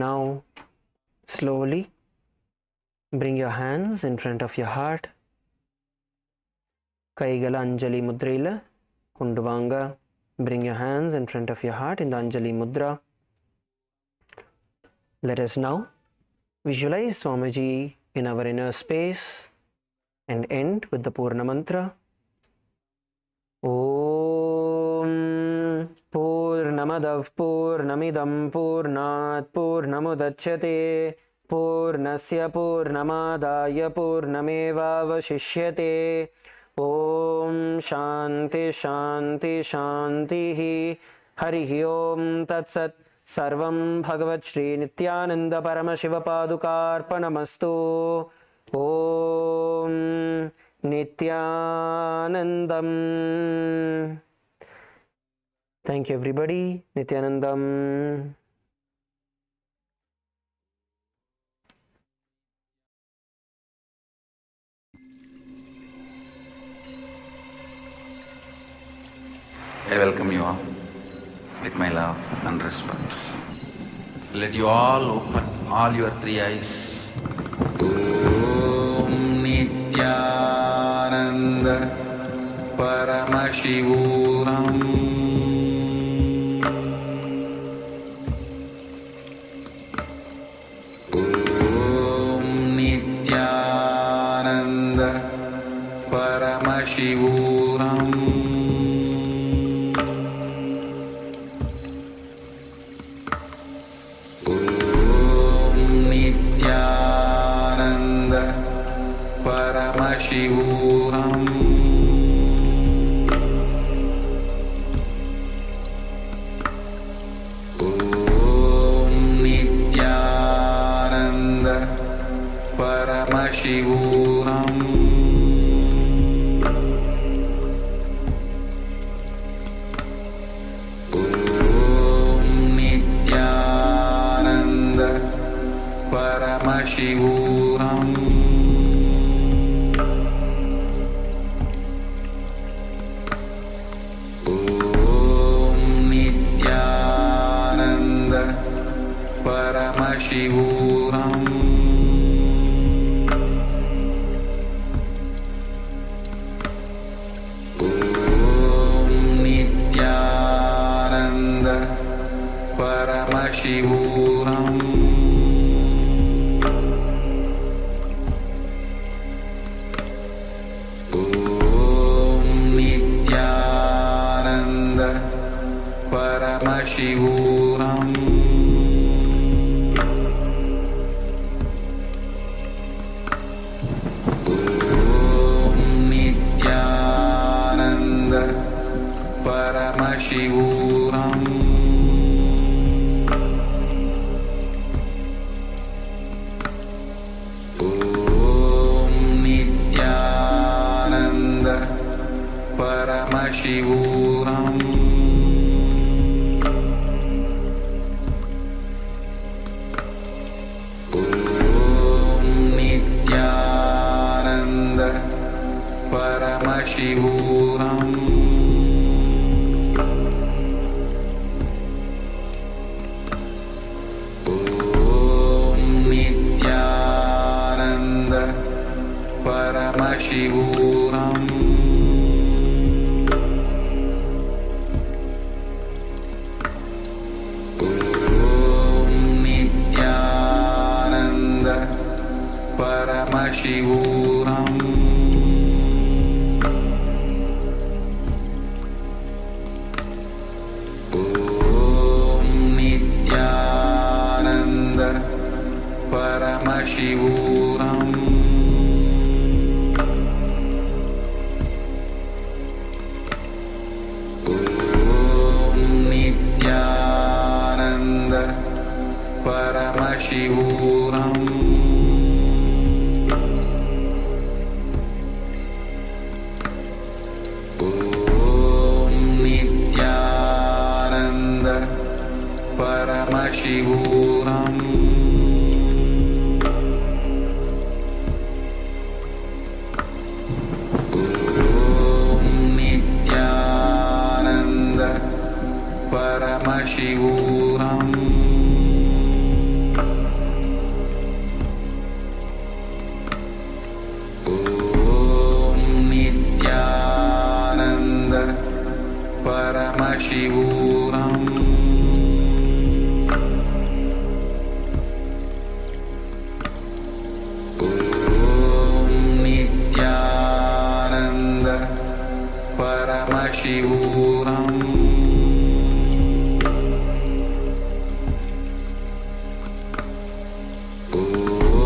Now, slowly bring your hands in front of your heart. கைகளை அஞ்சலி முத்ரையில் கொண்டு வாங்க. Bring your hands in front of your heart in the Anjali Mudra. Let us now visualize Swamiji in our inner space and end with the Purna Mantra. Om Purnamadav Purnamidam Purnat Purnamudachyate Purnasya Purnamadaya Purnamevavashishyate. Om Shanti Shanti Shanti Harihi Om Tat Sat. Sarvam Bhagavat Shri Nithyananda Paramashiva Padukarpanamastu. Om Nithyanandam. Thank you everybody. Nithyanandam. I welcome you all with my love and respect. Let you all open all your three eyes. Om Nithyananda Paramashivoham. Om Nithyananda Paramashivoham. Paramashivoham. Om Nithyananda Paramashivoham. Om Nithyananda Paramashivoham. Paramashivoham. Om Nithyananda Paramashivoham. Om Nithyananda Paramashivoham. Paramashivoham. Om Nithyananda Paramashivoham. Paramashivoham. Om Nithyananda Paramashivoham. Paramashivoham. Om Nithyananda Paramashivoham. Om Nithyananda Paramashivoham. Paramashivoham. Om Nithyananda Paramashivoham. Om Nithyananda Paramashivoham. Paramashivoham.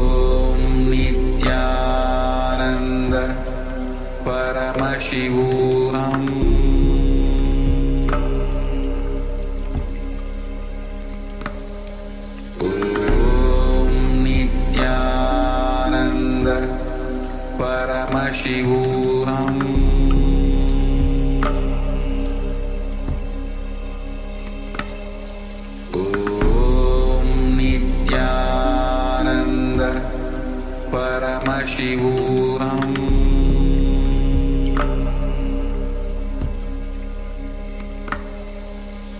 Om Nithyananda Paramashivoham. Om Nithyananda Paramashivoham. Paramashivoham.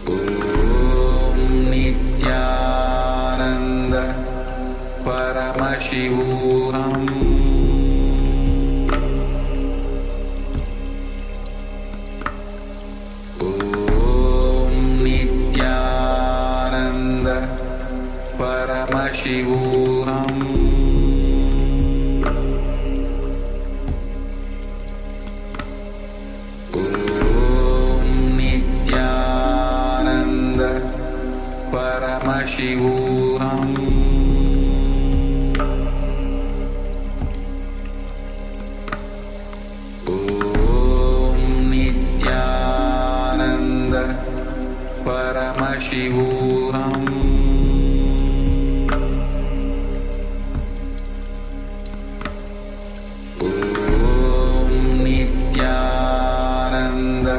Om Nithyananda Paramashivoham. Om Nithyananda Paramashivoham. Paramashivoham. Om Nithyananda Paramashivoham. Om Nithyananda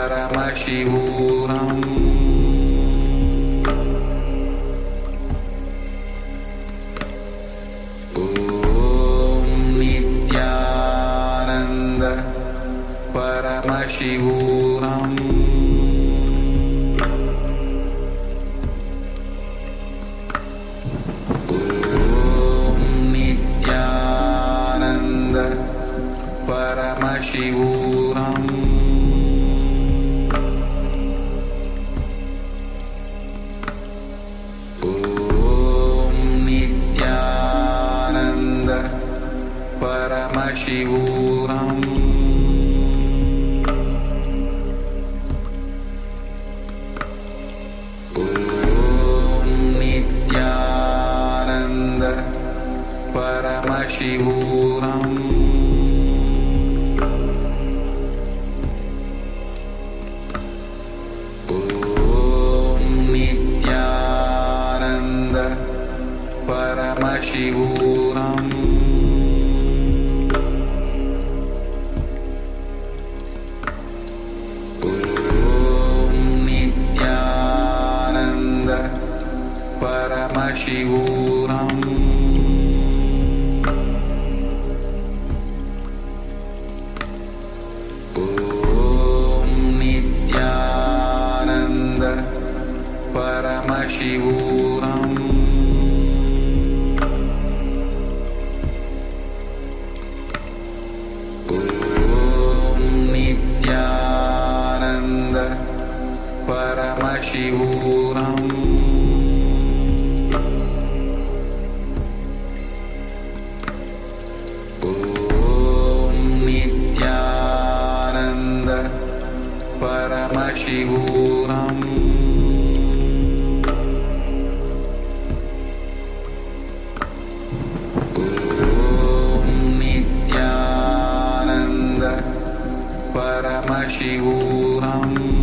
Paramashivoham. Paramashivoham. Om Nithyananda Paramashivoham. Om Nithyananda Paramashivoham. Paramashivoham. Om Nithyananda Paramashivoham. Om Nithyananda Paramashivoham. परमशिवोऽहम् ॐ नित्यानन्द परमशिवोऽहम् परमशिवोऽहम्